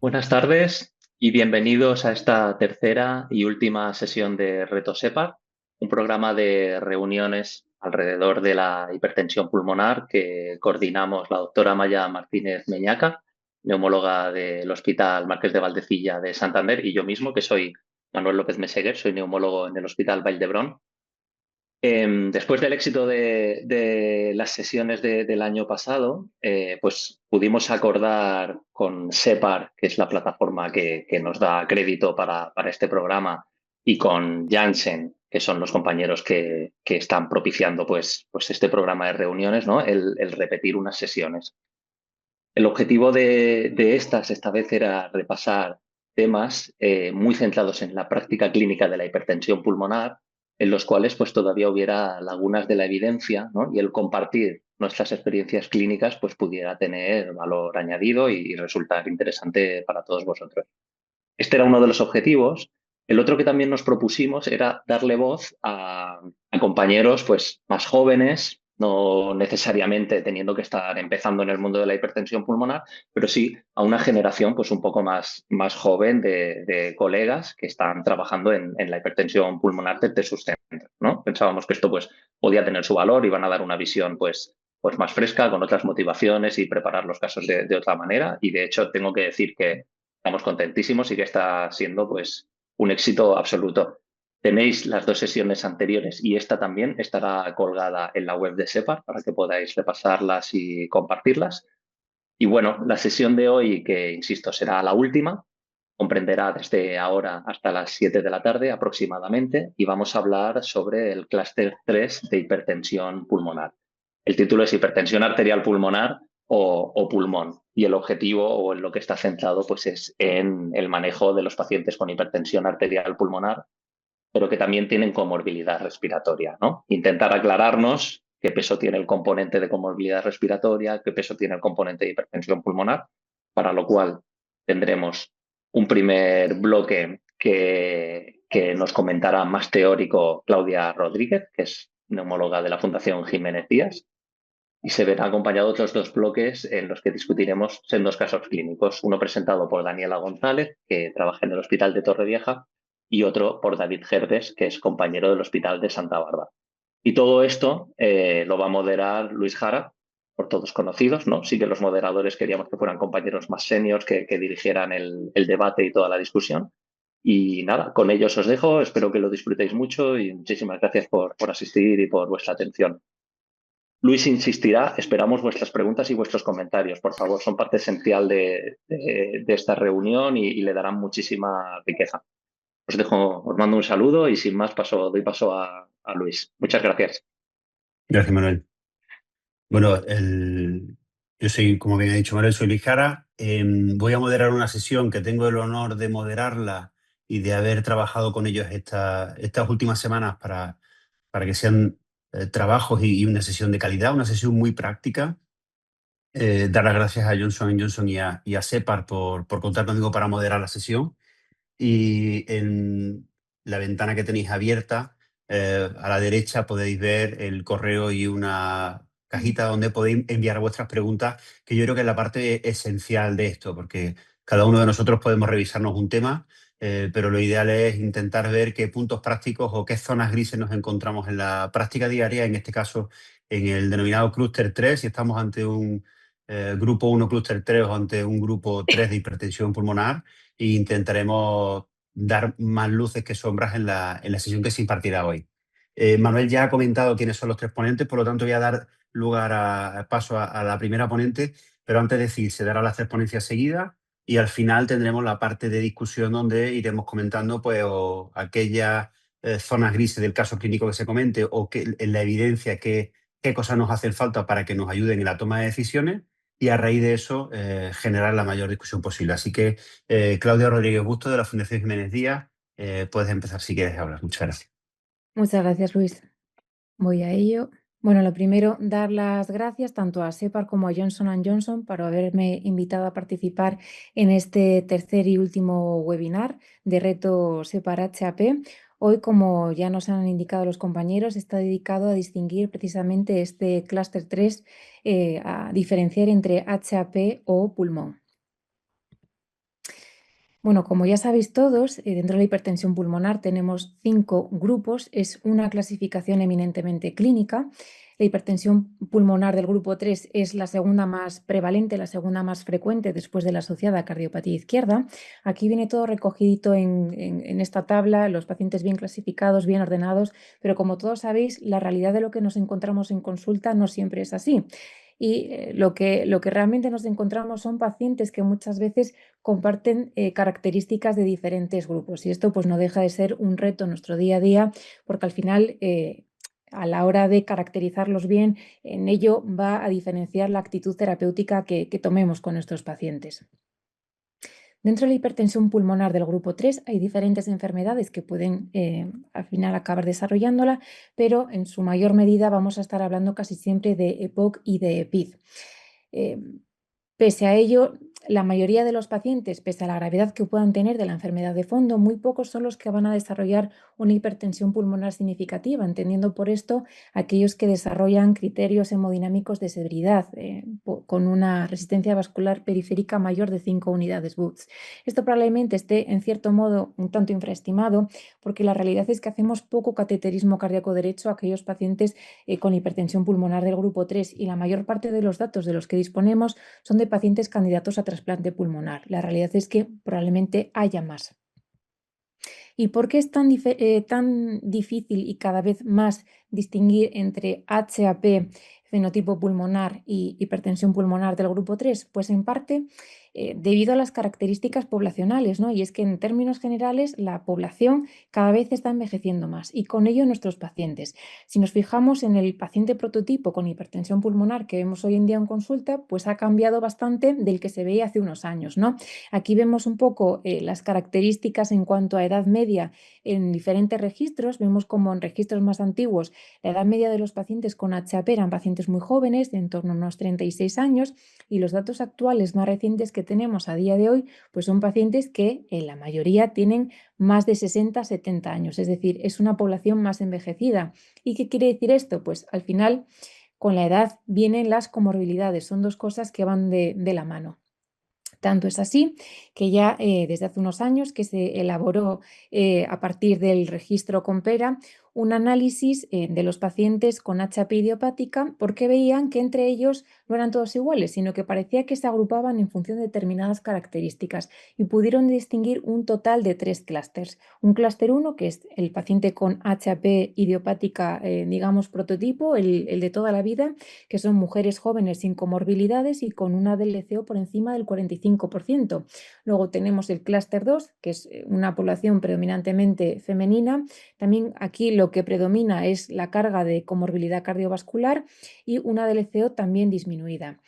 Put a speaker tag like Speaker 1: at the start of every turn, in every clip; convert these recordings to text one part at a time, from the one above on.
Speaker 1: Buenas tardes y bienvenidos a esta tercera y última sesión de Reto SEPAR, un programa de reuniones alrededor de la hipertensión pulmonar que coordinamos la doctora Maya Martínez Meñaca, neumóloga del Hospital Marqués de Valdecilla de Santander, y yo mismo, que soy Manuel López Meseguer, soy neumólogo en el Hospital Vall d'Hebron. Después del éxito de las sesiones del año pasado, pues pudimos acordar con SEPAR, que es la plataforma que nos da crédito para este programa, y con Janssen, que son los compañeros que están propiciando pues este programa de reuniones, ¿no? El repetir unas sesiones. El objetivo de esta vez era repasar temas muy centrados en la práctica clínica de la hipertensión pulmonar, en los cuales pues todavía hubiera lagunas de la evidencia, ¿no? Y el compartir nuestras experiencias clínicas pues pudiera tener valor añadido y resultar interesante para todos vosotros. Este era uno de los objetivos. El otro que también nos propusimos era darle voz a compañeros pues, más jóvenes, no necesariamente teniendo que estar empezando en el mundo de la hipertensión pulmonar, pero sí a una generación pues, un poco más joven de colegas que están trabajando en la hipertensión pulmonar desde sus centros, ¿no? Pensábamos que esto pues, podía tener su valor y van a dar una visión pues más fresca, con otras motivaciones y preparar los casos de otra manera. Y de hecho tengo que decir que estamos contentísimos y que está siendo pues un éxito absoluto. Tenéis las dos sesiones anteriores y esta también estará colgada en la web de SEPAR para que podáis repasarlas y compartirlas. Y bueno, la sesión de hoy, que insisto, será la última, comprenderá desde ahora hasta las 7 de la tarde aproximadamente y vamos a hablar sobre el clúster 3 de hipertensión pulmonar. El título es Hipertensión arterial pulmonar o pulmón y el objetivo o en lo que está centrado pues es en el manejo de los pacientes con hipertensión arterial pulmonar, pero que también tienen comorbilidad respiratoria, ¿no? Intentar aclararnos qué peso tiene el componente de comorbilidad respiratoria, qué peso tiene el componente de hipertensión pulmonar, para lo cual tendremos un primer bloque que nos comentará más teórico Claudia Rodríguez, que es neumóloga de la Fundación Jiménez Díaz, y se verá acompañado de otros dos bloques en los que discutiremos en dos casos clínicos, uno presentado por Daniela González, que trabaja en el Hospital de Torrevieja, y otro por David Gerdes, que es compañero del Hospital de Santa Bárbara. Y todo esto lo va a moderar Luis Jara, por todos conocidos, ¿no? Sí que los moderadores queríamos que fueran compañeros más seniors que dirigieran el debate y toda la discusión. Y nada, con ellos os dejo, espero que lo disfrutéis mucho y muchísimas gracias por asistir y por vuestra atención. Luis insistirá, esperamos vuestras preguntas y vuestros comentarios, por favor, son parte esencial de esta reunión y le darán muchísima riqueza. Os dejo, os mando un saludo y sin más doy paso a Luis. Muchas gracias.
Speaker 2: Gracias, Manuel. Bueno, yo soy, como bien ha dicho Manuel, soy Luis Jara. Voy a moderar una sesión que tengo el honor de moderarla y de haber trabajado con ellos estas últimas semanas para que sean trabajos y una sesión de calidad, una sesión muy práctica. Dar las gracias a Johnson & Johnson y a SEPAR por contar conmigo para moderar la sesión. Y en la ventana que tenéis abierta, a la derecha podéis ver el correo y una cajita donde podéis enviar vuestras preguntas, que yo creo que es la parte esencial de esto, porque cada uno de nosotros podemos revisarnos un tema, pero lo ideal es intentar ver qué puntos prácticos o qué zonas grises nos encontramos en la práctica diaria, en este caso en el denominado clúster 3, si estamos ante un grupo 1 clúster 3 o ante un grupo 3 de hipertensión pulmonar, e intentaremos dar más luces que sombras en la sesión que se impartirá hoy. Manuel ya ha comentado quiénes son los tres ponentes, por lo tanto voy a dar lugar paso a la primera ponente, pero antes de decir, se darán las tres ponencias seguidas y al final tendremos la parte de discusión donde iremos comentando pues, o aquellas zonas grises del caso clínico que se comente o que, en la evidencia qué cosas nos hacen falta para que nos ayuden en la toma de decisiones y a raíz de eso generar la mayor discusión posible. Así que Claudia Rodríguez Busto, de la Fundación Jiménez Díaz, puedes empezar si quieres hablar. Muchas gracias.
Speaker 3: Muchas gracias, Luis. Voy a ello. Bueno, lo primero, dar las gracias tanto a SEPAR como a Johnson & Johnson por haberme invitado a participar en este tercer y último webinar de Reto SEPAR HAP. Hoy, como ya nos han indicado los compañeros, está dedicado a distinguir precisamente este clúster 3, a diferenciar entre HAP o pulmón. Bueno, como ya sabéis todos, dentro de la hipertensión pulmonar tenemos 5 grupos. Es una clasificación eminentemente clínica. La hipertensión pulmonar del grupo 3 es la segunda más prevalente, la segunda más frecuente después de la asociada a cardiopatía izquierda. Aquí viene todo recogidito en esta tabla, los pacientes bien clasificados, bien ordenados, pero como todos sabéis, la realidad de lo que nos encontramos en consulta no siempre es así. Y lo que realmente nos encontramos son pacientes que muchas veces comparten características de diferentes grupos y esto pues no deja de ser un reto en nuestro día a día porque al final a la hora de caracterizarlos bien, en ello va a diferenciar la actitud terapéutica que tomemos con nuestros pacientes. Dentro de la hipertensión pulmonar del grupo 3 hay diferentes enfermedades que pueden al final acabar desarrollándola, pero en su mayor medida vamos a estar hablando casi siempre de EPOC y de EPID. Eh, Pese a ello, la mayoría de los pacientes, pese a la gravedad que puedan tener de la enfermedad de fondo, muy pocos son los que van a desarrollar una hipertensión pulmonar significativa, entendiendo por esto aquellos que desarrollan criterios hemodinámicos de severidad, con una resistencia vascular periférica mayor de 5 unidades Woods. Esto probablemente esté, en cierto modo, un tanto infraestimado, porque la realidad es que hacemos poco cateterismo cardíaco derecho a aquellos pacientes con hipertensión pulmonar del grupo 3 y la mayor parte de los datos de los que disponemos son de pacientes candidatos a trasplante pulmonar. La realidad es que probablemente haya más. ¿Y por qué es tan difícil y cada vez más distinguir entre HAP, fenotipo pulmonar y hipertensión pulmonar del grupo 3? Pues en parte debido a las características poblacionales, ¿no? Y es que en términos generales la población cada vez está envejeciendo más y con ello nuestros pacientes. Si nos fijamos en el paciente prototipo con hipertensión pulmonar que vemos hoy en día en consulta, pues ha cambiado bastante del que se veía hace unos años, ¿no? Aquí vemos un poco las características en cuanto a edad media en diferentes registros. Vemos como en registros más antiguos la edad media de los pacientes con HAP eran pacientes muy jóvenes, de en torno a unos 36 años, y los datos actuales más recientes que tenemos a día de hoy pues son pacientes que en la mayoría tienen más de 60-70 años, es decir, es una población más envejecida. ¿Y qué quiere decir esto? Pues al final con la edad vienen las comorbilidades, son dos cosas que van de la mano. Tanto es así que ya desde hace unos años que se elaboró a partir del registro Compera un análisis de los pacientes con HAP idiopática porque veían que entre ellos no eran todos iguales, sino que parecía que se agrupaban en función de determinadas características y pudieron distinguir un total de 3 clústeres. Un clúster 1, que es el paciente con HAP idiopática, digamos, prototipo, el de toda la vida, que son mujeres jóvenes sin comorbilidades y con una DLCO por encima del 45%. Luego tenemos el clúster 2, que es una población predominantemente femenina. También aquí lo que predomina es la carga de comorbilidad cardiovascular y una DLCO también disminuida.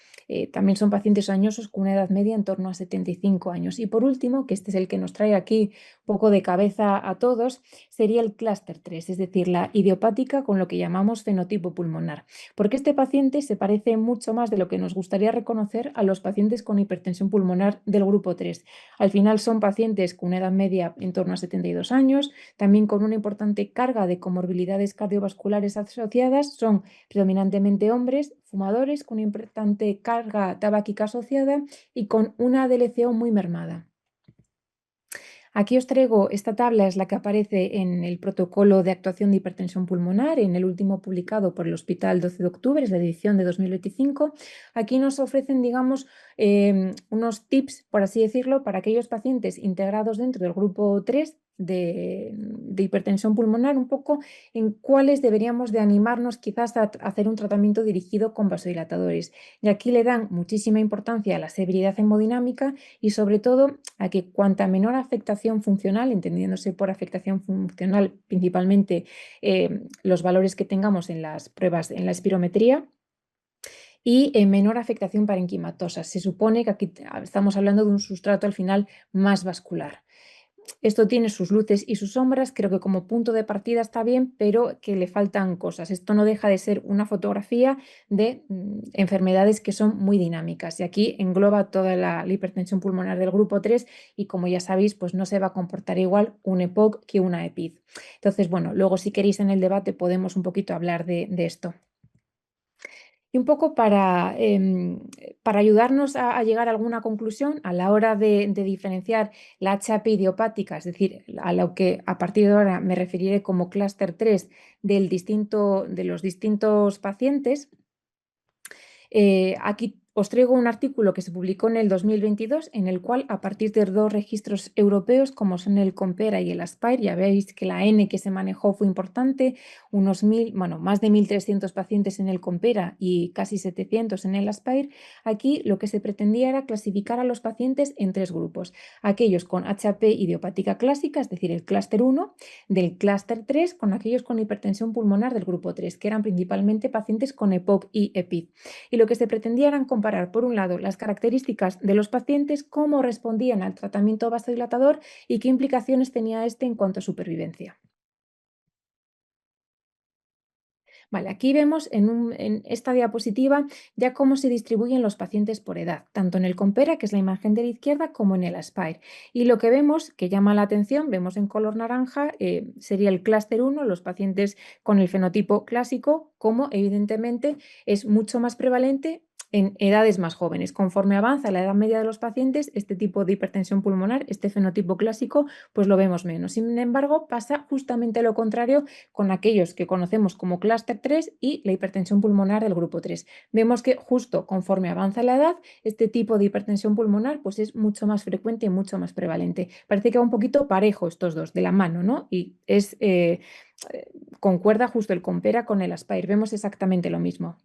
Speaker 3: También son pacientes añosos con una edad media en torno a 75 años. Y por último, que este es el que nos trae aquí un poco de cabeza a todos, sería el clúster 3, es decir, la idiopática con lo que llamamos fenotipo pulmonar. Porque este paciente se parece mucho más de lo que nos gustaría reconocer a los pacientes con hipertensión pulmonar del grupo 3. Al final son pacientes con una edad media en torno a 72 años, también con una importante carga de comorbilidades cardiovasculares asociadas, son predominantemente hombres, fumadores con una importante carga tabáquica asociada y con una DLCO muy mermada. Aquí os traigo esta tabla, es la que aparece en el protocolo de actuación de hipertensión pulmonar, en el último publicado por el Hospital 12 de octubre, es la edición de 2025. Aquí nos ofrecen, digamos, unos tips, por así decirlo, para aquellos pacientes integrados dentro del grupo 3 de hipertensión pulmonar, un poco en cuáles deberíamos de animarnos quizás a hacer un tratamiento dirigido con vasodilatadores. Y aquí le dan muchísima importancia a la severidad hemodinámica y sobre todo a que cuanta menor afectación funcional, entendiéndose por afectación funcional principalmente los valores que tengamos en las pruebas en la espirometría, y menor afectación parenquimatosa. Se supone que aquí estamos hablando de un sustrato al final más vascular. Esto tiene sus luces y sus sombras, creo que como punto de partida está bien, pero que le faltan cosas. Esto no deja de ser una fotografía de enfermedades que son muy dinámicas y aquí engloba toda la hipertensión pulmonar del grupo 3 y como ya sabéis, pues no se va a comportar igual un EPOC que una EPID. Entonces, bueno, luego si queréis en el debate podemos un poquito hablar de esto. Y un poco para ayudarnos a llegar a alguna conclusión a la hora de diferenciar la HAP idiopática, es decir, a lo que a partir de ahora me referiré como clúster 3 de los distintos pacientes, aquí os traigo un artículo que se publicó en el 2022 en el cual, a partir de 2 registros europeos como son el COMPERA y el ASPIRE, ya veis que la N que se manejó fue importante, más de 1.300 pacientes en el COMPERA y casi 700 en el ASPIRE. Aquí lo que se pretendía era clasificar a los pacientes en 3 grupos, aquellos con HAP idiopática clásica, es decir, el clúster 1, del clúster 3 con aquellos con hipertensión pulmonar del grupo 3, que eran principalmente pacientes con EPOC y EPID. Y lo que se pretendía era comparar, por un lado, las características de los pacientes, cómo respondían al tratamiento vasodilatador y qué implicaciones tenía este en cuanto a supervivencia. Vale, aquí vemos en esta diapositiva ya cómo se distribuyen los pacientes por edad, tanto en el COMPERA, que es la imagen de la izquierda, como en el ASPIRE. Y lo que vemos, que llama la atención, vemos en color naranja, sería el clúster 1, los pacientes con el fenotipo clásico, como evidentemente es mucho más prevalente en edades más jóvenes. Conforme avanza la edad media de los pacientes, este tipo de hipertensión pulmonar, este fenotipo clásico, pues lo vemos menos. Sin embargo, pasa justamente lo contrario con aquellos que conocemos como clúster 3 y la hipertensión pulmonar del grupo 3. Vemos que justo conforme avanza la edad, este tipo de hipertensión pulmonar pues es mucho más frecuente y mucho más prevalente. Parece que va un poquito parejo estos dos, de la mano, ¿no? Y concuerda justo el COMPERA con el ASPIRE. Vemos exactamente lo mismo.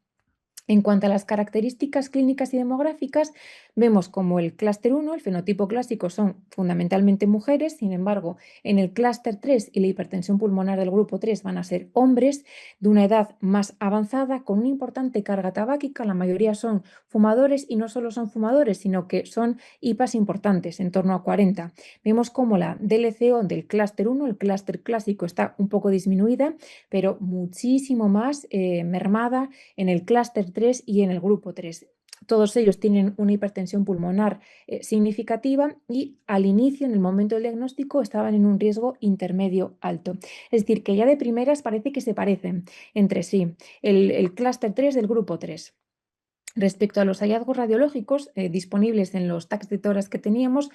Speaker 3: En cuanto a las características clínicas y demográficas, vemos como el clúster 1, el fenotipo clásico, son fundamentalmente mujeres, sin embargo, en el clúster 3 y la hipertensión pulmonar del grupo 3 van a ser hombres de una edad más avanzada con una importante carga tabáquica, la mayoría son fumadores y no solo son fumadores, sino que son IPAs importantes, en torno a 40. Vemos como la DLCO del clúster 1, el clúster clásico, está un poco disminuida, pero muchísimo más mermada en el clúster 3 y en el grupo 3. Todos ellos tienen una hipertensión pulmonar significativa y al inicio, en el momento del diagnóstico, estaban en un riesgo intermedio alto. Es decir, que ya de primeras parece que se parecen entre sí. El clúster 3 del grupo 3. Respecto a los hallazgos radiológicos disponibles en los tags de tórax que teníamos,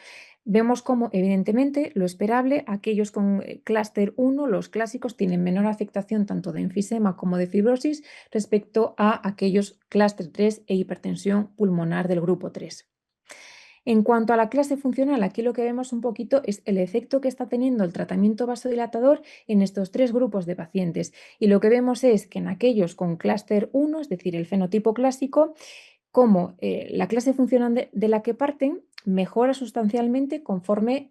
Speaker 3: vemos como, evidentemente, lo esperable, aquellos con clúster 1, los clásicos, tienen menor afectación tanto de enfisema como de fibrosis respecto a aquellos clúster 3 e hipertensión pulmonar del grupo 3. En cuanto a la clase funcional, aquí lo que vemos un poquito es el efecto que está teniendo el tratamiento vasodilatador en estos 3 grupos de pacientes. Y lo que vemos es que en aquellos con clúster 1, es decir, el fenotipo clásico, como la clase funcional de la que parten mejora sustancialmente conforme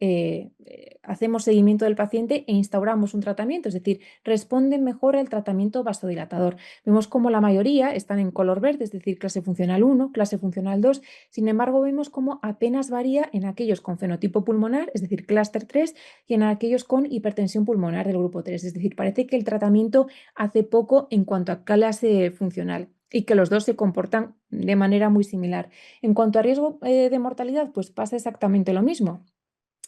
Speaker 3: hacemos seguimiento del paciente e instauramos un tratamiento, es decir, responden mejor al tratamiento vasodilatador. Vemos como la mayoría están en color verde, es decir, clase funcional 1, clase funcional 2, sin embargo vemos como apenas varía en aquellos con fenotipo pulmonar, es decir, clúster 3, y en aquellos con hipertensión pulmonar del grupo 3, es decir, parece que el tratamiento hace poco en cuanto a clase funcional y que los dos se comportan de manera muy similar. En cuanto a riesgo de mortalidad, pues pasa exactamente lo mismo.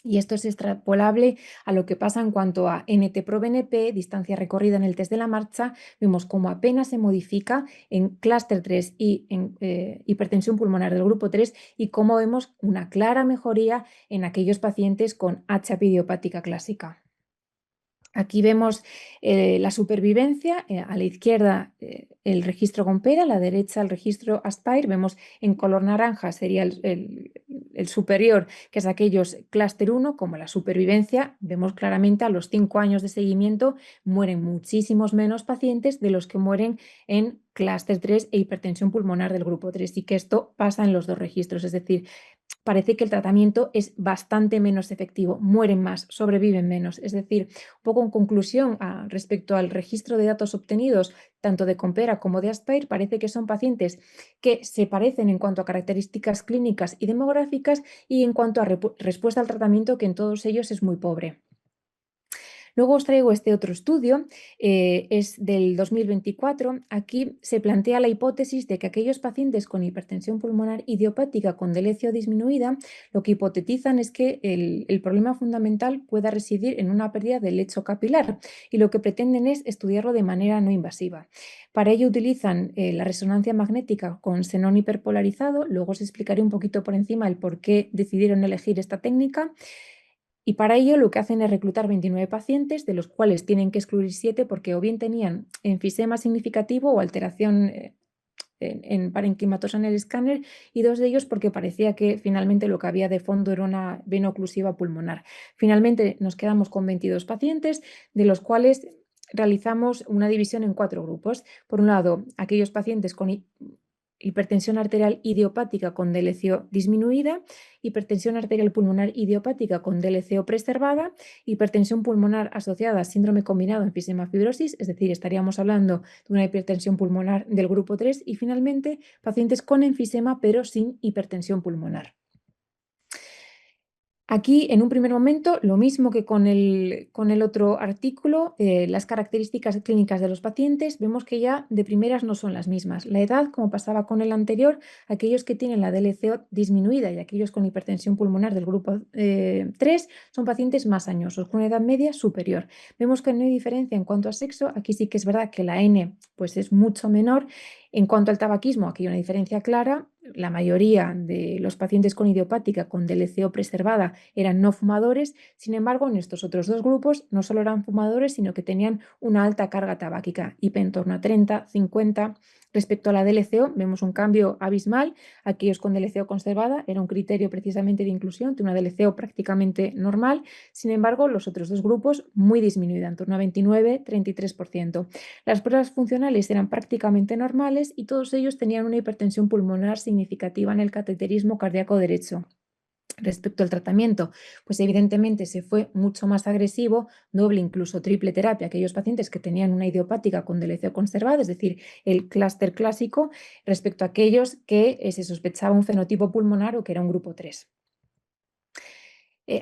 Speaker 3: Y esto es extrapolable a lo que pasa en cuanto a NT-proBNP, distancia recorrida en el test de la marcha. Vemos cómo apenas se modifica en clúster 3 y en hipertensión pulmonar del grupo 3 y cómo vemos una clara mejoría en aquellos pacientes con HAP idiopática clásica. Aquí vemos la supervivencia, a la izquierda el registro COMPERA, a la derecha el registro ASPIRE. Vemos en color naranja sería el superior, que es aquellos clúster 1, como la supervivencia. Vemos claramente a los 5 años de seguimiento mueren muchísimos menos pacientes de los que mueren en clúster 3 e hipertensión pulmonar del grupo 3 y que esto pasa en los 2 registros, es decir, parece que el tratamiento es bastante menos efectivo, mueren más, sobreviven menos. Es decir, un poco en conclusión respecto al registro de datos obtenidos, tanto de COMPERA como de ASPIRE, parece que son pacientes que se parecen en cuanto a características clínicas y demográficas y en cuanto a respuesta al tratamiento, que en todos ellos es muy pobre. Luego os traigo este otro estudio, es del 2024. Aquí se plantea la hipótesis de que aquellos pacientes con hipertensión pulmonar idiopática con delecio disminuida, lo que hipotetizan es que el problema fundamental pueda residir en una pérdida del lecho capilar y lo que pretenden es estudiarlo de manera no invasiva. Para ello utilizan la resonancia magnética con xenón hiperpolarizado. Luego os explicaré un poquito por encima el por qué decidieron elegir esta técnica. Y para ello lo que hacen es reclutar 29 pacientes, de los cuales tienen que excluir 7 porque o bien tenían enfisema significativo o alteración en parenquimatosa en el escáner, y 2 de ellos porque parecía que finalmente lo que había de fondo era una vena oclusiva pulmonar. Finalmente nos quedamos con 22 pacientes, de los cuales realizamos una división en 4 grupos. Por un lado, aquellos pacientes con hipertensión arterial idiopática con DLCO disminuida, hipertensión arterial pulmonar idiopática con DLCO preservada, hipertensión pulmonar asociada a síndrome combinado enfisema fibrosis, es decir, estaríamos hablando de una hipertensión pulmonar del grupo 3, y finalmente pacientes con enfisema pero sin hipertensión pulmonar. Aquí, en un primer momento, lo mismo que con el otro artículo, las características clínicas de los pacientes, vemos que ya de primeras no son las mismas. La edad, como pasaba con el anterior, aquellos que tienen la DLCO disminuida y aquellos con hipertensión pulmonar del grupo 3 son pacientes más añosos, con una edad media superior. Vemos que no hay diferencia en cuanto a sexo. Aquí sí que es verdad que la N pues, es mucho menor. En cuanto al tabaquismo, aquí hay una diferencia clara. La mayoría de los pacientes con idiopática con DLCO preservada eran no fumadores. Sin embargo, en estos otros 2 grupos no solo eran fumadores, sino que tenían una alta carga tabáquica, IP en torno a 30, 50. Respecto a la DLCO, vemos un cambio abismal. Aquellos con DLCO conservada era un criterio precisamente de inclusión, de una DLCO prácticamente normal. Sin embargo, los otros 2 grupos muy disminuida, en torno a 29, 33%. Las pruebas funcionales eran prácticamente normales y todos ellos tenían una hipertensión pulmonar significativa en el cateterismo cardíaco derecho. Respecto al tratamiento, pues evidentemente se fue mucho más agresivo, doble, incluso triple terapia, aquellos pacientes que tenían una idiopática con DLCO conservada, es decir, el clúster clásico, respecto a aquellos que se sospechaba un fenotipo pulmonar o que era un grupo 3.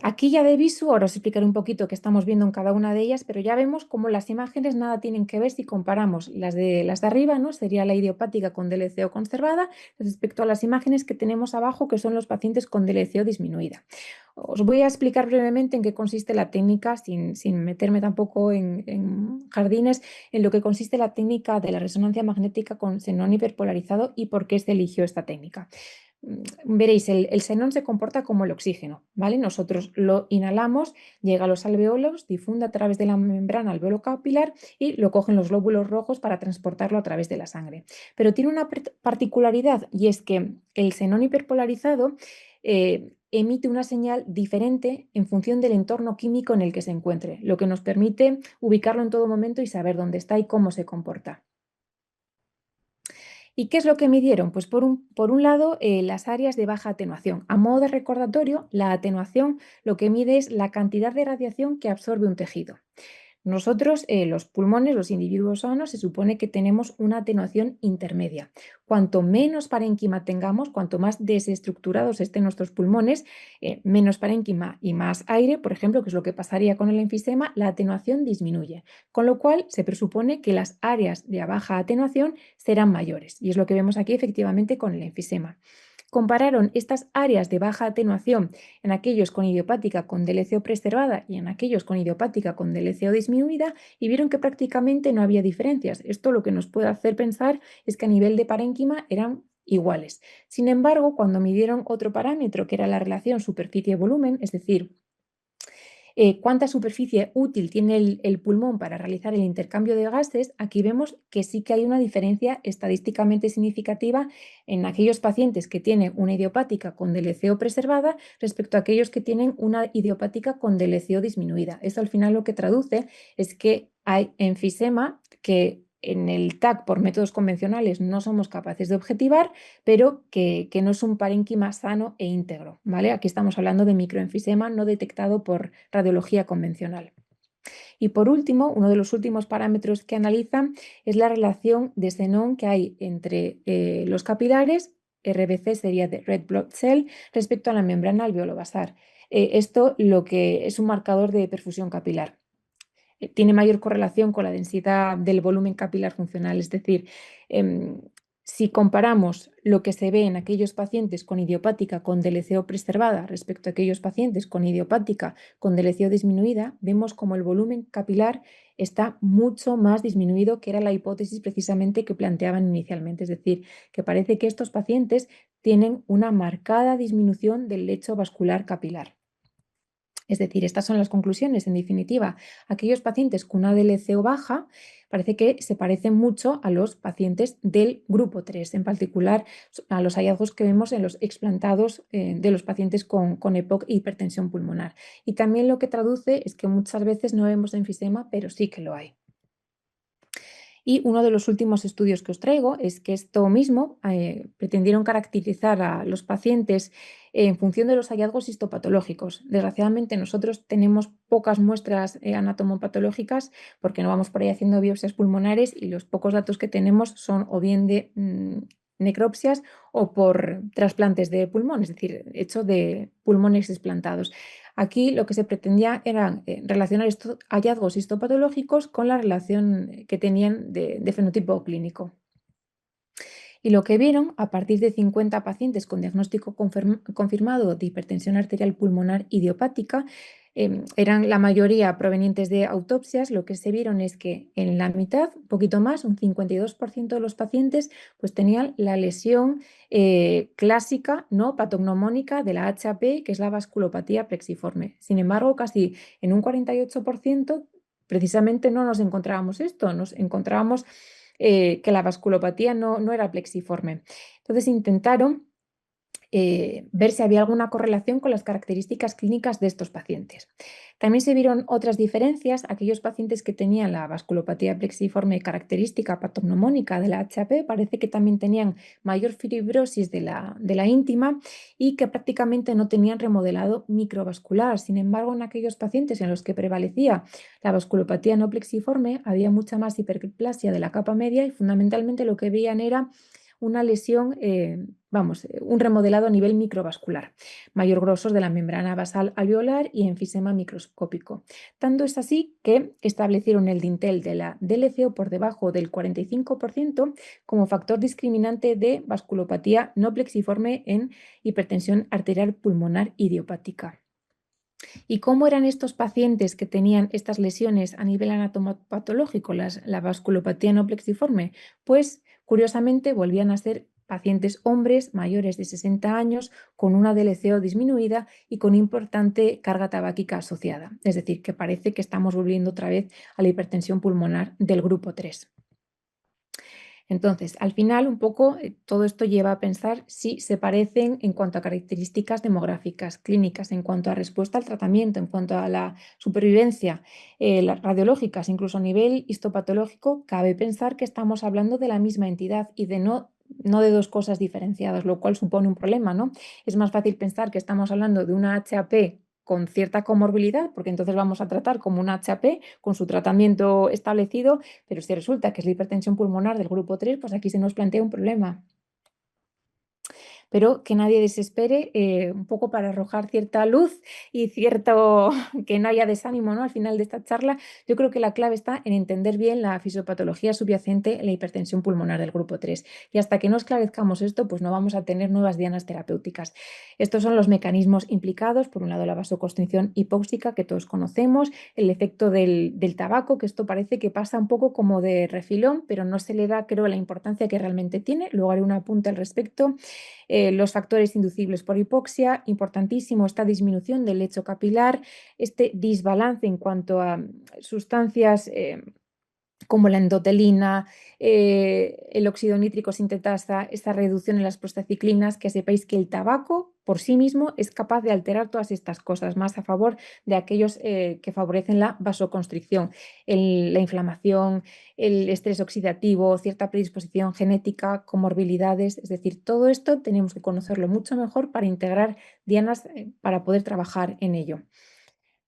Speaker 3: Aquí ya de visu, ahora os explicaré un poquito qué estamos viendo en cada una de ellas, pero ya vemos cómo las imágenes nada tienen que ver si comparamos las de arriba, ¿no? Sería la idiopática con DLCO conservada, respecto a las imágenes que tenemos abajo, que son los pacientes con DLCO disminuida. Os voy a explicar brevemente en qué consiste la técnica, sin meterme tampoco en jardines, en lo que consiste la técnica de la resonancia magnética con xenón hiperpolarizado y por qué se eligió esta técnica. Veréis, el xenón se comporta como el oxígeno, ¿vale? Nosotros lo inhalamos, llega a los alveolos, difunde a través de la membrana alveolo capilar y lo cogen los glóbulos rojos para transportarlo a través de la sangre. Pero tiene una particularidad, y es que el xenón hiperpolarizado emite una señal diferente en función del entorno químico en el que se encuentre, lo que nos permite ubicarlo en todo momento y saber dónde está y cómo se comporta. ¿Y qué es lo que midieron? Pues por un lado, las áreas de baja atenuación. A modo de recordatorio, la atenuación lo que mide es la cantidad de radiación que absorbe un tejido. Nosotros, los pulmones, los individuos sanos, se supone que tenemos una atenuación intermedia. Cuanto menos parénquima tengamos, cuanto más desestructurados estén nuestros pulmones, menos parénquima y más aire, por ejemplo, que es lo que pasaría con el enfisema, la atenuación disminuye. Con lo cual, se presupone que las áreas de baja atenuación serán mayores. Y es lo que vemos aquí efectivamente con el enfisema. Compararon estas áreas de baja atenuación en aquellos con idiopática con DLCO preservada y en aquellos con idiopática con DLCO disminuida y vieron que prácticamente no había diferencias. Esto lo que nos puede hacer pensar es que a nivel de parénquima eran iguales. Sin embargo, cuando midieron otro parámetro que era la relación superficie-volumen, es decir, cuánta superficie útil tiene el pulmón para realizar el intercambio de gases, aquí vemos que sí que hay una diferencia estadísticamente significativa en aquellos pacientes que tienen una idiopática con DLCO preservada respecto a aquellos que tienen una idiopática con DLCO disminuida. Esto al final lo que traduce es que hay enfisema que en el TAC por métodos convencionales no somos capaces de objetivar, pero que no es un parénquima sano e íntegro, ¿vale? Aquí estamos hablando de microenfisema no detectado por radiología convencional. Y por último, uno de los últimos parámetros que analizan es la relación de xenón que hay entre los capilares, RBC sería de Red Blood Cell, respecto a la membrana alveolo-basal. Esto lo que es un marcador de perfusión capilar. tiene mayor correlación con la densidad del volumen capilar funcional. Es decir, si comparamos lo que se ve en aquellos pacientes con idiopática con DLCO preservada respecto a aquellos pacientes con idiopática con DLCO disminuida, vemos como el volumen capilar está mucho más disminuido, que era la hipótesis precisamente que planteaban inicialmente. Es decir, que parece que estos pacientes tienen una marcada disminución del lecho vascular capilar. Es decir, estas son las conclusiones. En definitiva, aquellos pacientes con una DLCO baja parece que se parecen mucho a los pacientes del grupo 3, en particular a los hallazgos que vemos en los explantados de los pacientes con EPOC e hipertensión pulmonar. Y también lo que traduce es que muchas veces no vemos enfisema, pero sí que lo hay. Y uno de los últimos estudios que os traigo es que esto mismo pretendieron caracterizar a los pacientes en función de los hallazgos histopatológicos. Desgraciadamente nosotros tenemos pocas muestras anatomopatológicas porque no vamos por ahí haciendo biopsias pulmonares y los pocos datos que tenemos son o bien de necropsias o por trasplantes de pulmón, es decir, hecho de pulmones explantados. Aquí lo que se pretendía era relacionar estos hallazgos histopatológicos con la relación que tenían de fenotipo clínico. Y lo que vieron, a partir de 50 pacientes con diagnóstico confirmado de hipertensión arterial pulmonar idiopática, eran la mayoría provenientes de autopsias, lo que se vieron es que en la mitad, un poquito más, un 52% de los pacientes, pues tenían la lesión clásica, ¿no?, patognomónica de la HAP, que es la vasculopatía plexiforme. Sin embargo, casi en un 48%, precisamente no nos encontrábamos esto, nos encontrábamos que la vasculopatía no era plexiforme. Entonces intentaron ver si había alguna correlación con las características clínicas de estos pacientes. También se vieron otras diferencias. Aquellos pacientes que tenían la vasculopatía plexiforme característica patognomónica de la HAP parece que también tenían mayor fibrosis de la íntima y que prácticamente no tenían remodelado microvascular. Sin embargo, en aquellos pacientes en los que prevalecía la vasculopatía no plexiforme había mucha más hiperplasia de la capa media y fundamentalmente lo que veían era una lesión, un remodelado a nivel microvascular, mayor grosor de la membrana basal alveolar y enfisema microscópico. Tanto es así que establecieron el dintel de la DLCO por debajo del 45% como factor discriminante de vasculopatía no plexiforme en hipertensión arterial pulmonar idiopática. ¿Y cómo eran estos pacientes que tenían estas lesiones a nivel anatomopatológico, la vasculopatía no plexiforme? Pues curiosamente volvían a ser pacientes hombres mayores de 60 años con una DLCO disminuida y con importante carga tabáquica asociada. Es decir, que parece que estamos volviendo otra vez a la hipertensión pulmonar del grupo 3. Entonces, al final, un poco todo esto lleva a pensar si se parecen en cuanto a características demográficas, clínicas, en cuanto a respuesta al tratamiento, en cuanto a la supervivencia, las radiológicas, incluso a nivel histopatológico. Cabe pensar que estamos hablando de la misma entidad y de no de dos cosas diferenciadas, lo cual supone un problema, ¿no? Es más fácil pensar que estamos hablando de una HAP con cierta comorbilidad, porque entonces vamos a tratar como un HAP con su tratamiento establecido, pero si resulta que es la hipertensión pulmonar del grupo 3, pues aquí se nos plantea un problema. Pero que nadie desespere, un poco para arrojar cierta luz y cierto que no haya desánimo, ¿no?, al final de esta charla. Yo creo que la clave está en entender bien la fisiopatología subyacente en la hipertensión pulmonar del grupo 3. Y hasta que no esclarezcamos esto, pues no vamos a tener nuevas dianas terapéuticas. Estos son los mecanismos implicados. Por un lado, la vasoconstricción hipóxica, que todos conocemos, el efecto del tabaco, que esto parece que pasa un poco como de refilón, pero no se le da, creo, la importancia que realmente tiene. Luego haré un apunte al respecto. Los factores inducibles por hipoxia, importantísimo esta disminución del lecho capilar, este desbalance en cuanto a sustancias como la endotelina, el óxido nítrico sintetasa, esta reducción en las prostaciclinas, que sepáis que el tabaco por sí mismo es capaz de alterar todas estas cosas, más a favor de aquellos que favorecen la vasoconstricción, la inflamación, el estrés oxidativo, cierta predisposición genética, comorbilidades. Es decir, todo esto tenemos que conocerlo mucho mejor para integrar dianas para poder trabajar en ello.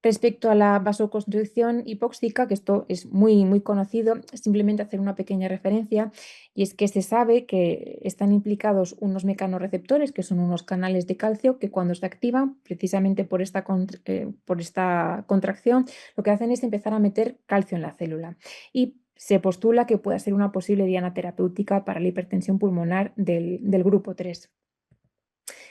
Speaker 3: Respecto a la vasoconstricción hipóxica, que esto es muy conocido, simplemente hacer una pequeña referencia, y es que se sabe que están implicados unos mecanorreceptores, que son unos canales de calcio, que cuando se activan, precisamente por esta contracción, lo que hacen es empezar a meter calcio en la célula. Y se postula que pueda ser una posible diana terapéutica para la hipertensión pulmonar del grupo 3.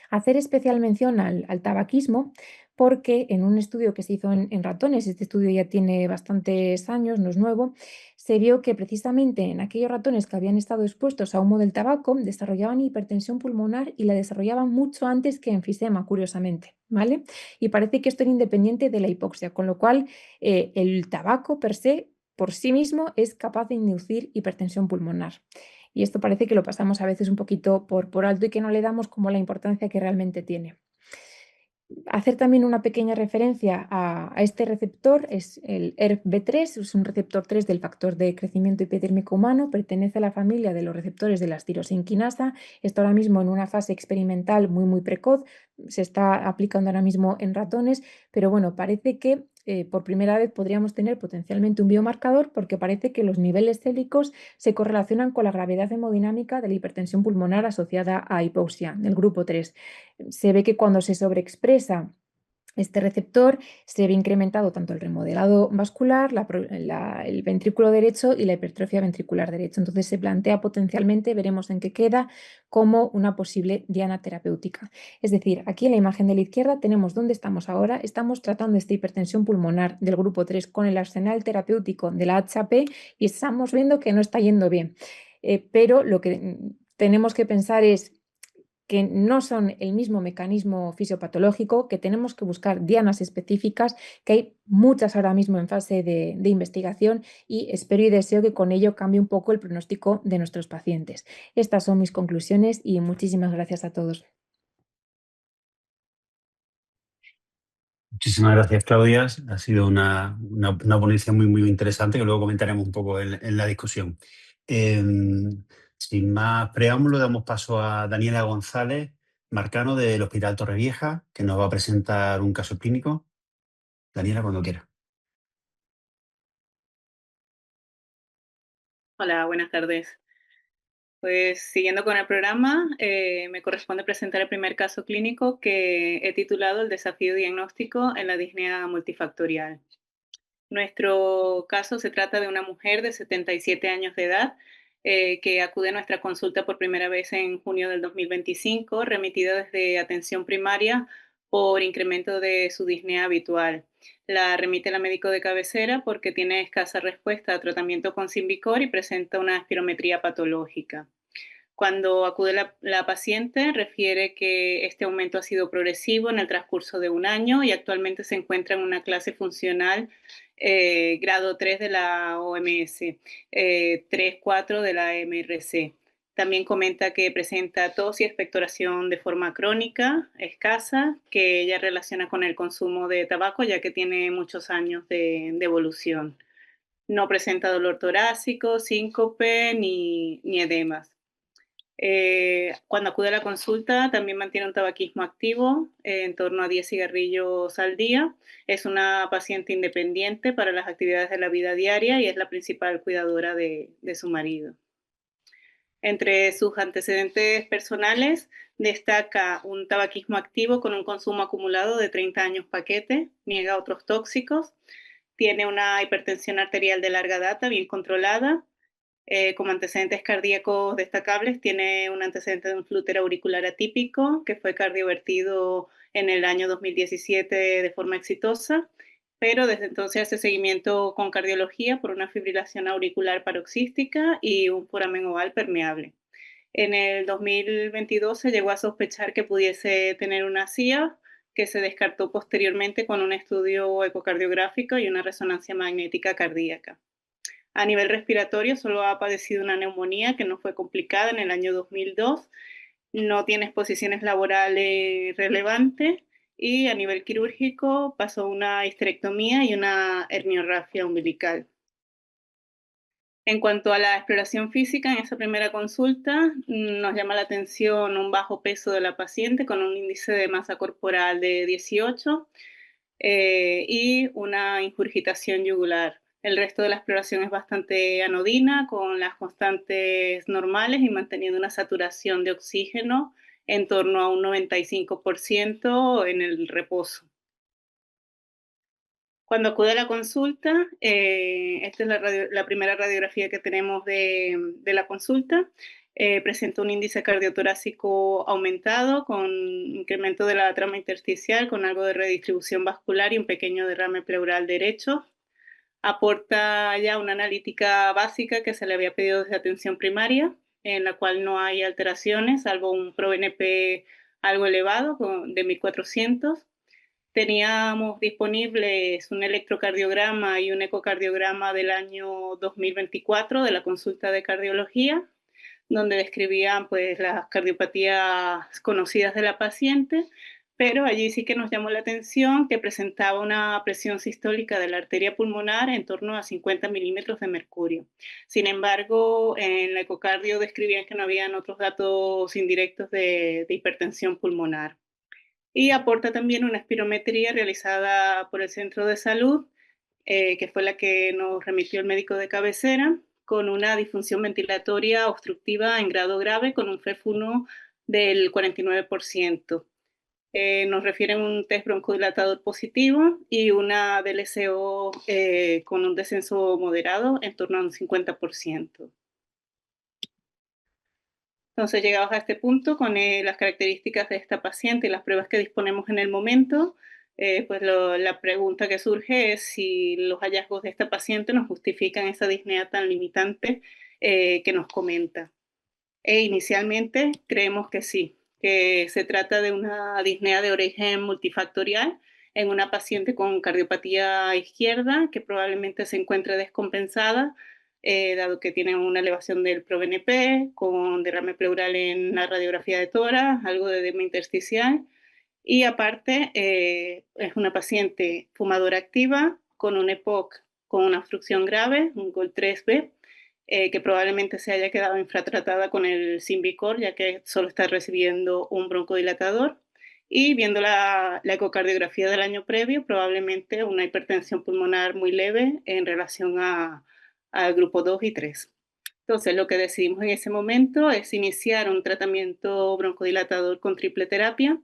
Speaker 3: Hacer especial mención al tabaquismo porque en un estudio que se hizo en ratones, este estudio ya tiene bastantes años, no es nuevo, se vio que precisamente en aquellos ratones que habían estado expuestos a humo del tabaco desarrollaban hipertensión pulmonar y la desarrollaban mucho antes que enfisema, curiosamente, ¿vale? Y parece que esto era independiente de la hipoxia, con lo cual el tabaco per se, por sí mismo, es capaz de inducir hipertensión pulmonar. Y esto parece que lo pasamos a veces un poquito por alto y que no le damos como la importancia que realmente tiene. Hacer también una pequeña referencia a este receptor, es el ERB3, es un receptor 3 del factor de crecimiento epidérmico humano, pertenece a la familia de los receptores de la tirosinquinasa, está ahora mismo en una fase experimental muy precoz, se está aplicando ahora mismo en ratones, pero bueno, parece que por primera vez podríamos tener potencialmente un biomarcador porque parece que los niveles célicos se correlacionan con la gravedad hemodinámica de la hipertensión pulmonar asociada a hipoxia del grupo 3. Se ve que cuando se sobreexpresa este receptor se ve incrementado tanto el remodelado vascular, el ventrículo derecho y la hipertrofia ventricular derecha. Entonces se plantea potencialmente, veremos en qué queda, como una posible diana terapéutica. Es decir, aquí en la imagen de la izquierda tenemos dónde estamos ahora. Estamos tratando esta hipertensión pulmonar del grupo 3 con el arsenal terapéutico de la HP y estamos viendo que no está yendo bien. Pero lo que tenemos que pensar es que no son el mismo mecanismo fisiopatológico, que tenemos que buscar dianas específicas, que hay muchas ahora mismo en fase de investigación y espero y deseo que con ello cambie un poco el pronóstico de nuestros pacientes. Estas son mis conclusiones y muchísimas gracias a todos.
Speaker 2: Muchísimas gracias, Claudia. Ha sido una ponencia muy interesante que luego comentaremos un poco en la discusión. Sin más preámbulo, damos paso a Daniela González Marcano del Hospital Torrevieja, que nos va a presentar un caso clínico. Daniela, cuando quiera.
Speaker 4: Hola, buenas tardes. Pues siguiendo con el programa, me corresponde presentar el primer caso clínico que he titulado El desafío diagnóstico en la disnea multifactorial. Nuestro caso se trata de una mujer de 77 años de edad que acude a nuestra consulta por primera vez en junio del 2025, remitida desde atención primaria por incremento de su disnea habitual. La remite la médico de cabecera porque tiene escasa respuesta a tratamiento con Symbicort y presenta una espirometría patológica. Cuando acude la paciente, refiere que este aumento ha sido progresivo en el transcurso de un año y actualmente se encuentra en una clase funcional grado 3 de la OMS, 3-4 de la MRC. También comenta que presenta tos y expectoración de forma crónica, escasa, que ella relaciona con el consumo de tabaco, ya que tiene muchos años de evolución. No presenta dolor torácico, síncope ni edemas. Cuando acude a la consulta también mantiene un tabaquismo activo, en torno a 10 cigarrillos al día. Es una paciente independiente para las actividades de la vida diaria y es la principal cuidadora de su marido. Entre sus antecedentes personales destaca un tabaquismo activo con un consumo acumulado de 30 años paquete, niega otros tóxicos, tiene una hipertensión arterial de larga data bien controlada. Como antecedentes cardíacos destacables, tiene un antecedente de un flúter auricular atípico que fue cardiovertido en el año 2017 de forma exitosa, pero desde entonces hace seguimiento con cardiología por una fibrilación auricular paroxística y un foramen oval permeable. En el 2022 se llegó a sospechar que pudiese tener una CIA, que se descartó posteriormente con un estudio ecocardiográfico y una resonancia magnética cardíaca. A nivel respiratorio, solo ha padecido una neumonía que no fue complicada en el año 2002, no tiene exposiciones laborales relevantes y a nivel quirúrgico pasó una histerectomía y una herniorrafia umbilical. En cuanto a la exploración física, en esa primera consulta nos llama la atención un bajo peso de la paciente con un índice de masa corporal de 18, y una ingurgitación yugular. El resto de la exploración es bastante anodina, con las constantes normales y manteniendo una saturación de oxígeno en torno a un 95% en el reposo. Cuando acude a la consulta, esta es la primera radiografía que tenemos de la consulta. Presenta un índice cardiotorácico aumentado con incremento de la trama intersticial, con algo de redistribución vascular y un pequeño derrame pleural derecho. Aporta ya una analítica básica que se le había pedido desde atención primaria, en la cual no hay alteraciones, salvo un ProBNP algo elevado de 1400. Teníamos disponibles un electrocardiograma y un ecocardiograma del año 2024 de la consulta de cardiología, donde describían pues, las cardiopatías conocidas de la paciente, pero allí sí que nos llamó la atención que presentaba una presión sistólica de la arteria pulmonar en torno a 50 milímetros de mercurio. Sin embargo, en la ecocardio describían que no habían otros datos indirectos de hipertensión pulmonar. Y aporta también una espirometría realizada por el centro de salud, que fue la que nos remitió el médico de cabecera, con una disfunción ventilatoria obstructiva en grado grave con un FEF1 del 49%. Nos refieren un test broncodilatador positivo y una DLCO con un descenso moderado en torno a un 50%. Entonces, llegados a este punto, con las características de esta paciente y las pruebas que disponemos en el momento, pues la pregunta que surge es si los hallazgos de esta paciente nos justifican esa disnea tan limitante que nos comenta. Inicialmente creemos que sí, que se trata de una disnea de origen multifactorial en una paciente con cardiopatía izquierda que probablemente se encuentre descompensada, dado que tiene una elevación del ProBNP, con derrame pleural en la radiografía de tórax, algo de edema intersticial, y aparte es una paciente fumadora activa con un EPOC con una obstrucción grave, un GOL3B, que probablemente se haya quedado infratratada con el Symbicort, ya que solo está recibiendo un broncodilatador. Y viendo la ecocardiografía del año previo, probablemente una hipertensión pulmonar muy leve en relación al grupo 2 y 3. Entonces, lo que decidimos en ese momento es iniciar un tratamiento broncodilatador con triple terapia,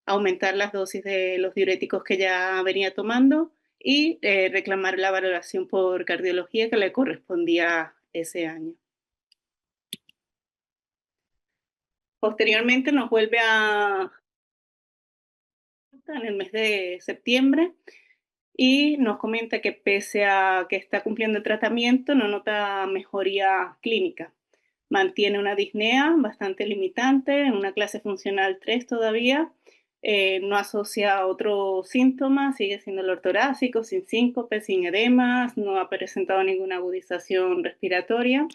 Speaker 4: aumentar las dosis de los diuréticos que ya venía tomando y reclamar la valoración por cardiología que le correspondía ese año. Posteriormente nos vuelve en el mes de septiembre y nos comenta que pese a que está cumpliendo el tratamiento, no nota mejoría clínica. Mantiene una disnea bastante limitante, en una clase funcional 3 todavía, no asocia otros síntomas, sigue siendo dolor torácico, sin síncope, sin edemas, no ha presentado ninguna agudización respiratoria,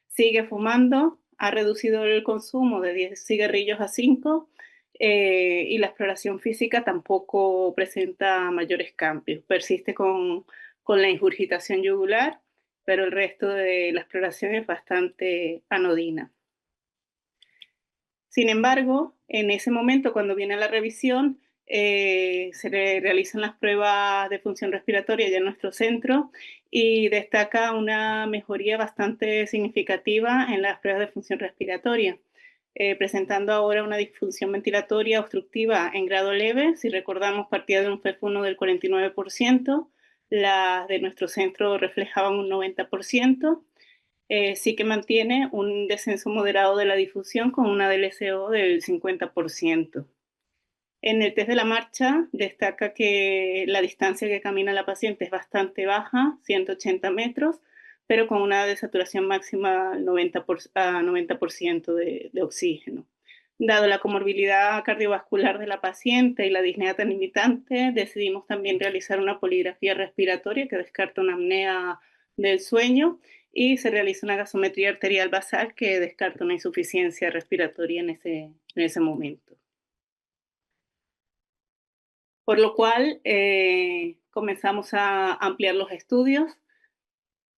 Speaker 4: sigue fumando, ha reducido el consumo de 10 cigarrillos a 5 y la exploración física tampoco presenta mayores cambios. Persiste con la ingurgitación yugular, pero el resto de la exploración es bastante anodina. Sin embargo, en ese momento, cuando viene la revisión, se le realizan las pruebas de función respiratoria ya en nuestro centro y destaca una mejoría bastante significativa en las pruebas de función respiratoria, presentando ahora una disfunción ventilatoria obstructiva en grado leve. Si recordamos, partía de un FEF1 del 49%, las de nuestro centro reflejaban un 90%. Sí que mantiene un descenso moderado de la difusión con una DLCO del 50%. En el test de la marcha destaca que la distancia que camina la paciente es bastante baja, 180 metros, pero con una desaturación máxima al 90% de oxígeno. Dado la comorbilidad cardiovascular de la paciente y la disnea tan limitante, decidimos también realizar una poligrafía respiratoria que descarta una apnea del sueño y se realiza una gasometría arterial basal que descarta una insuficiencia respiratoria en ese momento. Por lo cual comenzamos a ampliar los estudios,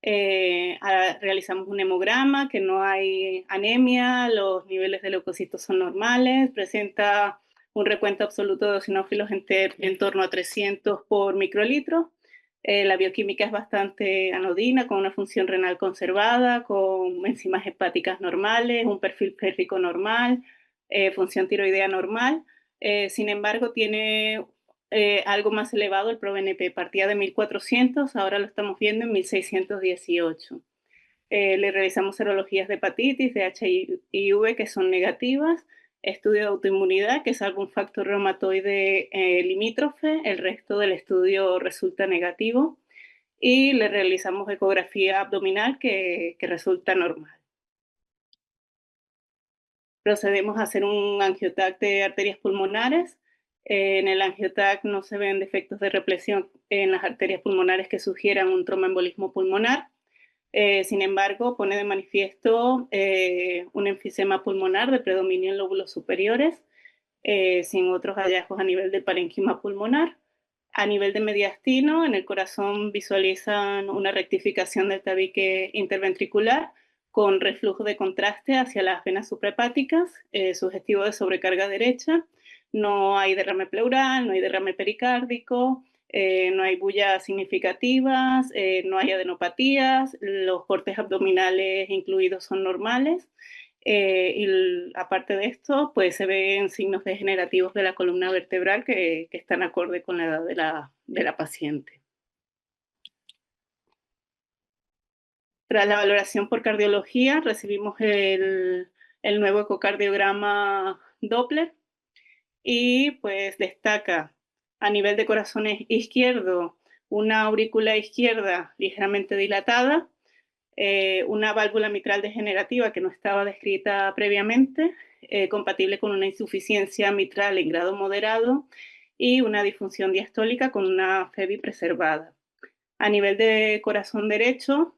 Speaker 4: realizamos un hemograma, que no hay anemia, los niveles de leucocitos son normales, presenta un recuento absoluto de eosinófilos en torno a 300 por microlitro. La bioquímica es bastante anodina, con una función renal conservada, con enzimas hepáticas normales, un perfil férrico normal, función tiroidea normal. Sin embargo, tiene algo más elevado el ProBNP. Partía de 1400, ahora lo estamos viendo en 1618. Le realizamos serologías de hepatitis, de HIV, que son negativas, estudio de autoinmunidad, que es algún factor reumatoide limítrofe, el resto del estudio resulta negativo, y le realizamos ecografía abdominal que resulta normal. Procedemos a hacer un angiotac de arterias pulmonares. En el angiotac no se ven defectos de represión en las arterias pulmonares que sugieran un tromboembolismo pulmonar. Sin embargo, pone de manifiesto un enfisema pulmonar de predominio en lóbulos superiores, sin otros hallazgos a nivel del parénquima pulmonar. A nivel de mediastino, en el corazón visualizan una rectificación del tabique interventricular con reflujo de contraste hacia las venas suprahepáticas, sugestivo de sobrecarga derecha. No hay derrame pleural, no hay derrame pericárdico, no hay bullas significativas, no hay adenopatías, los cortes abdominales incluidos son normales. Y aparte de esto, pues se ven signos degenerativos de la columna vertebral que están acorde con la edad de la paciente. Tras la valoración por cardiología, recibimos el nuevo ecocardiograma Doppler y pues destaca a nivel de corazón izquierdo una aurícula izquierda ligeramente dilatada, una válvula mitral degenerativa que no estaba descrita previamente, compatible con una insuficiencia mitral en grado moderado y una disfunción diastólica con una FEBI preservada. A nivel de corazón derecho,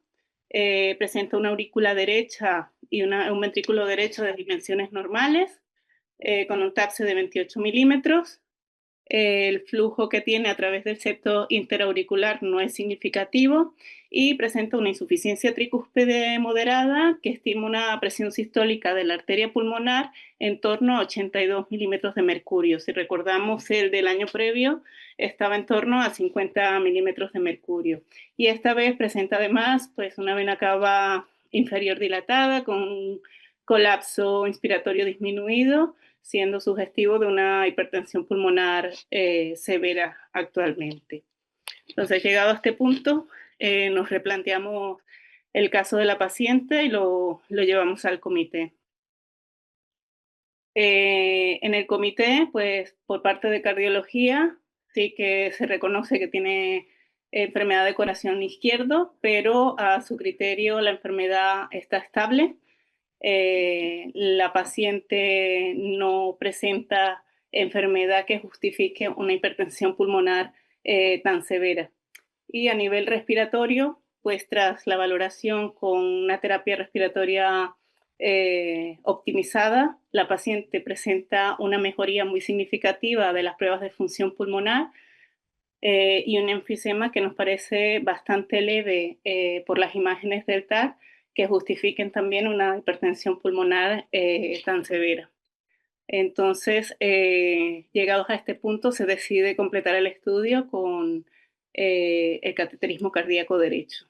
Speaker 4: presenta una aurícula derecha y un ventrículo derecho de dimensiones normales, con un TAPSE de 28 milímetros. El flujo que tiene a través del septo interauricular no es significativo y presenta una insuficiencia tricúspide moderada que estima una presión sistólica de la arteria pulmonar en torno a 82 milímetros de mercurio. Si recordamos, el del año previo estaba en torno a 50 milímetros de mercurio. Y esta vez presenta además pues, una vena cava inferior dilatada con un colapso inspiratorio disminuido, siendo sugestivo de una hipertensión pulmonar severa actualmente. Entonces, llegado a este punto, nos replanteamos el caso de la paciente y lo llevamos al comité. En el comité, pues por parte de cardiología, sí que se reconoce que tiene enfermedad de corazón izquierdo, pero a su criterio la enfermedad está estable. La paciente no presenta enfermedad que justifique una hipertensión pulmonar tan severa. Y a nivel respiratorio, pues tras la valoración con una terapia respiratoria optimizada, la paciente presenta una mejoría muy significativa de las pruebas de función pulmonar y un enfisema que nos parece bastante leve por las imágenes del TAC, que justifiquen también una hipertensión pulmonar tan severa. Entonces, llegados a este punto, se decide completar el estudio con el cateterismo cardíaco derecho.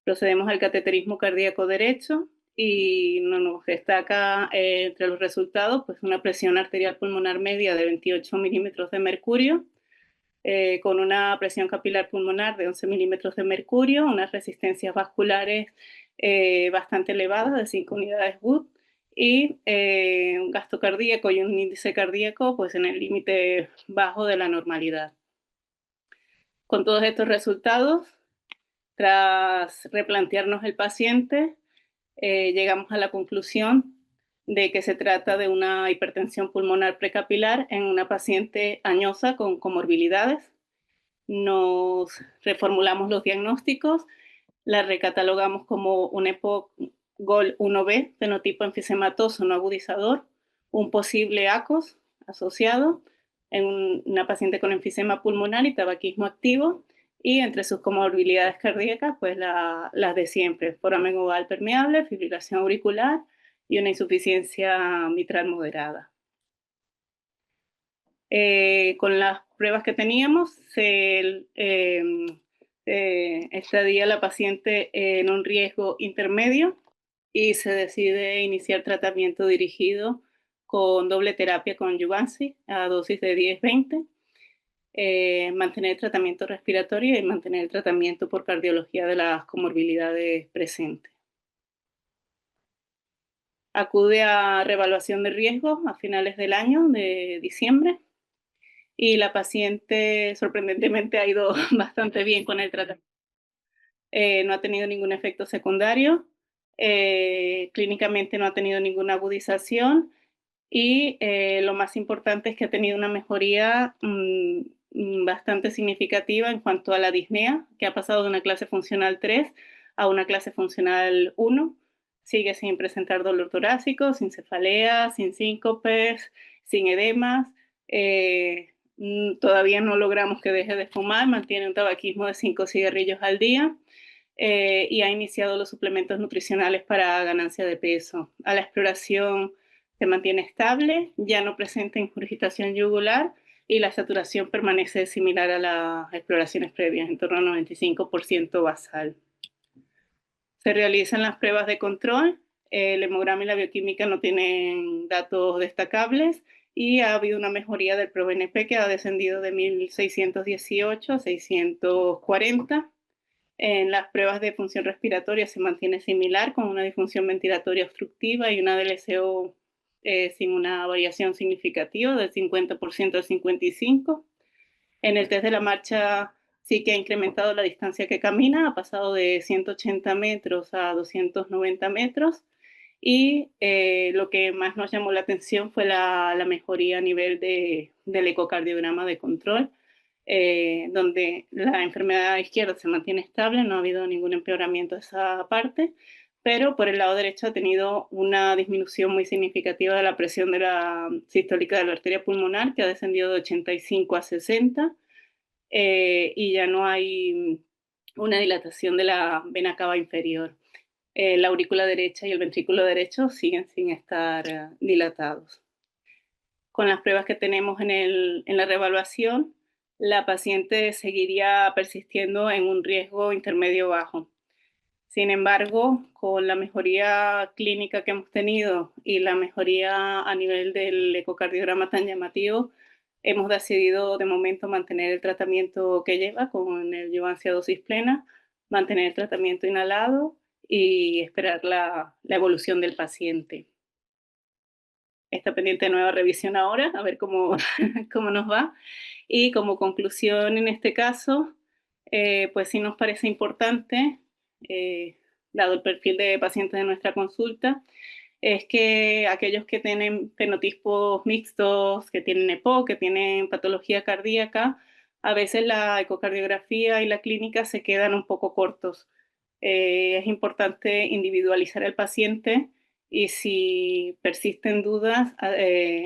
Speaker 4: Procedemos al cateterismo cardíaco derecho y nos destaca entre los resultados pues una presión arterial pulmonar media de 28 milímetros de mercurio, con una presión capilar pulmonar de 11 milímetros de mercurio, unas resistencias vasculares bastante elevadas de 5 unidades Wood y un gasto cardíaco y un índice cardíaco pues en el límite bajo de la normalidad. Con todos estos resultados, tras replantearnos el paciente, llegamos a la conclusión de que se trata de una hipertensión pulmonar precapilar en una paciente añosa con comorbilidades. Nos reformulamos los diagnósticos, la recatalogamos como un EPOC GOL 1B, fenotipo enfisematoso no agudizador, un posible ACOS asociado en una paciente con enfisema pulmonar y tabaquismo activo, y entre sus comorbilidades cardíacas, pues las de siempre, foramen oval permeable, fibrilación auricular y una insuficiencia mitral moderada. Con las pruebas que teníamos, estaría la paciente en un riesgo intermedio y se decide iniciar tratamiento dirigido con doble terapia con Juvanci a dosis de 10-20, mantener el tratamiento respiratorio y mantener el tratamiento por cardiología de las comorbilidades presentes. Acude a reevaluación de riesgo a finales del año, de diciembre, y la paciente sorprendentemente ha ido bastante bien con el tratamiento. No ha tenido ningún efecto secundario, clínicamente no ha tenido ninguna agudización y lo más importante es que ha tenido una mejoría bastante significativa en cuanto a la disnea, que ha pasado de una clase funcional 3 a una clase funcional 1. Sigue sin presentar dolor torácico, sin cefalea, sin síncopes, sin edemas. Todavía no logramos que deje de fumar, mantiene un tabaquismo de 5 cigarrillos al día. Y ha iniciado los suplementos nutricionales para ganancia de peso. A la exploración se mantiene estable, ya no presenta ingurgitación yugular y la saturación permanece similar a las exploraciones previas, en torno al 95% basal. Se realizan las pruebas de control, el hemograma y la bioquímica no tienen datos destacables y ha habido una mejoría del ProBNP que ha descendido de 1618 a 640. En las pruebas de función respiratoria se mantiene similar, con una disfunción ventilatoria obstructiva y una DLCO sin una variación significativa, del 50% al 55%. En el test de la marcha sí que ha incrementado la distancia que camina, ha pasado de 180 metros a 290 metros. Y lo que más nos llamó la atención fue la mejoría a nivel del ecocardiograma de control, donde la enfermedad izquierda se mantiene estable, no ha habido ningún empeoramiento de esa parte, pero por el lado derecho ha tenido una disminución muy significativa de la presión de la sistólica de la arteria pulmonar, que ha descendido de 85 a 60, y ya no hay una dilatación de la vena cava inferior. La aurícula derecha y el ventrículo derecho siguen sin estar dilatados. Con las pruebas que tenemos en la reevaluación, la paciente seguiría persistiendo en un riesgo intermedio bajo. Sin embargo, con la mejoría clínica que hemos tenido y la mejoría a nivel del ecocardiograma tan llamativo, hemos decidido de momento mantener el tratamiento que lleva con el Juvanci a dosis plena, mantener el tratamiento inhalado y esperar la evolución del paciente. Está pendiente de nueva revisión ahora, a ver cómo, cómo nos va. Y como conclusión en este caso, pues sí nos parece importante, dado el perfil de pacientes de nuestra consulta, es que aquellos que tienen fenotipos mixtos, que tienen EPOC, que tienen patología cardíaca, a veces la ecocardiografía y la clínica se quedan un poco cortos. Es importante individualizar al paciente y si persisten dudas,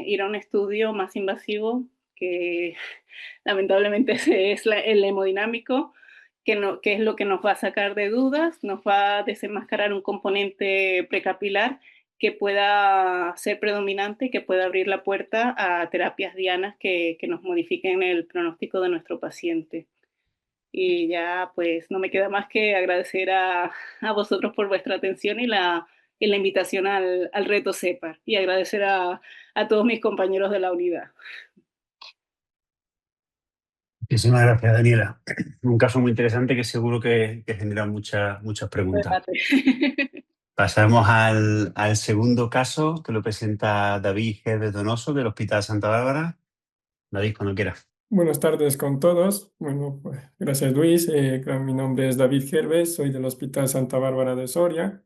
Speaker 4: ir a un estudio más invasivo, que lamentablemente es el hemodinámico, que es lo que nos va a sacar de dudas, nos va a desenmascarar un componente precapilar que pueda ser predominante y que pueda abrir la puerta a terapias dianas que nos modifiquen el pronóstico de nuestro paciente. Y ya pues no me queda más que agradecer a vosotros por vuestra atención y la invitación al reto CEPAR, y agradecer a todos mis compañeros de la unidad.
Speaker 2: Muchísimas gracias, Daniela. Un caso muy interesante que seguro que genera muchas preguntas. Pasamos al segundo caso, que lo presenta David Gervés Donoso, del Hospital Santa Bárbara. David, cuando quieras.
Speaker 5: Buenas tardes con todos. Bueno, pues, gracias Luis. Mi nombre es David Gervés, soy del Hospital Santa Bárbara de Soria.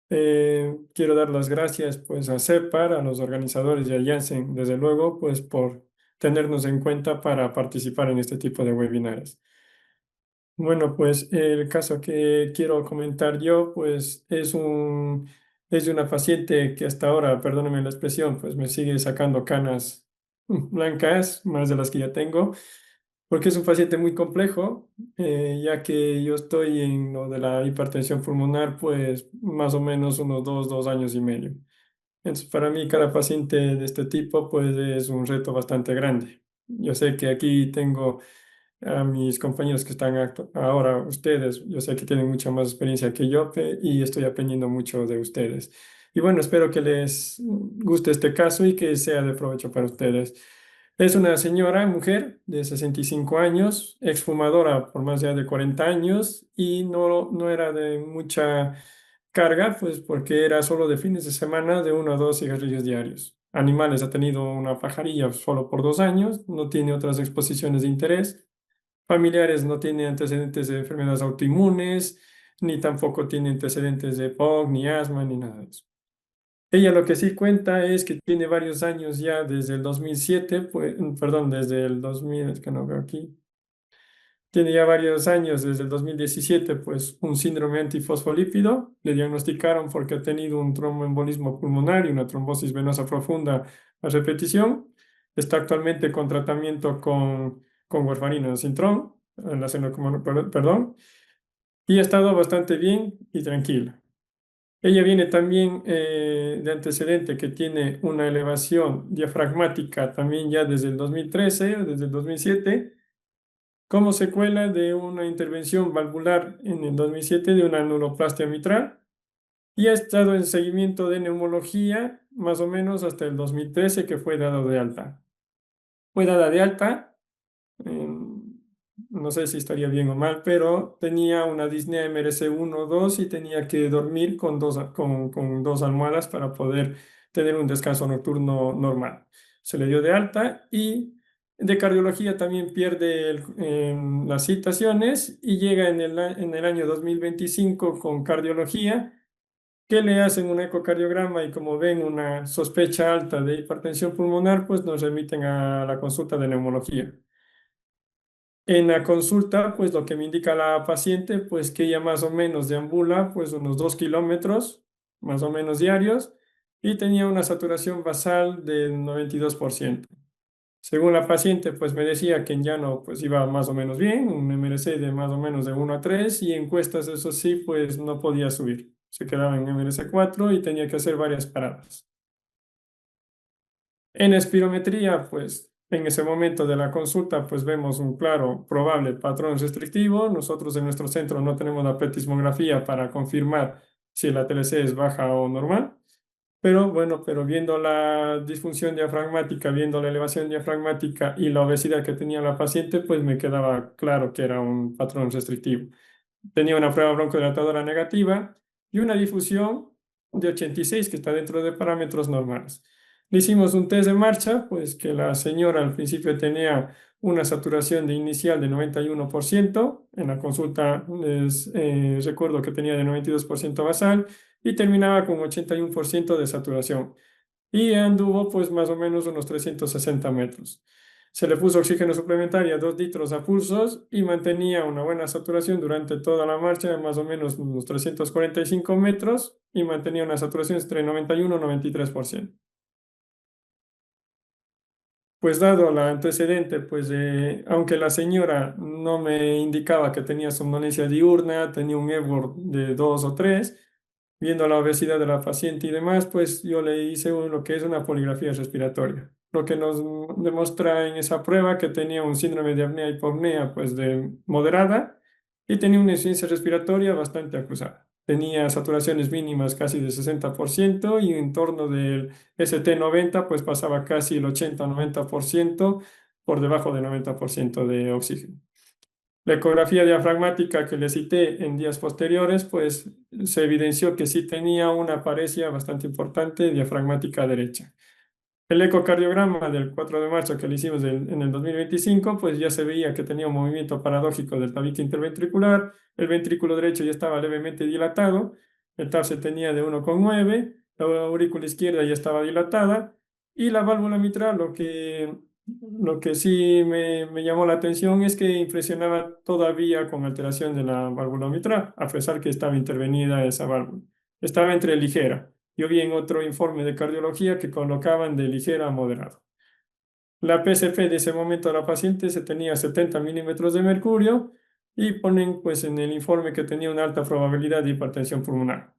Speaker 5: Quiero dar las gracias pues a CEPAR, a los organizadores y a Janssen, desde luego, pues por tenernos en cuenta para participar en este tipo de webinars. Bueno, pues el caso que quiero comentar yo, pues es de una paciente que hasta ahora, perdónenme la expresión, pues me sigue sacando canas blancas, más de las que ya tengo, porque es un paciente muy complejo, ya que yo estoy en lo de la hipertensión pulmonar, pues más o menos unos 2 años y medio. Entonces, para mí, cada paciente de este tipo, pues, es un reto bastante grande. Yo sé que aquí tengo a mis compañeros que están ahora, ustedes, yo sé que tienen mucha más experiencia que yo y estoy aprendiendo mucho de ustedes. Y bueno, espero que les guste este caso y que sea de provecho para ustedes. Es una señora, mujer de 65 años, exfumadora por más ya de 40 años y no era de mucha carga, pues porque era solo de fines de semana de 1 a 2 cigarrillos diarios. Animales ha tenido una pajarilla solo por 2 años, no tiene otras exposiciones de interés. Familiares no tiene antecedentes de enfermedades autoinmunes, ni tampoco tiene antecedentes de POC, ni asma, ni nada de eso. Ella lo que sí cuenta es que tiene varios años ya desde el 2007, pues, perdón, desde el 2000, es que no veo aquí. Tiene ya varios años, desde el 2017, pues un síndrome antifosfolípido. Le diagnosticaron porque ha tenido un tromboembolismo pulmonar y una trombosis venosa profunda a repetición. Está actualmente con tratamiento con warfarina o Sintrom, perdón, y ha estado bastante bien y tranquila. Ella viene también de antecedente que tiene una elevación diafragmática también ya desde el 2013 o desde el 2007 como secuela de una intervención valvular en el 2007 de una anuloplastia mitral y ha estado en seguimiento de neumología más o menos hasta el 2013 que fue dado de alta. Fue dada de alta, no sé si estaría bien o mal, pero tenía una disnea MRC1 o 2 y tenía que dormir con dos almohadas para poder tener un descanso nocturno normal. Se le dio de alta y de cardiología también pierde las citaciones y llega en el año 2025 con cardiología, que le hacen un ecocardiograma y como ven una sospecha alta de hipertensión pulmonar, pues nos remiten a la consulta de neumología. En la consulta, pues lo que me indica la paciente, pues que ella más o menos deambula, pues unos 2 kilómetros, más o menos diarios, y tenía una saturación basal del 92%. Según la paciente, pues me decía que en llano pues iba más o menos bien, un MRC de más o menos de 1 a 3 y en cuestas, eso sí, pues no podía subir. Se quedaba en MRC 4 y tenía que hacer varias paradas. En espirometría, pues en ese momento de la consulta, pues vemos un claro, probable patrón restrictivo. Nosotros en nuestro centro no tenemos la petismografía para confirmar si la TLC es baja o normal. Pero bueno, pero viendo la disfunción diafragmática, viendo la elevación diafragmática y la obesidad que tenía la paciente, pues me quedaba claro que era un patrón restrictivo. Tenía una prueba broncodilatadora negativa y una difusión de 86 que está dentro de parámetros normales. Le hicimos un test de marcha, pues que la señora al principio tenía una saturación de inicial de 91%, en la consulta recuerdo que tenía de 92% basal y terminaba con 81% de saturación y anduvo pues más o menos unos 360 metros. Se le puso oxígeno suplementario 2 litros a pulsos y mantenía una buena saturación durante toda la marcha de más o menos unos 345 metros y mantenía una saturación entre 91 y 93%. Pues dado el antecedente, pues aunque la señora no me indicaba que tenía somnolencia diurna, tenía un EBOR de 2 o 3, viendo la obesidad de la paciente y demás, pues yo le hice lo que es una poligrafía respiratoria, lo que nos demuestra en esa prueba que tenía un síndrome de apnea hipopnea pues de moderada y tenía una insuficiencia respiratoria bastante acusada. Tenía saturaciones mínimas casi de 60% y en torno del ST90 pues pasaba casi el 80-90% por debajo del 90% de oxígeno. La ecografía diafragmática que le cité en días posteriores, pues se evidenció que sí tenía una paresia bastante importante diafragmática derecha. El ecocardiograma del 4 de marzo que le hicimos en el 2025, pues ya se veía que tenía un movimiento paradójico del tabique interventricular, el ventrículo derecho ya estaba levemente dilatado, el TAF se tenía de 1,9, la aurícula izquierda ya estaba dilatada y la válvula mitral, lo que sí me llamó la atención es que impresionaba todavía con alteración de la válvula mitral, a pesar que estaba intervenida esa válvula. Estaba entre ligera. Yo vi en otro informe de cardiología que colocaban de ligera a moderado. La PSP de ese momento de la paciente se tenía 70 milímetros de mercurio y ponen pues en el informe que tenía una alta probabilidad de hipertensión pulmonar.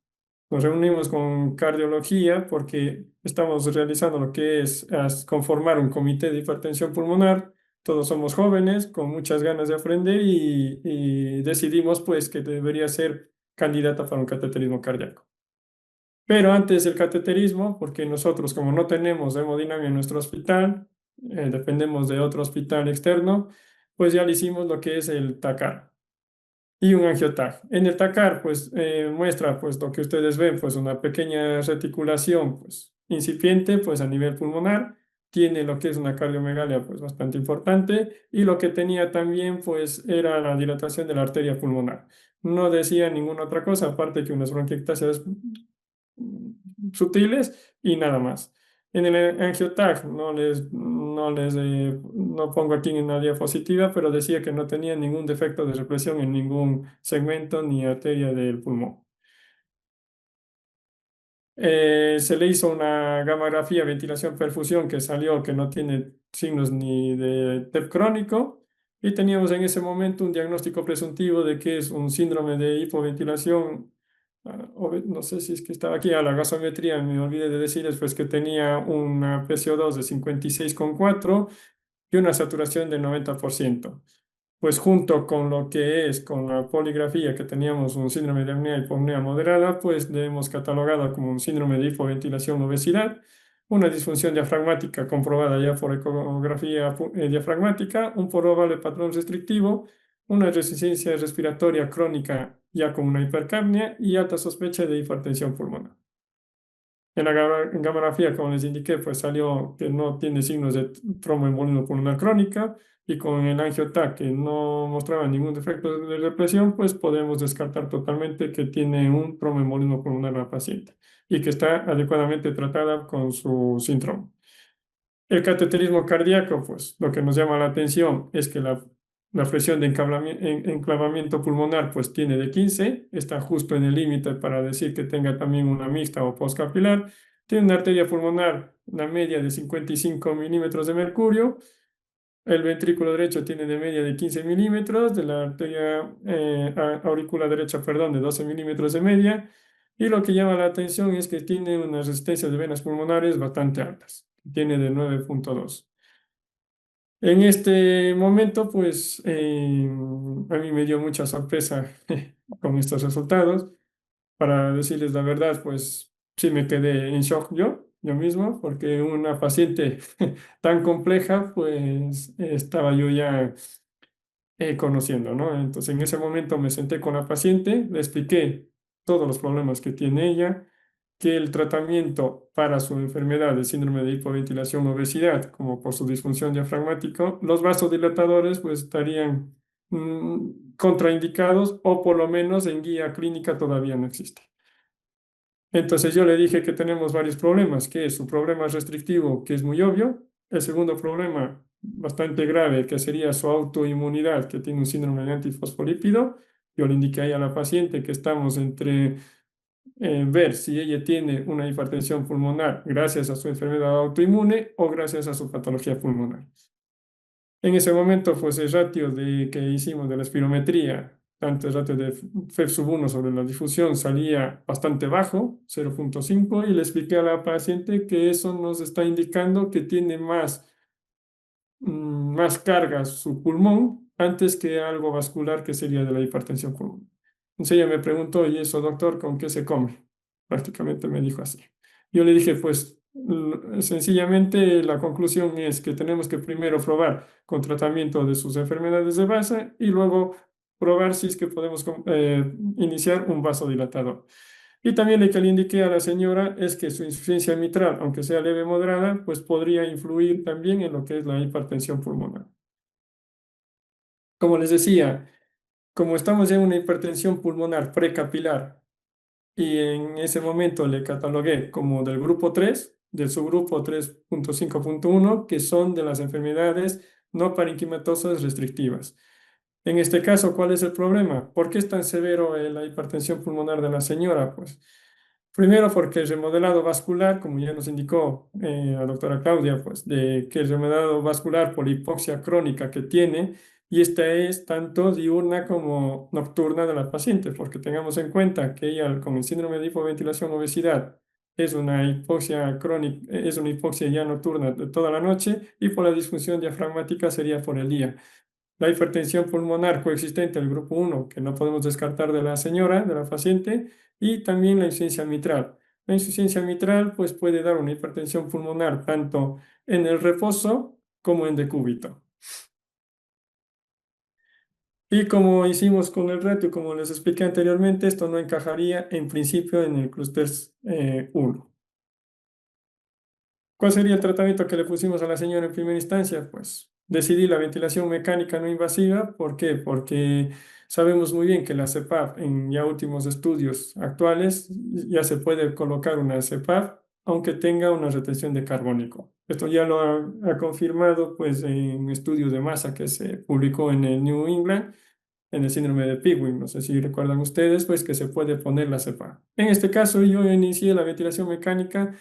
Speaker 5: nos reunimos con cardiología porque estamos realizando lo que es conformar un comité de hipertensión pulmonar. Todos somos jóvenes con muchas ganas de aprender y decidimos pues que debería ser candidata para un cateterismo cardíaco. Pero antes del cateterismo, porque nosotros como no tenemos hemodinamia en nuestro hospital, dependemos de otro hospital externo, pues ya le hicimos lo que es el TACAR y un angiotag. En el TACAR, pues muestra pues lo que ustedes ven, pues una pequeña reticulación pues incipiente pues a nivel pulmonar, tiene lo que es una cardiomegalia pues bastante importante y lo que tenía también pues era la dilatación de la arteria pulmonar. No decía ninguna otra cosa aparte que unas bronquiectasias sutiles y nada más. En el angiotag no pongo aquí en la diapositiva, pero decía que no tenía ningún defecto de represión en ningún segmento ni arteria del pulmón. Se le hizo una gamografía, ventilación, perfusión que salió que no tiene signos ni de TEP crónico y teníamos en ese momento un diagnóstico presuntivo de que es un síndrome de hipoventilación. No sé si es que estaba aquí a la gasometría, me olvidé de decirles pues que tenía una PCO2 de 56,4 y una saturación del 90%. Pues junto con lo que es con la poligrafía que teníamos un síndrome de apnea y hipopnea moderada, pues le hemos catalogado como un síndrome de hipoventilación obesidad, una disfunción diafragmática comprobada ya por ecografía diafragmática, un probable patrón restrictivo, una resistencia respiratoria crónica ya con una hipercapnia y alta sospecha de hipertensión pulmonar. En la gamografía, como les indiqué, pues salió que no tiene signos de tromboembolismo pulmonar crónica y con el angiotag que no mostraba ningún defecto de represión, pues podemos descartar totalmente que tiene un tromboembolismo pulmonar la paciente y que está adecuadamente tratada con su síndrome. El cateterismo cardíaco, pues lo que nos llama la atención es que la presión de enclavamiento pulmonar pues tiene de 15, está justo en el límite para decir que tenga también una mixta o postcapilar, tiene una arteria pulmonar, una media de 55 milímetros de mercurio, el ventrículo derecho tiene de media de 15 milímetros, de la arteria aurícula derecha, perdón, de 12 milímetros de media, y lo que llama la atención es que tiene una resistencia de venas pulmonares bastante altas, tiene de 9,2. En este momento, pues a mí me dio mucha sorpresa con estos resultados. Para decirles la verdad, pues sí me quedé en shock yo mismo, porque una paciente tan compleja, pues estaba yo ya conociendo, ¿no? Entonces en ese momento me senté con la paciente, le expliqué todos los problemas que tiene ella, que el tratamiento para su enfermedad de síndrome de hipoventilación obesidad, como por su disfunción diafragmática, los vasodilatadores pues estarían contraindicados o por lo menos en guía clínica todavía no existe. Entonces yo le dije que tenemos varios problemas, que es su problema restrictivo, que es muy obvio, el segundo problema bastante grave, que sería su autoinmunidad, que tiene un síndrome de antifosfolípido. Yo le indiqué ahí a la paciente que estamos entre ver si ella tiene una hipertensión pulmonar gracias a su enfermedad autoinmune o gracias a su patología pulmonar. En ese momento, pues el ratio que hicimos de la espirometría, tanto el ratio de FEV1 sobre la difusión salía bastante bajo, 0,5, y le expliqué a la paciente que eso nos está indicando que tiene más carga su pulmón antes que algo vascular que sería de la hipertensión pulmonar. Entonces ella me preguntó, ¿y eso, doctor, con qué se come? Prácticamente me dijo así. Yo le dije, pues sencillamente la conclusión es que tenemos que primero probar con tratamiento de sus enfermedades de base y luego probar si es que podemos iniciar un vasodilatador. Y también lo que le indiqué a la señora es que su insuficiencia mitral, aunque sea leve o moderada, pues podría influir también en lo que es la hipertensión pulmonar. Como les decía, como estamos ya en una hipertensión pulmonar precapilar y en ese momento le catalogué como del grupo 3, del subgrupo 3.5.1, que son de las enfermedades no parenquimatosas restrictivas. En este caso, ¿cuál es el problema? ¿Por qué es tan severo la hipertensión pulmonar de la señora? Pues primero porque el remodelado vascular, como ya nos indicó la doctora Claudia, pues de que el remodelado vascular por hipoxia crónica que tiene y esta es tanto diurna como nocturna de la paciente, porque tengamos en cuenta que ella con el síndrome de hipoventilación obesidad es una hipoxia crónica, es una hipoxia ya nocturna de toda la noche y por la disfunción diafragmática sería por el día. La hipertensión pulmonar coexistente del grupo 1, que no podemos descartar de la señora, de la paciente, y también la insuficiencia mitral. La insuficiencia mitral pues, puede dar una hipertensión pulmonar tanto en el reposo como en decúbito. Y como hicimos con el reto y como les expliqué anteriormente, esto no encajaría en principio en el clúster 1. ¿Cuál sería el tratamiento que le pusimos a la señora en primera instancia? Pues decidí la ventilación mecánica no invasiva. ¿Por qué? Porque sabemos muy bien que la CPAP, en ya últimos estudios actuales, ya se puede colocar una CPAP aunque tenga una retención de carbónico. Esto ya lo ha confirmado pues, en un estudio de masa que se publicó en el New England, en el síndrome de Pigwin. No sé si recuerdan ustedes, pues que se puede poner la CPAP. En este caso, yo inicié la ventilación mecánica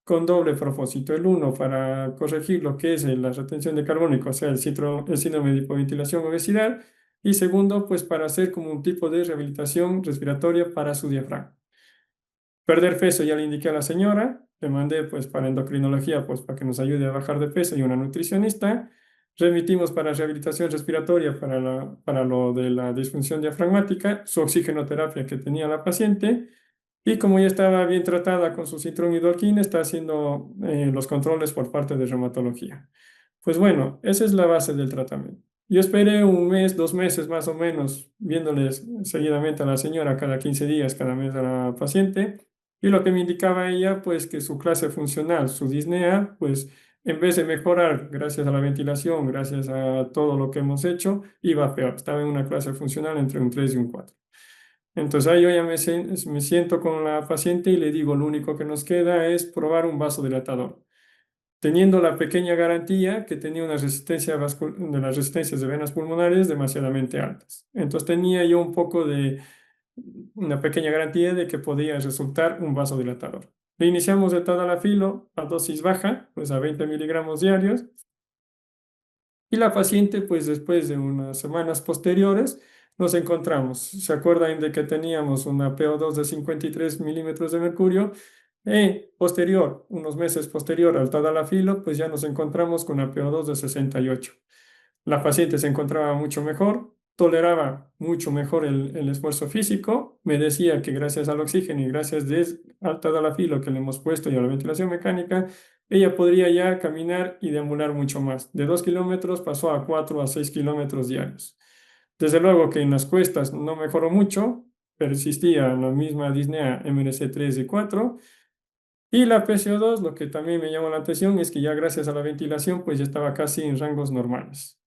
Speaker 5: con doble propósito. El uno, para corregir lo que es la retención de carbónico, o sea, el síndrome de hipoventilación obesidad. Y segundo, pues para hacer como un tipo de rehabilitación respiratoria para su diafragma. Perder peso ya le indiqué a la señora, le mandé pues para endocrinología, pues para que nos ayude a bajar de peso y una nutricionista. Remitimos para rehabilitación respiratoria para lo de la disfunción diafragmática, su oxigenoterapia que tenía la paciente. Y como ya estaba bien tratada con su citronidolquina, está haciendo los controles por parte de reumatología. Pues bueno, esa es la base del tratamiento. Yo esperé un mes, 2 meses más o menos, viéndoles seguidamente a la señora cada 15 días, cada mes a la paciente. Y lo que me indicaba ella, pues que su clase funcional, su disnea, pues en vez de mejorar gracias a la ventilación, gracias a todo lo que hemos hecho, iba peor. Estaba en una clase funcional entre un 3 y un 4. Entonces ahí yo ya me siento con la paciente y le digo, lo único que nos queda es probar un vasodilatador, teniendo la pequeña garantía que tenía una resistencia de las resistencias de venas pulmonares demasiadamente altas. Entonces tenía yo un poco de una pequeña garantía de que podía resultar un vasodilatador. Le iniciamos el tadalafilo a dosis baja, pues a 20 miligramos diarios, y la paciente, pues después de unas semanas posteriores, nos encontramos. ¿Se acuerdan de que teníamos una PO2 de 53 milímetros de mercurio? Posterior, unos meses posterior al tadalafilo, pues ya nos encontramos con una PO2 de 68. La paciente se encontraba mucho mejor, toleraba mucho mejor el esfuerzo físico. Me decía que gracias al oxígeno y gracias al tadalafilo que le hemos puesto y a la ventilación mecánica, ella podría ya caminar y deambular mucho más. De 2 kilómetros pasó a 4 a 6 kilómetros diarios. Desde luego que en las cuestas no mejoró mucho, persistía la misma disnea MRC3 y 4. Y la PCO2, lo que también me llamó la atención es que ya gracias a la ventilación, pues ya estaba casi en rangos normales.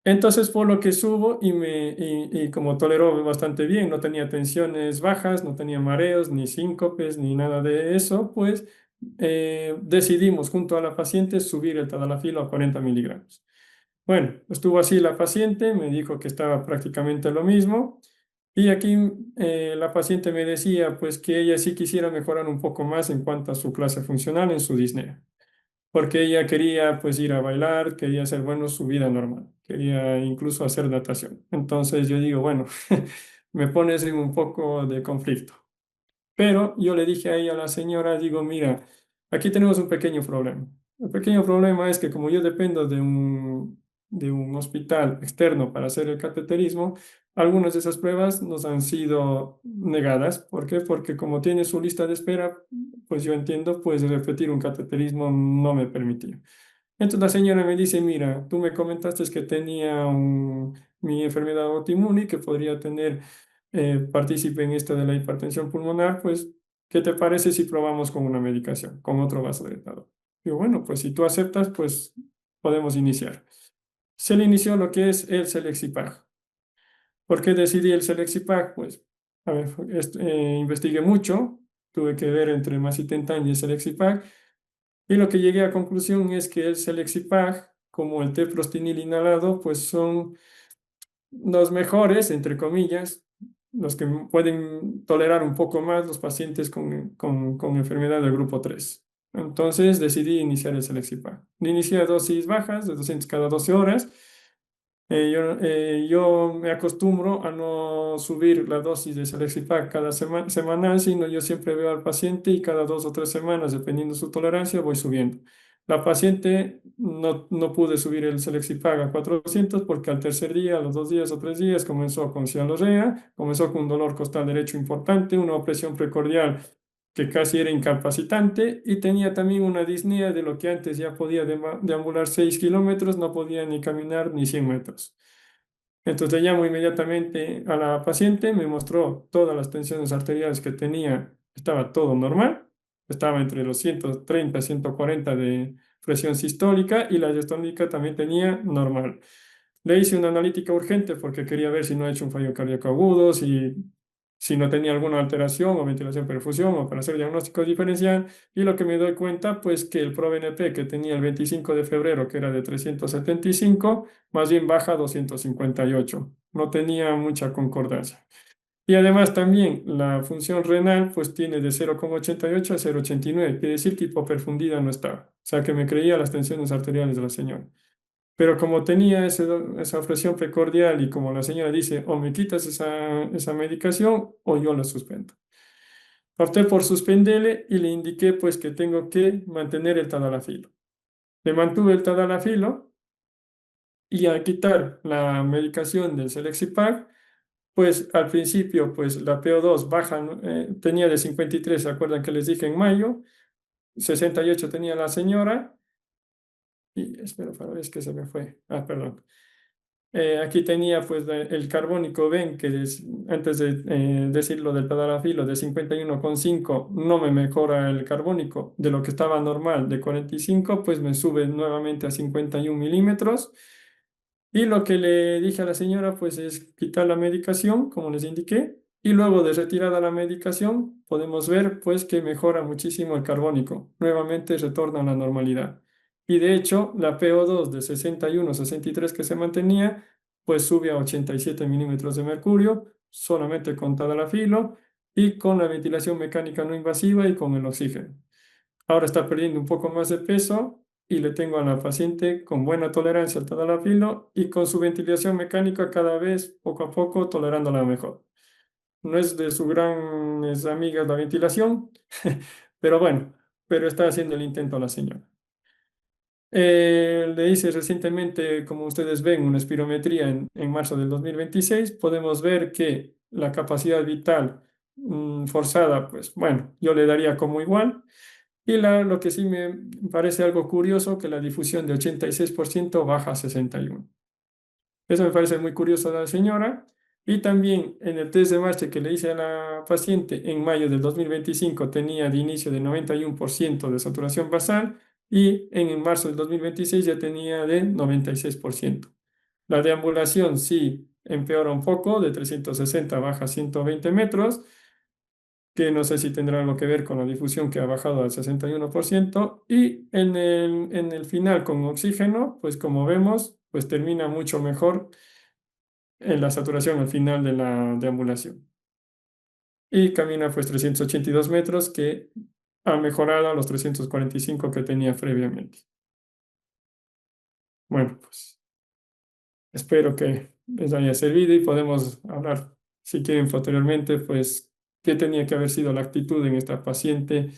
Speaker 5: Entonces, por lo que subo y como toleró bastante bien, no tenía tensiones bajas, no tenía mareos, ni síncopes, ni nada de eso, pues decidimos junto a la paciente subir el tadalafilo a 40 miligramos. Bueno, estuvo así la paciente, me dijo que estaba prácticamente lo mismo. Y aquí la paciente me decía pues que ella sí quisiera mejorar un poco más en cuanto a su clase funcional en su disnea, porque ella quería pues ir a bailar, quería hacer, bueno, su vida normal, quería incluso hacer natación. Entonces yo digo, bueno, me pones en un poco de conflicto. Pero yo le dije a ella, a la señora, digo, mira, aquí tenemos un pequeño problema. El pequeño problema es que como yo dependo de un hospital externo para hacer el cateterismo, algunas de esas pruebas nos han sido negadas. ¿Por qué? Porque como tiene su lista de espera, pues yo entiendo, pues repetir un cateterismo no me permitía. Entonces la señora me dice, mira, tú me comentaste que tenía mi enfermedad autoinmune y que podría tener, partícipe en esta de la hipertensión pulmonar, pues, ¿qué te parece si probamos con una medicación, con otro vasodilatador? Digo, bueno, pues si tú aceptas, pues podemos iniciar. Se le inició lo que es el Selexipag. ¿Por qué decidí el Selexipag? Pues, a ver, investigué mucho, tuve que ver entre macitentan y el Selexipag, y lo que llegué a conclusión es que el Selexipag, como el teprostinil inhalado, pues son los mejores, entre comillas, los que pueden tolerar un poco más los pacientes con enfermedad del grupo 3. Entonces decidí iniciar el Selexipag. Inicié a dosis bajas, de 200 cada 12 horas, Yo me acostumbro a no subir la dosis de Celexipac cada semanal, sino yo siempre veo al paciente y cada 2 o 3 semanas, dependiendo de su tolerancia, voy subiendo. La paciente no pude subir el Celexipac a 400 porque al tercer día, a los 2 días o 3 días, comenzó con cialorrea, comenzó con un dolor costal derecho importante, una opresión precordial que casi era incapacitante y tenía también una disnea de lo que antes ya podía deambular 6 kilómetros, no podía ni caminar ni 100 metros. Entonces llamo inmediatamente a la paciente, me mostró todas las tensiones arteriales que tenía, estaba todo normal, estaba entre los 130 y 140 de presión sistólica y la diastólica también tenía normal. Le hice una analítica urgente porque quería ver si no ha hecho un fallo cardíaco agudo, si no tenía alguna alteración o ventilación perfusión o para hacer diagnóstico diferencial. Y lo que me doy cuenta, pues que el ProBNP que tenía el 25 de febrero, que era de 375, más bien baja a 258. No tenía mucha concordancia. Y además también la función renal pues tiene de 0,88 a 0,89, quiere decir que hipoperfundida no estaba. O sea que me creía las tensiones arteriales de la señora. Pero como tenía esa presión precordial y como la señora dice, o me quitas esa medicación o yo la suspendo. Opté por suspenderle y le indiqué pues que tengo que mantener el tadalafilo. Le mantuve el tadalafilo y al quitar la medicación del Celexipac, pues al principio pues la PO2 baja, ¿no? Tenía de 53, ¿se acuerdan que les dije en mayo? 68 tenía la señora y espero para ver, es que se me fue. Perdón. Aquí tenía pues el carbónico, ven que antes de decir lo del tadalafilo de 51,5 no me mejora el carbónico de lo que estaba normal de 45, pues me sube nuevamente a 51 milímetros. Y lo que le dije a la señora pues es quitar la medicación, como les indiqué, y luego de retirada la medicación podemos ver pues que mejora muchísimo el carbónico, nuevamente retorna a la normalidad. Y de hecho la PO2 de 61, 63 que se mantenía, pues sube a 87 milímetros de mercurio, solamente con tadalafilo y con la ventilación mecánica no invasiva y con el oxígeno. Ahora está perdiendo un poco más de peso y le tengo a la paciente con buena tolerancia al tadalafilo y con su ventilación mecánica cada vez poco a poco tolerándola mejor. No es de su gran amiga la ventilación, pero bueno, pero está haciendo el intento la señora. Le hice recientemente, como ustedes ven, una espirometría en marzo del 2026. Podemos ver que la capacidad vital forzada, pues bueno, yo le daría como igual. Y lo que sí me parece algo curioso, que la difusión de 86% baja a 61. Eso me parece muy curioso de la señora. Y también en el test de Marche que le hice a la paciente en mayo del 2025 tenía de inicio de 91% de saturación basal y en marzo del 2026 ya tenía de 96%. La deambulación sí empeora un poco, de 360 baja a 120 metros, que no sé si tendrá algo que ver con la difusión que ha bajado al 61%, y en el final con oxígeno, pues como vemos, pues termina mucho mejor en la saturación al final de la deambulación. Y camina pues 382 metros, que ha mejorado a los 345 que tenía previamente. Bueno, pues espero que les haya servido y podemos hablar, si quieren posteriormente, pues qué tenía que haber sido la actitud en esta paciente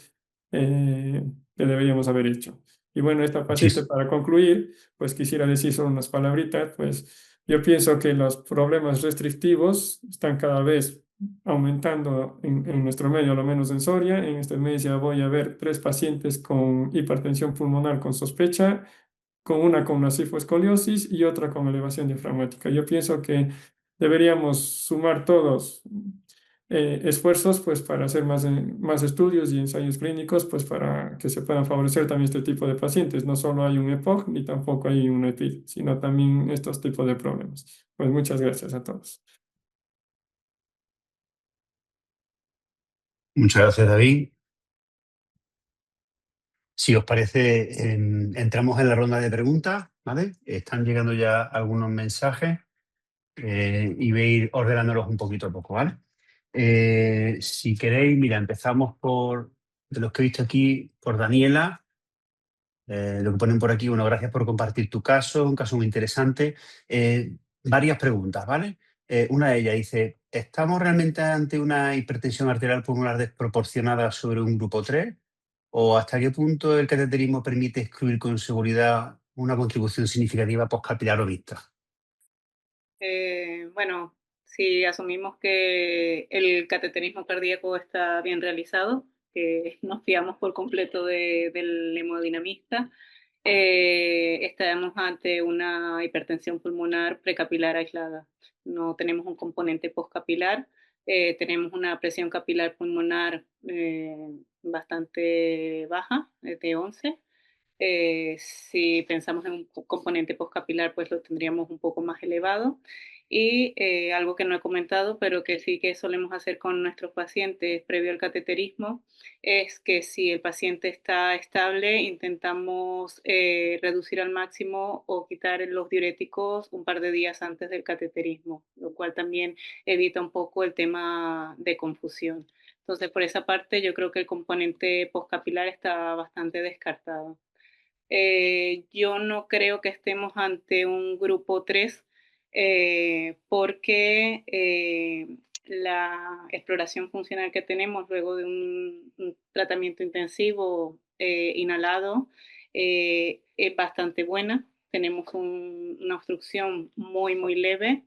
Speaker 5: que deberíamos haber hecho. Y bueno, esta paciente, para concluir, pues quisiera decir solo unas palabritas, pues yo pienso que los problemas restrictivos están cada vez aumentando en nuestro medio, a lo menos en Soria. En este mes ya voy a ver 3 pacientes con hipertensión pulmonar con sospecha, con una con nasifoescoliosis y otra con elevación diafragmática. Yo pienso que deberíamos sumar todos esfuerzos pues para hacer más estudios y ensayos clínicos pues para que se puedan favorecer también este tipo de pacientes. No solo hay un EPOC ni tampoco hay un EPID, sino también estos tipos de problemas. Pues muchas gracias a todos.
Speaker 2: Muchas gracias, David. Si os parece, entramos en la ronda de preguntas, ¿vale? Están llegando ya algunos mensajes y voy a ir ordenándolos un poquito a poco, ¿vale? Si queréis, mira, empezamos de los que he visto aquí, por Daniela. Lo que ponen por aquí, bueno, gracias por compartir tu caso, un caso muy interesante. varias preguntas, ¿vale? Una de ellas dice, ¿estamos realmente ante una hipertensión arterial pulmonar desproporcionada sobre un grupo 3? ¿O hasta qué punto el cateterismo permite excluir con seguridad una contribución significativa postcapilar o mixta?
Speaker 4: Bueno, si asumimos que el cateterismo cardíaco está bien realizado, que nos fiamos por completo del hemodinamista, estaremos ante una hipertensión pulmonar precapilar aislada. No tenemos un componente postcapilar, tenemos una presión capilar pulmonar bastante baja, de 11. Si pensamos en un componente postcapilar, pues lo tendríamos un poco más elevado. Y algo que no he comentado, pero que sí que solemos hacer con nuestros pacientes previo al cateterismo, es que si el paciente está estable, intentamos reducir al máximo o quitar los diuréticos un par de días antes del cateterismo, lo cual también evita un poco el tema de confusión. Entonces, por esa parte, yo creo que el componente postcapilar está bastante descartado. Yo no creo que estemos ante un grupo 3 porque la exploración funcional que tenemos luego de un tratamiento intensivo inhalado es bastante buena. Tenemos una obstrucción muy, muy leve.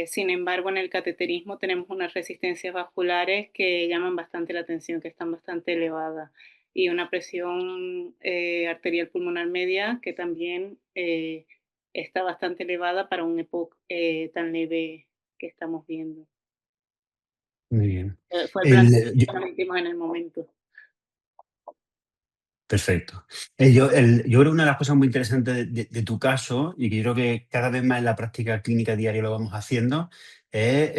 Speaker 4: Sin embargo, en el cateterismo tenemos unas resistencias vasculares que llaman bastante la atención, que están bastante elevadas, y una presión arterial pulmonar media que también está bastante elevada para un EPOC tan leve que estamos viendo.
Speaker 2: Muy bien.
Speaker 4: Fue el
Speaker 2: Yo-
Speaker 4: planteamiento que emitimos en el momento.
Speaker 2: Perfecto. Yo creo que una de las cosas muy interesantes de tu caso, y que yo creo que cada vez más en la práctica clínica diaria lo vamos haciendo, es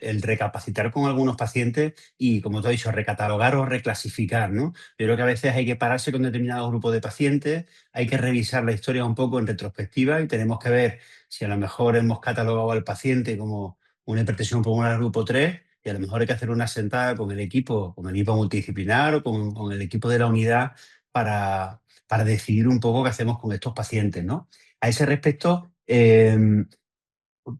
Speaker 2: el recapacitar con algunos pacientes y, como tú has dicho, recatalogar o reclasificar, ¿no? Yo creo que a veces hay que pararse con determinado grupo de pacientes, hay que revisar la historia un poco en retrospectiva y tenemos que ver si a lo mejor hemos catalogado al paciente como una hipertensión pulmonar grupo 3 y a lo mejor hay que hacer una sentada con el equipo multidisciplinar o con el equipo de la unidad para decidir un poco qué hacemos con estos pacientes, ¿no? A ese respecto,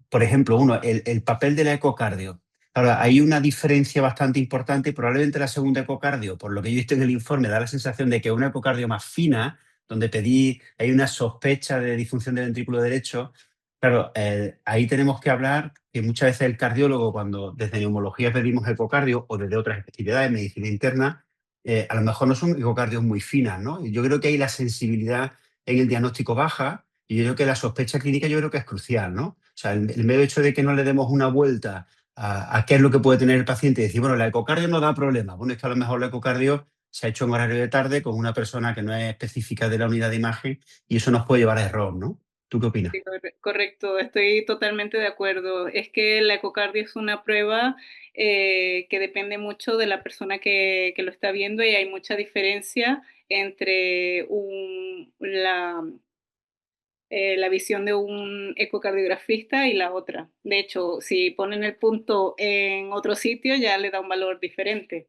Speaker 2: por ejemplo, el papel del ecocardio. Ahora, hay una diferencia bastante importante y probablemente la segunda ecocardio, por lo que yo he visto en el informe, da la sensación de que una ecocardio más fina, donde hay una sospecha de disfunción del ventrículo derecho. Claro, ahí tenemos que hablar que muchas veces el cardiólogo, cuando desde neumología pedimos ecocardio o desde otras especialidades, medicina interna, a lo mejor no son ecocardios muy finas, ¿no? Y yo creo que ahí la sensibilidad en el diagnóstico baja y yo creo que la sospecha clínica yo creo que es crucial, ¿no? O sea, el mero hecho de que no le demos una vuelta a qué es lo que puede tener el paciente y decir, bueno, la ecocardio no da problema. Bueno, es que a lo mejor la ecocardio se ha hecho en horario de tarde con una persona que no es específica de la unidad de imagen y eso nos puede llevar a error, ¿no? ¿Tú qué opinas?
Speaker 4: Sí, correcto, estoy totalmente de acuerdo. Es que la ecocardio es una prueba que depende mucho de la persona que lo está viendo y hay mucha diferencia entre la visión de un ecocardiografista y la otra. De hecho, si ponen el punto en otro sitio ya le da un valor diferente.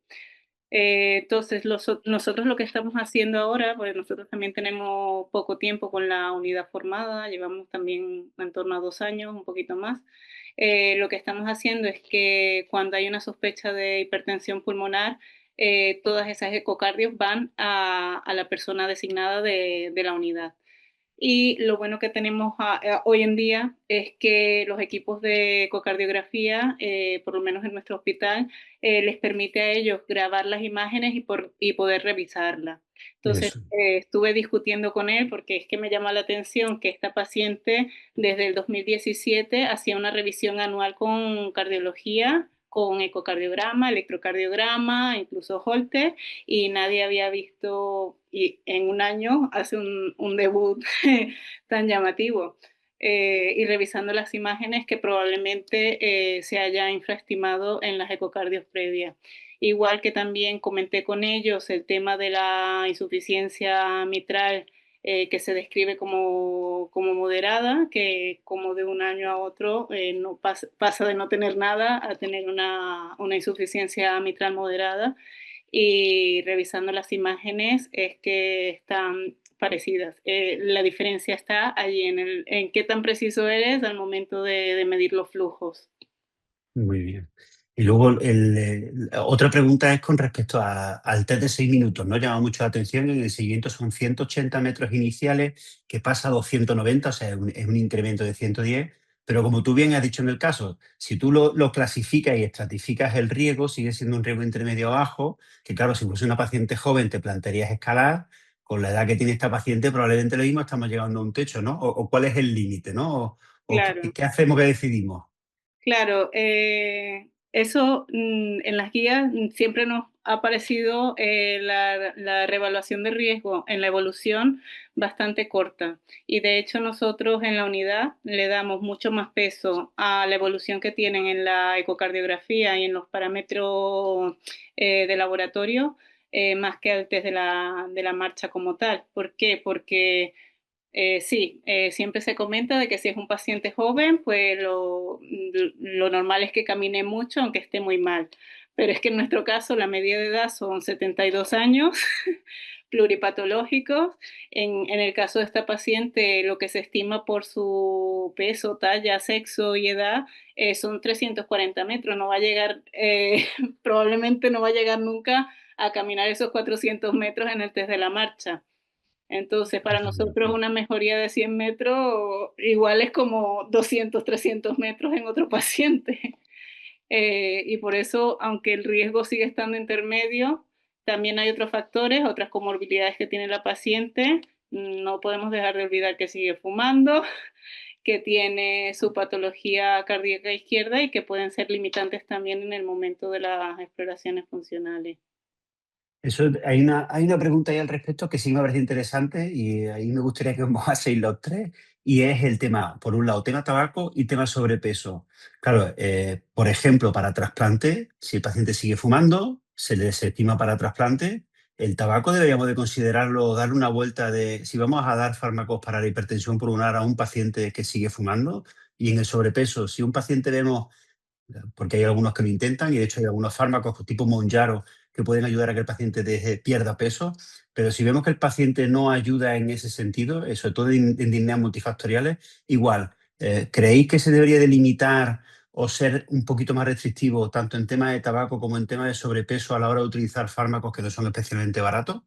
Speaker 4: Entonces, nosotros lo que estamos haciendo ahora, pues nosotros también tenemos poco tiempo con la unidad formada, llevamos también en torno a 2 años, un poquito más. Lo que estamos haciendo es que cuando hay una sospecha de hipertensión pulmonar, todas esas ecocardios van a la persona designada de la unidad. Y lo bueno que tenemos hoy en día es que los equipos de ecocardiografía, por lo menos en nuestro hospital, les permite a ellos grabar las imágenes y poder revisarlas. Entonces,
Speaker 2: Eso.
Speaker 4: estuve discutiendo con él porque es que me llama la atención que esta paciente desde el 2017 hacía una revisión anual con cardiología, con ecocardiograma, electrocardiograma, incluso Holter, y nadie había visto, y en un año hace un debut tan llamativo. Y revisando las imágenes que probablemente se haya infraestimado en las ecocardios previas. Igual que también comenté con ellos el tema de la insuficiencia mitral que se describe como moderada, que como de un año a otro no pasa de no tener nada a tener una insuficiencia mitral moderada. Y revisando las imágenes es que están parecidas. La diferencia está allí en qué tan preciso eres al momento de medir los flujos.
Speaker 2: Muy bien. Y luego, otra pregunta es con respecto al test de 6 minutos, ¿no? Llama mucho la atención. En el seguimiento son 180 metros iniciales, que pasa a 290, o sea, es un incremento de 110. Pero como tú bien has dicho en el caso, si tú lo clasificas y estratificas el riesgo, sigue siendo un riesgo intermedio bajo, que claro, si fuese una paciente joven te plantearías escalar. Con la edad que tiene esta paciente, probablemente lo mismo, estamos llegando a un techo, ¿no? O cuál es el límite, ¿no? O
Speaker 4: Claro.
Speaker 2: ¿qué hacemos, qué decidimos?
Speaker 4: Claro, eso en las guías siempre nos ha parecido la reevaluación de riesgo en la evolución bastante corta. Y de hecho nosotros en la unidad le damos mucho más peso a la evolución que tienen en la ecocardiografía y en los parámetros de laboratorio, más que al test de la marcha como tal. ¿Por qué? Porque sí, siempre se comenta de que si es un paciente joven, pues lo normal es que camine mucho, aunque esté muy mal. Pero es que en nuestro caso la media de edad son 72 años, pluripatológicos. En el caso de esta paciente, lo que se estima por su peso, talla, sexo y edad son 340 metros. No va a llegar, probablemente no va a llegar nunca a caminar esos 400 metros en el test de la marcha. Entonces, para nosotros una mejoría de 100 metros igual es como 200, 300 metros en otro paciente. Y por eso, aunque el riesgo sigue estando intermedio, también hay otros factores, otras comorbilidades que tiene la paciente. No podemos dejar de olvidar que sigue fumando, que tiene su patología cardíaca izquierda y que pueden ser limitantes también en el momento de las exploraciones funcionales.
Speaker 2: Eso, hay una pregunta ahí al respecto que sí me parece interesante y ahí me gustaría que os mojaseis los tres, y es el tema, por un lado, tema tabaco y tema sobrepeso. Claro, por ejemplo, para trasplante, si el paciente sigue fumando, se le desestima para trasplante. El tabaco deberíamos de considerarlo, darle una vuelta de si vamos a dar fármacos para la hipertensión pulmonar a un paciente que sigue fumando. Y en el sobrepeso, si un paciente vemos, porque hay algunos que lo intentan y de hecho hay algunos fármacos tipo Mounjaro que pueden ayudar a que el paciente pierda peso, pero si vemos que el paciente no ayuda en ese sentido, sobre todo en disneas multifactoriales, igual, ¿creéis que se debería delimitar o ser un poquito más restrictivo tanto en tema de tabaco como en tema de sobrepeso a la hora de utilizar fármacos que no son especialmente baratos?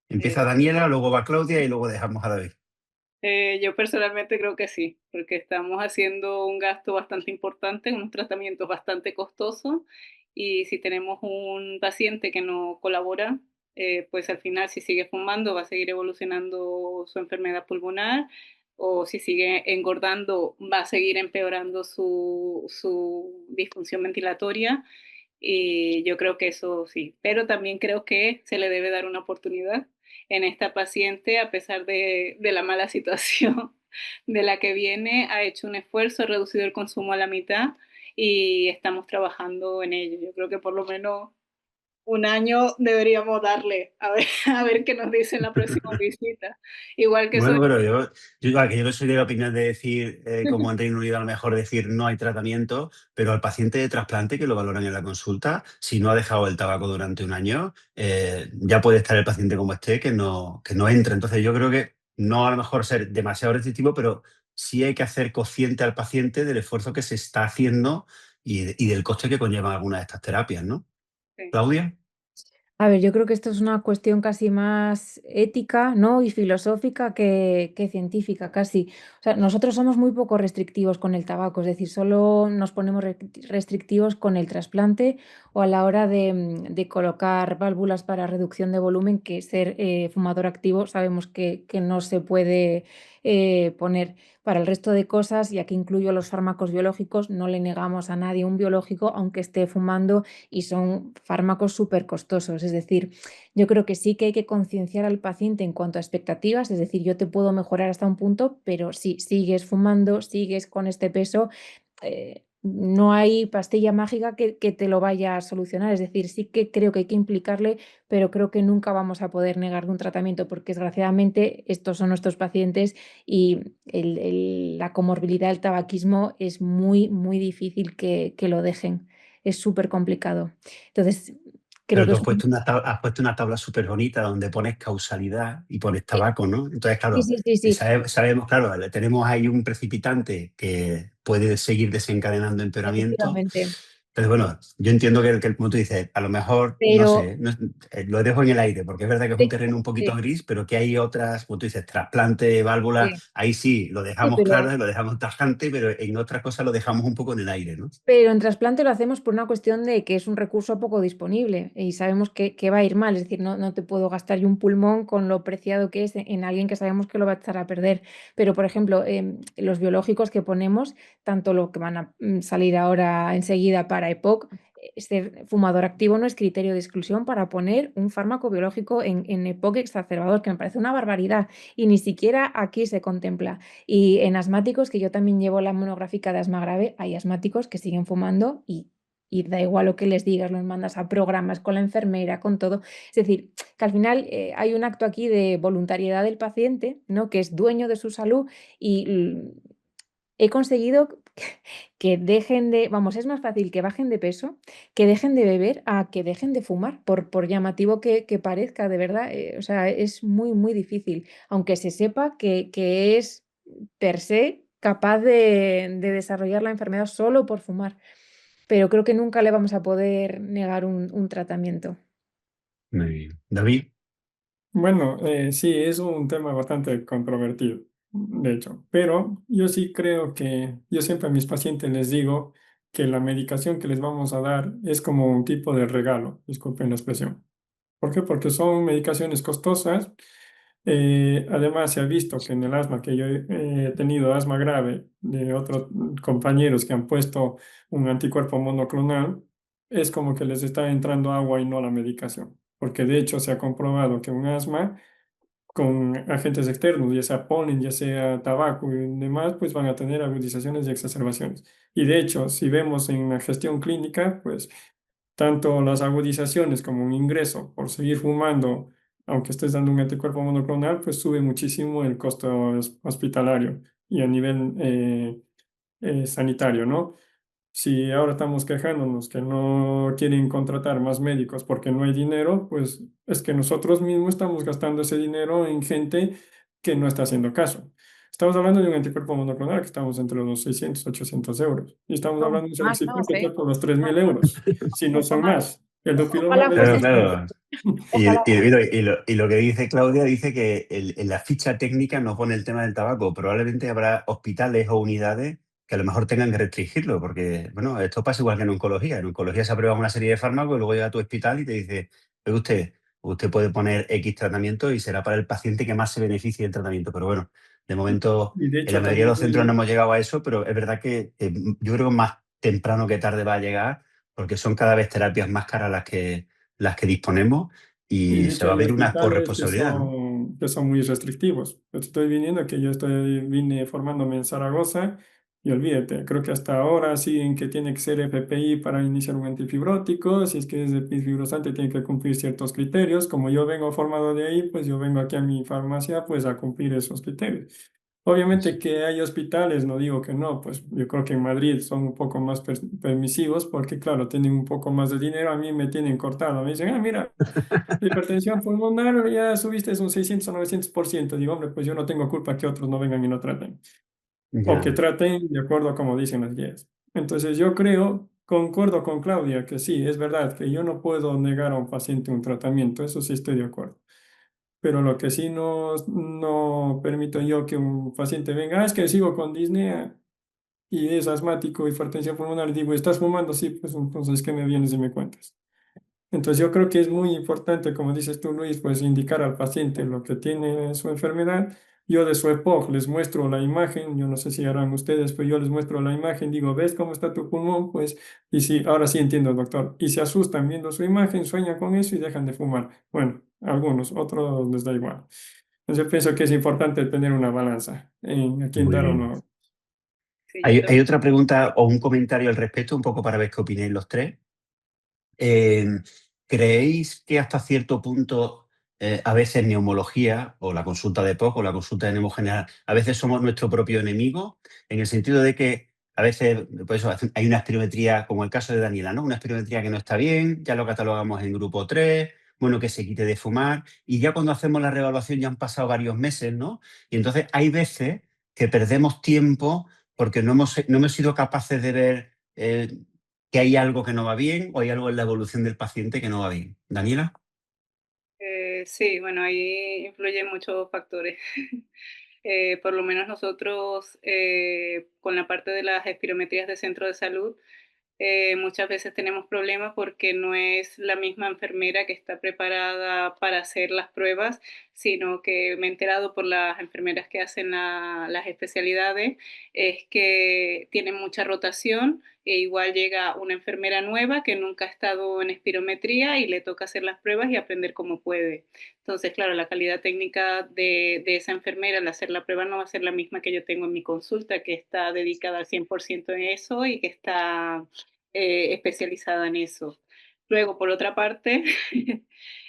Speaker 2: Empieza Daniela, luego va Claudia y luego dejamos a David.
Speaker 4: Yo personalmente creo que sí, porque estamos haciendo un gasto bastante importante, unos tratamientos bastante costosos, y si tenemos un paciente que no colabora, pues al final si sigue fumando va a seguir evolucionando su enfermedad pulmonar, o si sigue engordando va a seguir empeorando su disfunción ventilatoria, y yo creo que eso sí, pero también creo que se le debe dar una oportunidad en esta paciente, a pesar de la mala situación de la que viene, ha hecho un esfuerzo, ha reducido el consumo a la mitad y estamos trabajando en ello. Yo creo que por lo menos un año deberíamos darle, a ver qué nos dice en la próxima visita. Igual que soy...
Speaker 2: Bueno, pero yo no soy de la opinión de decir, como en Reino Unido, a lo mejor decir no hay tratamiento, pero al paciente de trasplante que lo valoran en la consulta, si no ha dejado el tabaco durante un año, ya puede estar el paciente como esté, que no entra. Entonces yo creo que no a lo mejor ser demasiado restrictivo, pero sí hay que hacer consciente al paciente del esfuerzo que se está haciendo y del coste que conllevan algunas de estas terapias, ¿no?
Speaker 4: Sí.
Speaker 2: Claudia.
Speaker 3: A ver, yo creo que esto es una cuestión casi más ética, ¿no? Y filosófica que científica, casi. O sea, nosotros somos muy poco restrictivos con el tabaco, es decir, solo nos ponemos restrictivos con el trasplante o a la hora de colocar válvulas para reducción de volumen, que ser fumador activo sabemos que no se puede poner. Para el resto de cosas, y aquí incluyo los fármacos biológicos, no le negamos a nadie un biológico, aunque esté fumando, y son fármacos súper costosos. Es decir, yo creo que sí que hay que concienciar al paciente en cuanto a expectativas, es decir, yo te puedo mejorar hasta un punto, pero si sigues fumando, sigues con este peso, no hay pastilla mágica que te lo vaya a solucionar. Es decir, sí que creo que hay que implicarle, pero creo que nunca vamos a poder negarle un tratamiento porque desgraciadamente estos son nuestros pacientes y la comorbilidad del tabaquismo es muy, muy difícil que lo dejen. Es súper complicado. Entonces, Creo
Speaker 2: Pero
Speaker 3: que
Speaker 2: tú
Speaker 3: es un...
Speaker 2: has puesto una tabla súper bonita donde pones causalidad y pones tabaco, ¿no? Entonces,
Speaker 3: Sí,
Speaker 2: claro,
Speaker 3: sí, sí, sí,
Speaker 2: sabemos, claro, tenemos ahí un precipitante que puede seguir desencadenando empeoramiento.
Speaker 3: efectivamente.
Speaker 2: Entonces, bueno, yo entiendo como tú dices, a lo mejor, no
Speaker 3: Pero
Speaker 2: sé, lo dejo en el aire, porque es verdad que es un
Speaker 3: sí,
Speaker 2: terreno un poquito
Speaker 3: sí,
Speaker 2: gris, pero que hay otras, como tú dices, trasplante, válvula,
Speaker 3: sí,
Speaker 2: ahí sí, lo
Speaker 3: sí,
Speaker 2: dejamos claro y lo dejamos tajante, pero en otras cosas lo dejamos un poco en el aire, ¿no?
Speaker 3: pero en trasplante lo hacemos por una cuestión de que es un recurso poco disponible y sabemos que va a ir mal. Es decir, no te puedo gastar yo un pulmón con lo preciado que es en alguien que sabemos que lo va a echar a perder. Pero, por ejemplo, los biológicos que ponemos, tanto lo que van a salir ahora enseguida para EPOC, ser fumador activo no es criterio de exclusión para poner un fármaco biológico en EPOC exacerbador, que me parece una barbaridad y ni siquiera aquí se contempla. Y en asmáticos, que yo también llevo la monográfica de asma grave, hay asmáticos que siguen fumando y da igual lo que les digas, los mandas a programas con la enfermera, con todo. Es decir, que al final hay un acto aquí de voluntariedad del paciente, ¿no? Que es dueño de su salud y he conseguido que dejen de, vamos, es más fácil que bajen de peso, que dejen de beber, a que dejen de fumar, por llamativo que parezca, de verdad. O sea, es muy, muy difícil, aunque se sepa que es per se capaz de desarrollar la enfermedad solo por fumar. Pero creo que nunca le vamos a poder negar un tratamiento.
Speaker 2: Muy bien. David,
Speaker 5: Bueno, sí, es un tema bastante controvertido, de hecho, pero yo sí creo que yo siempre a mis pacientes les digo que la medicación que les vamos a dar es como un tipo de regalo, disculpen la expresión. ¿Por qué? Porque son medicaciones costosas. Además, se ha visto que en el asma, que yo he tenido asma grave de otros compañeros que han puesto un anticuerpo monoclonal, es como que les está entrando agua y no la medicación. Porque de hecho se ha comprobado que un asma con agentes externos, ya sea polen, ya sea tabaco y demás, pues van a tener agudizaciones y exacerbaciones. Y de hecho, si vemos en la gestión clínica, pues tanto las agudizaciones como un ingreso por seguir fumando, aunque estés dando un anticuerpo monoclonal, pues sube muchísimo el costo hospitalario y a nivel sanitario, ¿no? Si ahora estamos quejándonos que no quieren contratar más médicos porque no hay dinero, pues es que nosotros mismos estamos gastando ese dinero en gente que no está haciendo caso. Estamos hablando de un anticuerpo monoclonal que estamos entre los 600, 800 euros. Y estamos
Speaker 3: No,
Speaker 5: hablando de un
Speaker 3: más
Speaker 5: Selexipag
Speaker 3: no,
Speaker 5: que está
Speaker 3: ¿eh?
Speaker 5: por los 3.000
Speaker 3: No,
Speaker 5: euros, si no
Speaker 3: mucho
Speaker 5: son
Speaker 3: más.
Speaker 5: más. El
Speaker 3: Ojalá
Speaker 5: dopilumab es
Speaker 2: claro,
Speaker 3: fuese.
Speaker 2: claro. Y,
Speaker 3: Ojalá fuese.
Speaker 2: y lo que dice Claudia dice que en la ficha técnica no pone el tema del tabaco. Probablemente habrá hospitales o unidades que a lo mejor tengan que restringirlo, porque, bueno, esto pasa igual que en oncología. En oncología se aprueba una serie de fármacos y luego llega a tu hospital y te dice, "Oiga usted puede poner X tratamiento y será para el paciente que más se beneficie del tratamiento". Pero bueno, de momento
Speaker 5: y de
Speaker 2: en la
Speaker 5: hecho
Speaker 2: mayoría de
Speaker 5: también
Speaker 2: los centros no hemos llegado a eso, pero es verdad que yo creo que más temprano que tarde va a llegar, porque son cada vez terapias más caras las que disponemos
Speaker 5: y
Speaker 2: y
Speaker 5: de
Speaker 2: se
Speaker 5: hecho
Speaker 2: va a
Speaker 5: hay
Speaker 2: ver una
Speaker 5: hospitales
Speaker 2: corresponsabilidad, ¿no?
Speaker 5: que son muy restrictivos. Yo te estoy viniendo que vine formándome en Zaragoza y olvídate, creo que hasta ahora siguen que tiene que ser FPI para iniciar un antifibrótico, si es que es de fibrosante tiene que cumplir ciertos criterios. Como yo vengo formado de ahí, pues yo vengo aquí a mi farmacia pues a cumplir esos criterios. Obviamente que hay hospitales, no digo que no, pues yo creo que en Madrid son un poco más permisivos porque claro, tienen un poco más de dinero, a mí me tienen cortado, me dicen, ah, mira. La hipertensión pulmonar ya subiste es un 600 o 900%. Digo, hombre, pues yo no tengo culpa que otros no vengan y no traten. O que
Speaker 2: Ya,
Speaker 5: traten de acuerdo a como dicen las guías. Entonces yo creo, concuerdo con Claudia, que sí, es verdad que yo no puedo negar a un paciente un tratamiento, eso sí estoy de acuerdo. Pero lo que sí no permito yo que un paciente venga, es que sigo con disnea y es asmático, hipertensión pulmonar, digo, ¿estás fumando? Sí, pues entonces, ¿qué me vienes y me cuentas? Entonces yo creo que es muy importante, como dices tú, Luis, pues indicar al paciente lo que tiene su enfermedad. Yo de su EPOC les muestro la imagen, yo no sé si harán ustedes, pero yo les muestro la imagen, digo, ¿ves cómo está tu pulmón? Pues, y sí, ahora sí entiendo, doctor. Y se asustan viendo su imagen, sueñan con eso y dejan de fumar. Bueno, algunos, otros les da igual. Entonces yo pienso que es importante tener una balanza en a quién
Speaker 2: muy
Speaker 5: dar o
Speaker 2: bien.
Speaker 5: no.
Speaker 4: Sí, yo
Speaker 2: Hay
Speaker 4: también.
Speaker 2: otra pregunta o un comentario al respecto, un poco para ver qué opinéis los tres. Eh, ¿Creéis que hasta cierto punto a veces neumología o la consulta de POC o la consulta de neumo general, a veces somos nuestro propio enemigo, en el sentido de que a veces, por eso hay una espirometría, como el caso de Daniela, ¿no? Una espirometría que no está bien, ya lo catalogamos en grupo 3, bueno, que se quite de fumar, y ya cuando hacemos la reevaluación ya han pasado varios meses, ¿no? Y entonces hay veces que perdemos tiempo porque no hemos sido capaces de ver que hay algo que no va bien o hay algo en la evolución del paciente que no va bien. Daniela.
Speaker 4: Sí, bueno, ahí influyen muchos factores. Por lo menos nosotros, con la parte de las espirometrías de centro de salud, muchas veces tenemos problemas porque no es la misma enfermera que está preparada para hacer las pruebas, sino que me he enterado por las enfermeras que hacen las especialidades, es que tienen mucha rotación e igual llega una enfermera nueva que nunca ha estado en espirometría y le toca hacer las pruebas y aprender como puede. Entonces, claro, la calidad técnica de esa enfermera al hacer la prueba no va a ser la misma que yo tengo en mi consulta, que está dedicada al 100% en eso y que está especializada en eso. Luego, por otra parte,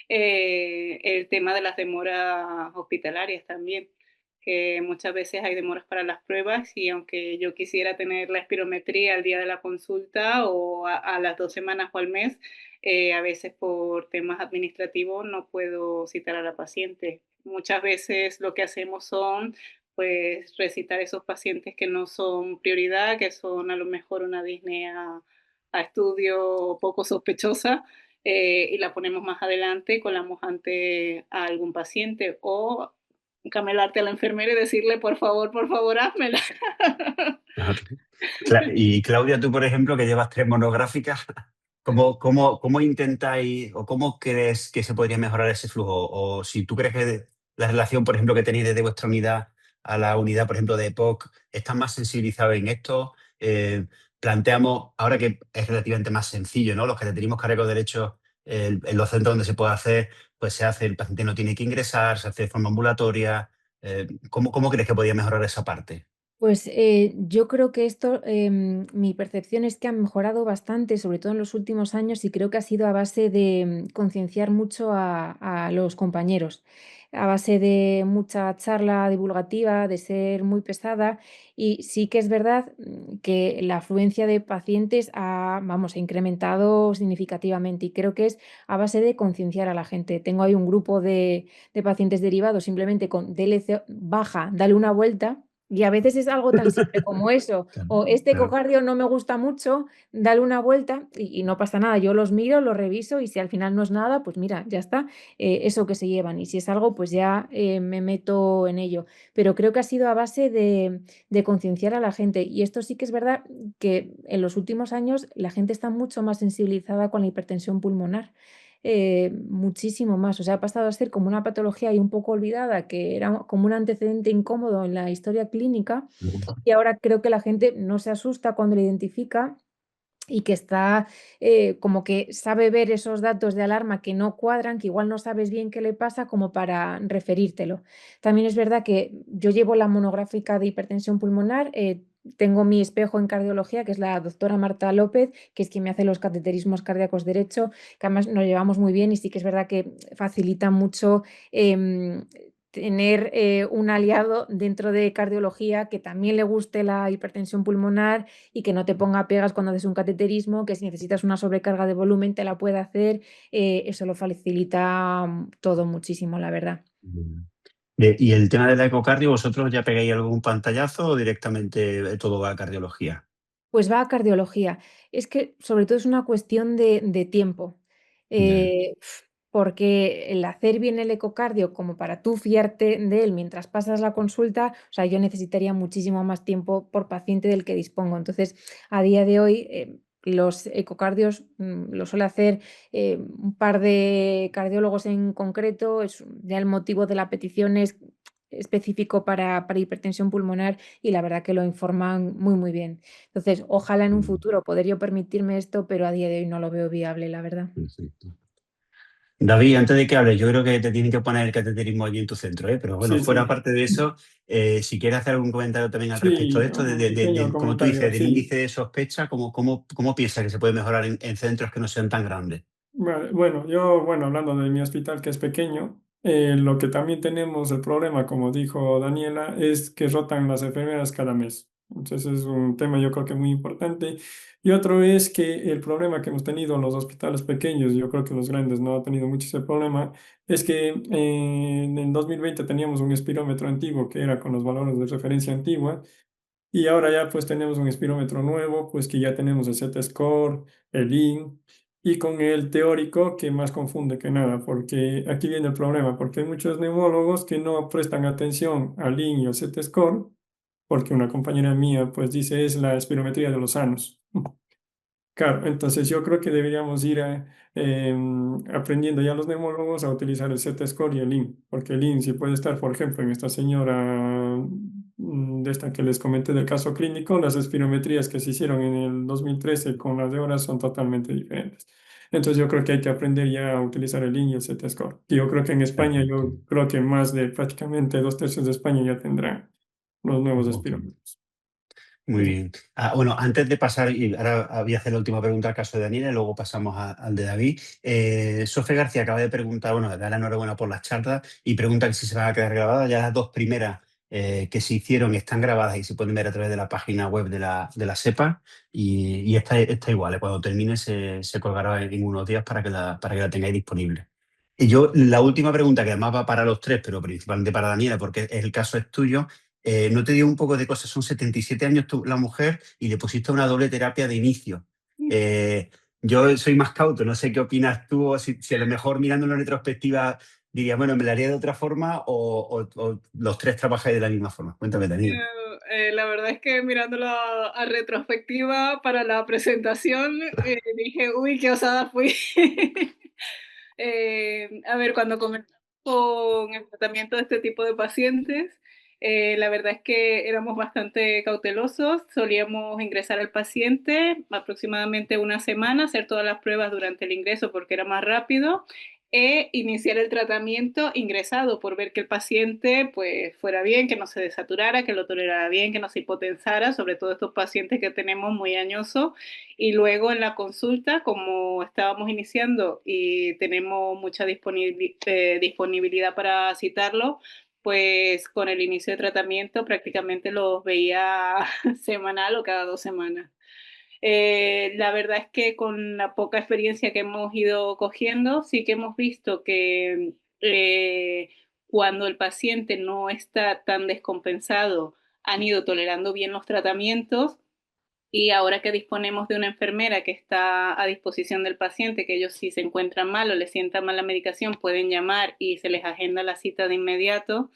Speaker 4: el tema de las demoras hospitalarias también, que muchas veces hay demoras para las pruebas y aunque yo quisiera tener la espirometría al día de la consulta o a las 2 semanas o al mes, a veces por temas administrativos no puedo citar a la paciente. Muchas veces lo que hacemos son pues recitar esos pacientes que no son prioridad, que son a lo mejor una disnea a estudio poco sospechosa, y la ponemos más adelante y colamos ante a algún paciente o camelarte a la enfermera y decirle por favor, házmela.
Speaker 2: Y Claudia, tú, por ejemplo, que llevas 3 monográficas, ¿cómo intentáis o cómo crees que se podría mejorar ese flujo? O si tú crees que la relación, por ejemplo, que tenéis desde vuestra unidad a la unidad, por ejemplo, de EPOC, está más sensibilizado en esto. Planteamos, ahora que es relativamente más sencillo, ¿no? Los que tenemos cargo de derechos en los centros donde se puede hacer, pues se hace, el paciente no tiene que ingresar, se hace de forma ambulatoria. ¿Cómo crees que podría mejorar esa parte?
Speaker 3: Pues yo creo que esto, mi percepción es que ha mejorado bastante, sobre todo en los últimos años, y creo que ha sido a base de concienciar mucho a los compañeros, a base de mucha charla divulgativa, de ser muy pesada. Y sí que es verdad que la afluencia de pacientes ha incrementado significativamente y creo que es a base de concienciar a la gente. Tengo ahí un grupo de pacientes derivados simplemente con DLC baja, dale una vuelta. Y a veces es algo tan simple como eso,
Speaker 2: Claro,
Speaker 3: o este
Speaker 2: claro.
Speaker 3: ecocardio no me gusta mucho, dale una vuelta y no pasa nada, yo los miro, los reviso y si al final no es nada, pues mira, ya está, eso que se llevan y si es algo, pues ya me meto en ello. Pero creo que ha sido a base de concienciar a la gente y esto sí que es verdad que en los últimos años la gente está mucho más sensibilizada con la hipertensión pulmonar. Muchísimo más, o sea, ha pasado a ser como una patología y un poco olvidada, que era como un antecedente incómodo en la historia clínica y ahora creo que la gente no se asusta cuando la identifica y que está como que sabe ver esos datos de alarma que no cuadran, que igual no sabes bien qué le pasa como para referírtelo. También es verdad que yo llevo la monográfica de hipertensión pulmonar, tengo mi espejo en cardiología, que es la doctora Marta López, que es quien me hace los cateterismos cardíacos derecho, que además nos llevamos muy bien y sí que es verdad que facilita mucho tener un aliado dentro de cardiología que también le guste la hipertensión pulmonar y que no te ponga pegas cuando haces un cateterismo, que si necesitas una sobrecarga de volumen te la puede hacer, eso lo facilita todo muchísimo, la verdad.
Speaker 2: Y el tema del ecocardio, ¿vosotros ya pegáis algún pantallazo o directamente todo va a cardiología?
Speaker 3: Pues va a cardiología. Es que sobre todo es una cuestión de tiempo.
Speaker 2: Ya.
Speaker 3: Porque el hacer bien el ecocardio como para tú fiarte de él mientras pasas la consulta, o sea, yo necesitaría muchísimo más tiempo por paciente del que dispongo. Entonces, a día de hoy, los ecocardios lo suele hacer un par de cardiólogos en concreto. Es, ya el motivo de la petición es específico para hipertensión pulmonar y la verdad que lo informan muy, muy bien. Entonces, ojalá en un futuro poder yo permitirme esto, pero a día de hoy no lo veo viable, la verdad.
Speaker 2: Perfecto. David, antes de que hables, yo creo que te tienen que poner el cateterismo allí en tu centro, ¿eh? Pero bueno,
Speaker 5: Sí,
Speaker 2: fuera
Speaker 5: sí,
Speaker 2: parte de eso, si quieres hacer algún comentario también al respecto de
Speaker 5: sí,
Speaker 2: esto,
Speaker 5: un pequeño
Speaker 2: como tú dices,
Speaker 5: comentario,
Speaker 2: del
Speaker 5: sí.
Speaker 2: índice de sospecha, ¿cómo piensas que se puede mejorar en centros que no sean tan grandes?
Speaker 5: Vale, bueno, hablando de mi hospital que es pequeño, lo que también tenemos el problema, como dijo Daniela, es que rotan las enfermeras cada mes. Entonces es un tema yo creo que muy importante. Y otro es que el problema que hemos tenido en los hospitales pequeños, yo creo que los grandes no han tenido mucho ese problema, es que en el 2020 teníamos un espirómetro antiguo que era con los valores de referencia antigua. Y ahora ya pues tenemos un espirómetro nuevo, pues que ya tenemos el Z-score, el IN, y con el teórico que más confunde que nada, porque aquí viene el problema, porque hay muchos neumólogos que no prestan atención al IN y al Z-score, porque una compañera mía pues dice es la espirometría de los sanos. Claro, entonces yo creo que deberíamos ir aprendiendo ya los neumólogos a utilizar el Z-score y el IN, porque el IN sí puede estar, por ejemplo, en esta señora de esta que les comenté del caso clínico, las espirometrías que se hicieron en el 2013 con las de ahora son totalmente diferentes. Entonces yo creo que hay que aprender ya a utilizar el IN y el Z-score. Y yo creo que en España,
Speaker 2: Perfecto.
Speaker 5: yo creo que más de prácticamente 2/3 de España ya tendrán los nuevos
Speaker 2: Ok.
Speaker 5: espirómetros.
Speaker 2: Muy bien. Bueno, antes de pasar, y ahora voy a hacer la última pregunta al caso de Daniela y luego pasamos al de David. Sofía García acaba de preguntar, bueno, de dar la enhorabuena por las charlas y pregunta que si se van a quedar grabadas. Ya las dos primeras que se hicieron están grabadas y se pueden ver a través de la página web de la SEPA y está igual. Cuando termine se colgará en unos días para que la tengáis disponible. Y yo, la última pregunta, que además va para los tres, pero principalmente para Daniela, porque el caso es tuyo. ¿No te dio un poco de cosas? Son 77 años la mujer y le pusiste una doble terapia de inicio. Eh, yo soy más cauto, no sé qué opinas tú, o si a lo mejor mirándolo en retrospectiva diría, bueno, me la haría de otra forma o los tres trabajáis de la misma forma. Cuéntame, Daniela.
Speaker 4: La verdad es que mirándolo a retrospectiva para la presentación, dije, uy, qué osada fui. A ver, cuando comenzamos con el tratamiento de este tipo de pacientes, la verdad es que éramos bastante cautelosos, solíamos ingresar al paciente aproximadamente una semana, hacer todas las pruebas durante el ingreso porque era más rápido e iniciar el tratamiento ingresado por ver que el paciente pues fuera bien, que no se desaturara, que lo tolerara bien, que no se hipotensara, sobre todo estos pacientes que tenemos muy añosos. Y luego en la consulta, como estábamos iniciando y tenemos mucha disponibilidad para citarlo, pues con el inicio de tratamiento prácticamente los veía semanal o cada 2 semanas. La verdad es que con la poca experiencia que hemos ido cogiendo, sí que hemos visto que cuando el paciente no está tan descompensado, han ido tolerando bien los tratamientos y ahora que disponemos de una enfermera que está a disposición del paciente, que ellos si se encuentran mal o les sienta mal la medicación, pueden llamar y se les agenda la cita de inmediato,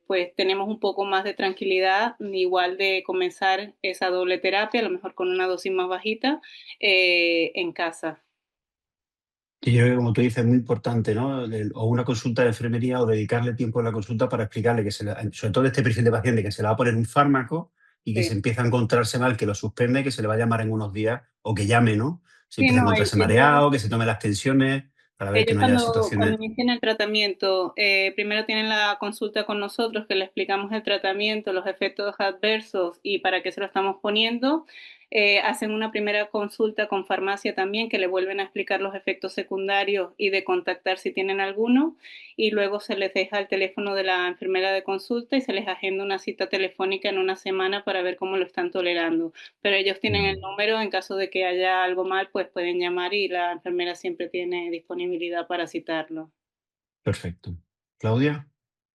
Speaker 4: pues tenemos un poco más de tranquilidad, igual de comenzar esa doble terapia, a lo mejor con una dosis más bajita, en casa.
Speaker 2: Y yo creo que, como tú dices, es muy importante, ¿no? O una consulta de enfermería o dedicarle tiempo a la consulta para explicarle que, sobre todo este perfil de paciente, que se le va a poner un fármaco y que
Speaker 4: Sí.
Speaker 2: se empieza a encontrarse mal, que lo suspende, que se le va a llamar en unos días o que llame, ¿no? Si
Speaker 4: Sí,
Speaker 2: empieza a
Speaker 4: no,
Speaker 2: encontrarse
Speaker 4: ellos
Speaker 2: mareado, que se tome las tensiones para ver que
Speaker 4: Ellos
Speaker 2: no haya
Speaker 4: cuando
Speaker 2: situaciones.
Speaker 4: inician el tratamiento, primero tienen la consulta con nosotros, que le explicamos el tratamiento, los efectos adversos y para qué se lo estamos poniendo. Hacen una primera consulta con farmacia también, que le vuelven a explicar los efectos secundarios y de contactar si tienen alguno. Y luego se les deja el teléfono de la enfermera de consulta y se les agenda una cita telefónica en una semana para ver cómo lo están tolerando. Pero ellos tienen el número, en caso de que haya algo mal, pues pueden llamar y la enfermera siempre tiene disponibilidad para citarlo.
Speaker 2: Perfecto. Claudia,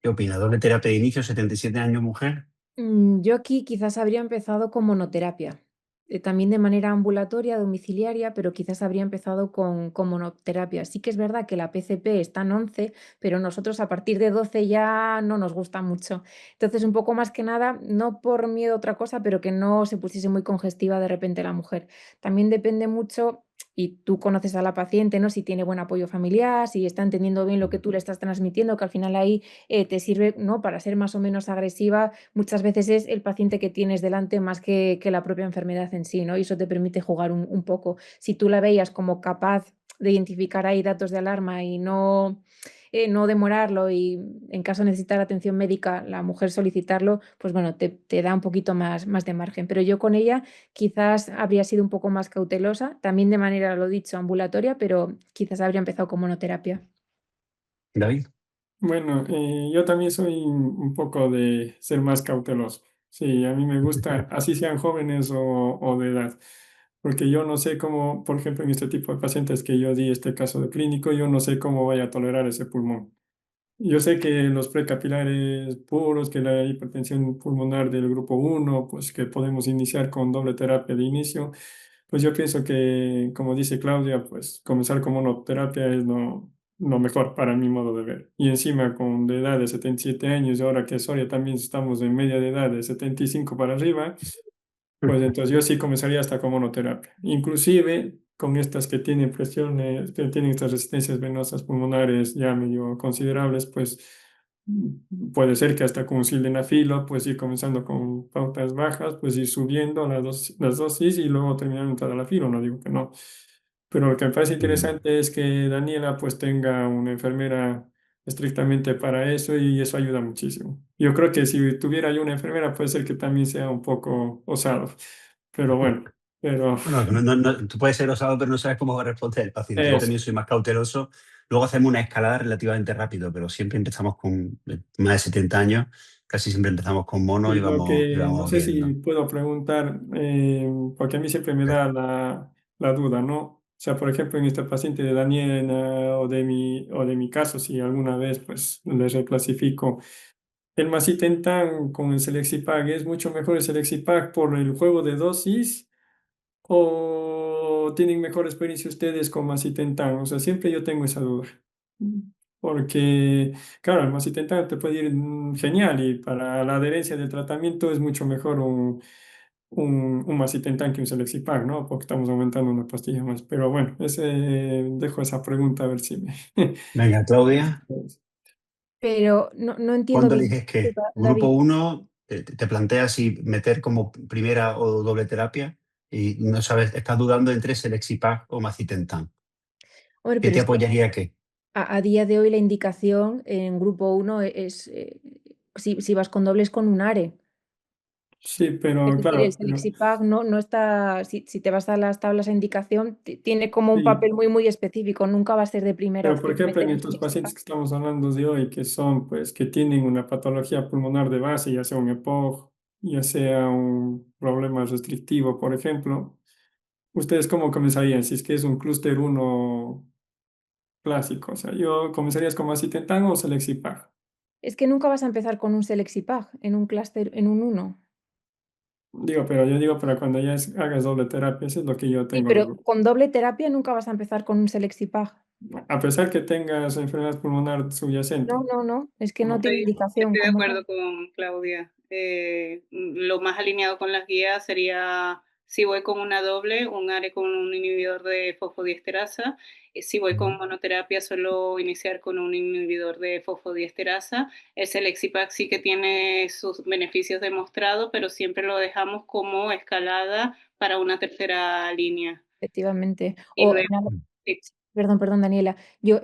Speaker 2: ¿qué opinas? ¿Doble terapia de inicio, 77 años, mujer?
Speaker 3: Yo aquí quizás habría empezado con monoterapia, también de manera ambulatoria, domiciliaria, pero quizás habría empezado con monoterapia. Sí que es verdad que la PCP está en 11, pero nosotros a partir de 12 ya no nos gusta mucho. Entonces, un poco más que nada, no por miedo a otra cosa, pero que no se pusiese muy congestiva de repente la mujer. También depende mucho, y tú conoces a la paciente, ¿no? Si tiene buen apoyo familiar, si está entendiendo bien lo que tú le estás transmitiendo, que al final ahí te sirve, ¿no? Para ser más o menos agresiva. Muchas veces es el paciente que tienes delante más que la propia enfermedad en sí, ¿no? Y eso te permite jugar un poco. Si tú la veías como capaz de identificar ahí datos de alarma y no demorarlo y en caso de necesitar atención médica, la mujer solicitarlo, pues bueno, te da un poquito más de margen. Pero yo con ella quizás habría sido un poco más cautelosa, también de manera, lo dicho, ambulatoria, pero quizás habría empezado con monoterapia.
Speaker 2: David.
Speaker 5: Bueno, yo también soy un poco de ser más cauteloso. Sí, a mí me gusta, así sean jóvenes o de edad, porque yo no sé cómo, por ejemplo, en este tipo de pacientes que yo di este caso de clínico, yo no sé cómo vaya a tolerar ese pulmón. Yo sé que los precapilares puros, que la hipertensión pulmonar del grupo 1, pues que podemos iniciar con doble terapia de inicio, pues yo pienso que, como dice Claudia, pues comenzar con monoterapia es lo mejor para mi modo de ver. Y encima con de edad de 77 años, y ahora que Soria también estamos en media de edad de 75 para arriba, pues entonces yo sí comenzaría hasta con monoterapia. Inclusive con estas que tienen presiones, que tienen estas resistencias venosas pulmonares ya medio considerables, pues puede ser que hasta con sildenafilo, pues ir comenzando con pautas bajas, pues ir subiendo las dosis y luego terminar en tadalafilo, no digo que no. Pero lo que me parece interesante es que Daniela pues tenga una enfermera estrictamente para eso y eso ayuda muchísimo. Yo creo que si tuviera yo una enfermera puede ser que también sea un poco osado, pero bueno, pero
Speaker 2: Bueno, tú puedes ser osado, pero no sabes cómo va a responder el paciente. Yo
Speaker 5: es
Speaker 2: también soy más cauteloso. Luego hacemos una escalada relativamente rápido, pero siempre empezamos con más de 70 años. Casi siempre empezamos con mono
Speaker 5: y lo
Speaker 2: y
Speaker 5: que no
Speaker 2: vamos
Speaker 5: sé si
Speaker 2: viendo.
Speaker 5: puedo preguntar, porque a mí siempre me da la duda, ¿no? O sea, por ejemplo, en este paciente de Daniela o de mi caso, si alguna vez pues le reclasifico el macitentan con el Selexipag, ¿es mucho mejor el Selexipag por el juego de dosis o tienen mejor experiencia ustedes con macitentan? O sea, siempre yo tengo esa duda. Porque, claro, el macitentan te puede ir genial y para la adherencia del tratamiento es mucho mejor un macitentan que un Selexipag, ¿no? Porque estamos aumentando una pastilla más. Pero bueno, dejo esa pregunta a ver si me...
Speaker 2: Venga, Claudia,
Speaker 3: Pero no entiendo
Speaker 2: ¿cuándo
Speaker 3: bien,
Speaker 2: eliges qué? Grupo
Speaker 3: David.
Speaker 2: 1, te planteas si meter como primera o doble terapia y no sabes, estás dudando entre Selexipag o macitentan.
Speaker 3: Hombre,
Speaker 2: ¿Qué
Speaker 3: pero
Speaker 2: te
Speaker 3: es que
Speaker 2: apoyaría qué?
Speaker 3: a día de hoy la indicación en grupo 1 es, si vas con dobles con un ARE.
Speaker 5: Sí,
Speaker 3: Es
Speaker 5: pero
Speaker 3: decir, el
Speaker 5: claro, pero...
Speaker 3: Selexipag no está, si te vas a las tablas de indicación, tiene como un
Speaker 5: Sí.
Speaker 3: papel muy específico, nunca va a ser de primera
Speaker 5: Pero, por
Speaker 3: opción
Speaker 5: ejemplo, en
Speaker 3: meter un
Speaker 5: estos pacientes
Speaker 3: Selexipag.
Speaker 5: que estamos hablando de hoy, que son, pues, que tienen una patología pulmonar de base, ya sea un EPOG, ya sea un problema restrictivo, por ejemplo, ¿ustedes cómo comenzarían? Si es que es un clúster uno clásico, o sea, yo comenzarías con macitentan o selexipag.
Speaker 3: Es que nunca vas a empezar con un Selexipag en un clúster, en un uno.
Speaker 5: Digo, pero yo digo para cuando ya hagas doble terapia, eso es lo que yo
Speaker 3: Sí,
Speaker 5: tengo la
Speaker 3: pero
Speaker 5: duda.
Speaker 3: con doble terapia nunca vas a empezar con un Selexipag.
Speaker 5: A pesar que tengas enfermedad pulmonar subyacente,
Speaker 3: No, es que no
Speaker 5: ¿no?
Speaker 3: tiene indicación
Speaker 4: Estoy de
Speaker 3: como
Speaker 4: acuerdo
Speaker 3: tal.
Speaker 4: con Claudia. Lo más alineado con las guías sería si voy con una doble, un ARE con un inhibidor de fosfodiesterasa. Si voy con monoterapia, suelo iniciar con un inhibidor de fosfodiesterasa. El Selexipag sí que tiene sus beneficios demostrados, pero siempre lo dejamos como escalada para una tercera línea.
Speaker 3: Efectivamente.
Speaker 4: Y
Speaker 3: O
Speaker 4: luego, sí,
Speaker 3: perdón, Daniela. Yo,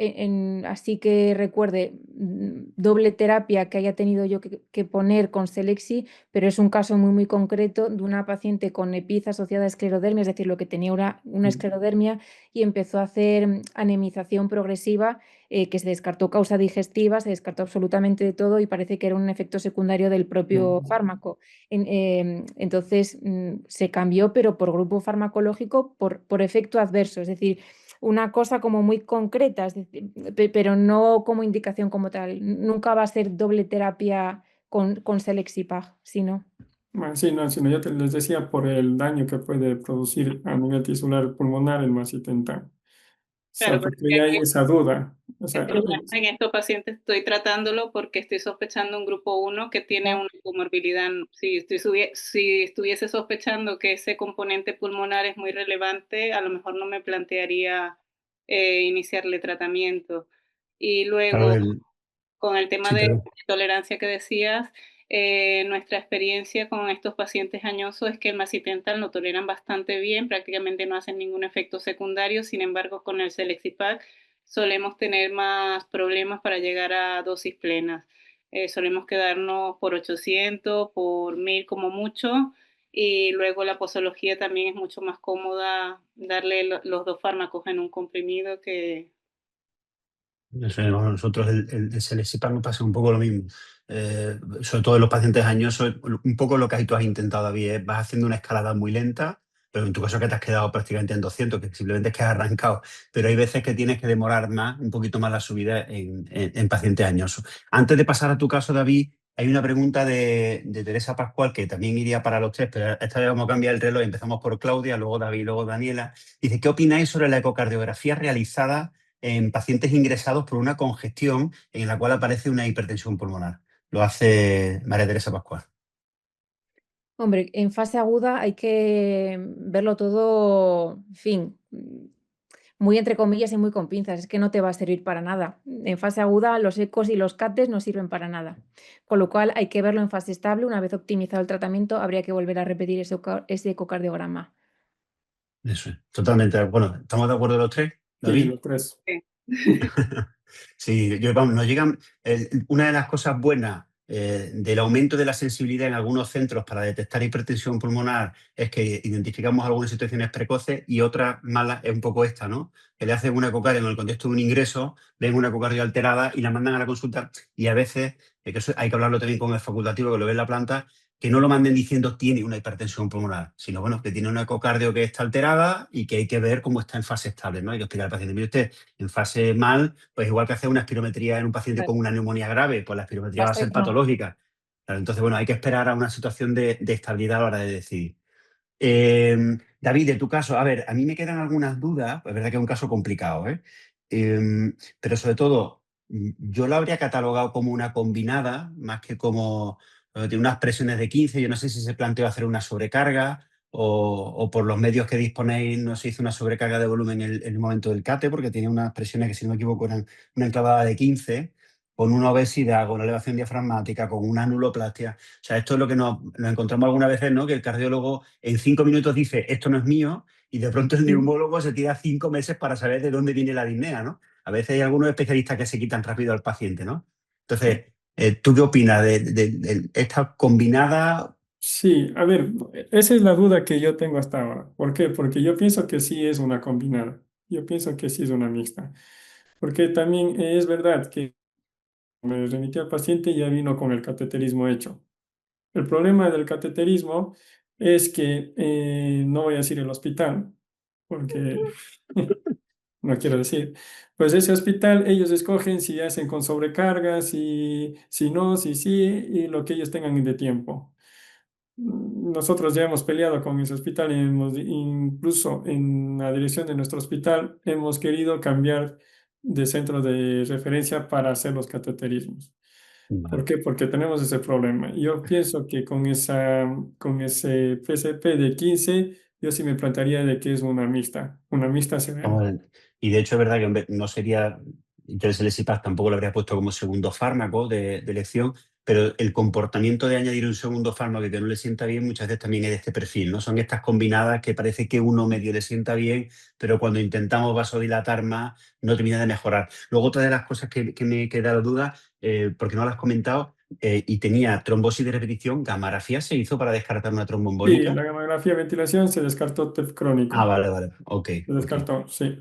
Speaker 3: así que recuerde, doble terapia que haya tenido yo que poner con Selexi, pero es un caso muy concreto de una paciente con EPIZ asociada a esclerodermia, es decir, lo que tenía una esclerodermia y empezó a hacer anemización progresiva, que se descartó causa digestiva, se descartó absolutamente de todo y parece que era un efecto secundario del propio fármaco. Entonces, se cambió, pero por grupo farmacológico, por efecto adverso, es decir, una cosa como muy concreta, es decir, pero no como indicación como tal. Nunca va a ser doble terapia con Selexipag, sino.
Speaker 5: bueno, sí, no, sino yo les decía por el daño que puede producir a nivel tisular pulmonar el macitentan. O sea,
Speaker 4: claro, pero
Speaker 5: porque ya hay esa duda. O
Speaker 4: el
Speaker 5: sea,
Speaker 4: problema en estos pacientes estoy tratándolo porque estoy sospechando un grupo 1 que tiene una comorbilidad. Si estuviese sospechando que ese componente pulmonar es muy relevante, a lo mejor no me plantearía iniciarle tratamiento. Y
Speaker 2: Claro,
Speaker 4: luego, con el tema
Speaker 2: sí,
Speaker 4: de
Speaker 2: perdón.
Speaker 4: tolerancia que decías, nuestra experiencia con estos pacientes añosos es que el macitentan lo toleran bastante bien, prácticamente no hacen ningún efecto secundario. Sin embargo, con el Selexipag solemos tener más problemas para llegar a dosis plenas. Solemos quedarnos por 800, por 1000 como mucho, y luego la posología también es mucho más cómoda darle los dos fármacos en un comprimido que...
Speaker 2: No sé, bueno, nosotros el Selexipag nos pasa un poco lo mismo. sobre todo en los pacientes añosos, un poco lo que tú has intentado, David, es vas haciendo una escalada muy lenta, pero en tu caso que te has quedado prácticamente en 200, que simplemente es que has arrancado, pero hay veces que tienes que demorar más, un poquito más la subida en pacientes añosos. Antes de pasar a tu caso, David, hay una pregunta de Teresa Pascual que también iría para los tres, pero esta vez vamos a cambiar el reloj. Empezamos por Claudia, luego David, luego Daniela. Dice, ¿qué opináis sobre la ecocardiografía realizada en pacientes ingresados por una congestión en la cual aparece una hipertensión pulmonar? Lo hace María Teresa Pascual.
Speaker 3: Hombre, en fase aguda hay que verlo todo, en fin, muy entre comillas y muy con pinzas, es que no te va a servir para nada. En fase aguda los ecos y los CATs no sirven para nada. Con lo cual hay que verlo en fase estable. Una vez optimizado el tratamiento, habría que volver a repetir ese ecocardiograma.
Speaker 2: Eso es, totalmente. Bueno, ¿estamos de acuerdo los tres,
Speaker 5: Sí,
Speaker 2: David?
Speaker 5: los tres.
Speaker 2: Sí, vamos, nos llegan. Una de las cosas buenas del aumento de la sensibilidad en algunos centros para detectar hipertensión pulmonar es que identificamos algunas situaciones precoces, y otra mala es un poco esta, ¿no? Que le hacen una ecocardio en el contexto de un ingreso, ven una ecocardio alterada y la mandan a la consulta, y a veces, que eso hay que hablarlo también con el facultativo que lo ve en la planta, que no lo manden diciendo tiene una hipertensión pulmonar, sino bueno, que tiene una ecocardio que está alterada y que hay que ver cómo está en fase estable, ¿no? Hay que explicar al paciente, mire usted, en fase mal, pues igual que hacer una espirometría en un paciente
Speaker 3: Claro.
Speaker 2: con una neumonía grave, pues la espirometría va a ser
Speaker 3: No.
Speaker 2: patológica. Claro, entonces, bueno, hay que esperar a una situación de estabilidad a la hora de decidir. David, de tu caso, a ver, a mí me quedan algunas dudas, es verdad que es un caso complicado, ¿eh? Pero sobre todo, yo lo habría catalogado como una combinada, más que como tiene unas presiones de 15. Yo no sé si se planteó hacer una sobrecarga o por los medios que disponéis no se hizo una sobrecarga de volumen en el momento del CATE, porque tiene unas presiones que, si no me equivoco, eran una enclavada de 15, con una obesidad, con una elevación diafragmática, con una anuloplastia. O sea, esto es lo que nos encontramos algunas veces, ¿no? Que el cardiólogo en 5 minutos dice, esto no es mío, y de pronto el neumólogo se tira 5 meses para saber de dónde viene la disnea, ¿no? A veces hay algunos especialistas que se quitan rápido al paciente, ¿no? Entonces, ¿tú qué opinas de esta combinada?
Speaker 5: Sí, a ver, esa es la duda que yo tengo hasta ahora. ¿Por qué? Porque yo pienso que sí es una combinada. Yo pienso que sí es una mixta. Porque también es verdad que me remitió al paciente y ya vino con el cateterismo hecho. El problema del cateterismo es que no voy a decir el hospital, porque no quiero decir. Pues ese hospital ellos escogen si hacen con sobrecargas, si no, si sí, y lo que ellos tengan de tiempo. Nosotros ya hemos peleado con ese hospital y incluso en la dirección de nuestro hospital hemos querido cambiar de centro de referencia para hacer los cateterismos. ¿Por
Speaker 2: Vale.
Speaker 5: qué? Porque tenemos ese problema. Yo pienso que con ese PCP de 15, yo sí me plantearía de que es una mixta severa.
Speaker 2: Y de hecho es verdad que, hombre, no sería, yo el Selexipag tampoco lo habría puesto como segundo fármaco de elección, pero el comportamiento de añadir un segundo fármaco que no le sienta bien muchas veces también es de este perfil, ¿no? Son estas combinadas que parece que uno medio le sienta bien, pero cuando intentamos vasodilatar más no termina de mejorar. Luego, otra de las cosas que me queda la duda, porque no lo has comentado, y tenía trombosis de repetición, gamografía se hizo para descartar una
Speaker 5: Sí,
Speaker 2: tromboembólica.
Speaker 5: la gamografía de ventilación se descartó TEP
Speaker 2: Ah,
Speaker 5: crónico.
Speaker 2: vale, vale, ok,
Speaker 5: Se
Speaker 2: ok.
Speaker 5: descartó, sí.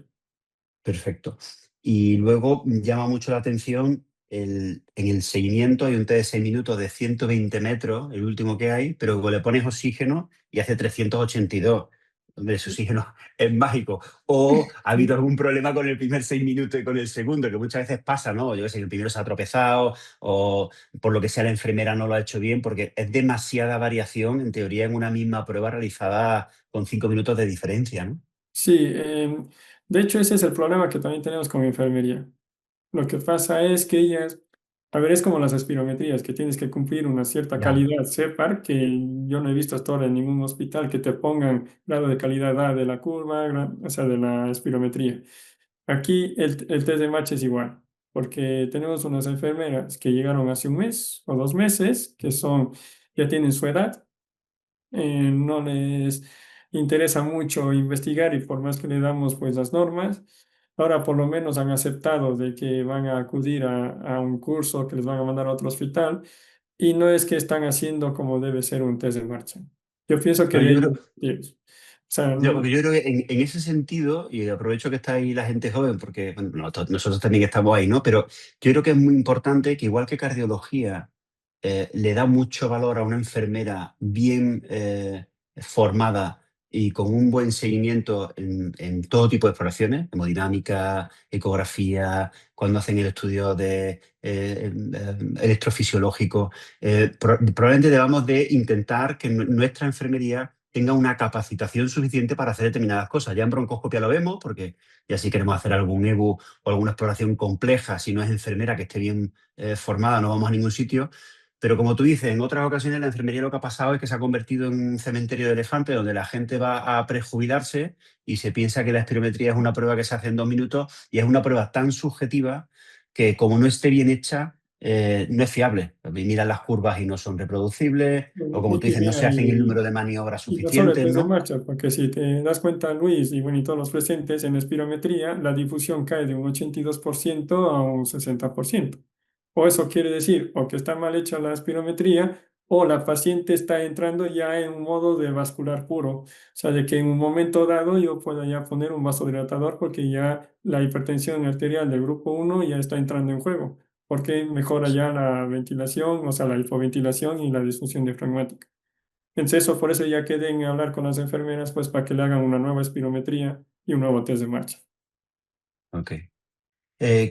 Speaker 2: Perfecto. Y luego llama mucho la atención en el seguimiento hay un test de 6 minutos de 120 metros, el último que hay, pero le pones oxígeno y hace 382. Hombre, ese oxígeno es mágico. O ha habido algún problema con el primer 6 minutos y con el segundo, que muchas veces pasa, ¿no? Yo qué sé, el primero se ha tropezado o por lo que sea la enfermera no lo ha hecho bien, porque es demasiada variación, en teoría, en una misma prueba realizada con 5 minutos de diferencia, ¿no?
Speaker 5: Sí, de hecho ese es el problema que también tenemos con enfermería. Lo que pasa es que ellas, a ver, es como las espirometrías, que tienes que cumplir una cierta
Speaker 2: Ya.
Speaker 5: calidad CEPAR, que yo no he visto hasta ahora en ningún hospital que te pongan grado de calidad A de la curva, o sea, de la espirometría. Aquí el test de match es igual, porque tenemos unas enfermeras que llegaron hace un mes o 2 meses, que ya tienen su edad, no les interesa mucho investigar y por más que le damos pues las normas, ahora por lo menos han aceptado de que van a acudir a un curso que les van a mandar a otro hospital y no es que están haciendo como debe ser un test de marcha. Yo pienso que
Speaker 2: No,
Speaker 5: de
Speaker 2: yo
Speaker 5: ahí,
Speaker 2: creo,
Speaker 5: o sea,
Speaker 2: porque yo creo que en ese sentido, y aprovecho que está ahí la gente joven, porque bueno, nosotros también estamos ahí, ¿no? Pero yo creo que es muy importante que, igual que cardiología, le da mucho valor a una enfermera bien formada y con un buen seguimiento en todo tipo de exploraciones, hemodinámica, ecografía, cuando hacen el estudio de electrofisiológico. Probablemente debamos de intentar que nuestra enfermería tenga una capacitación suficiente para hacer determinadas cosas. Ya en broncoscopia lo vemos, porque ya si queremos hacer algún EBU o alguna exploración compleja, si no es enfermera que esté bien formada, no vamos a ningún sitio. Pero como tú dices, en otras ocasiones la enfermería lo que ha pasado es que se ha convertido en un cementerio de elefantes donde la gente va a prejubilarse y se piensa que la espirometría es una prueba que se hace en 2 minutos y es una prueba tan subjetiva que como no esté bien hecha, no es fiable. Miran las curvas y no son reproducibles, o como tú dices, no se
Speaker 5: Mira,
Speaker 2: hacen el número de maniobras
Speaker 5: y no solo el
Speaker 2: suficientes,
Speaker 5: test de
Speaker 2: ¿no?
Speaker 5: marcha, porque si te das cuenta, Luis, y bueno, y todos los presentes en espirometría, la difusión cae de un 82% a un 60%. O eso quiere decir, o que está mal hecha la espirometría, o la paciente está entrando ya en un modo de vascular puro. O sea, de que en un momento dado yo puedo ya poner un vasodilatador porque ya la hipertensión arterial del grupo 1 ya está entrando en juego, porque mejora ya la ventilación, o sea, la hipoventilación y la disfunción diafragmática. Entonces, eso, por eso ya quedé en hablar con las enfermeras, pues para que le hagan una nueva espirometría y un nuevo test de marcha.
Speaker 2: Ok.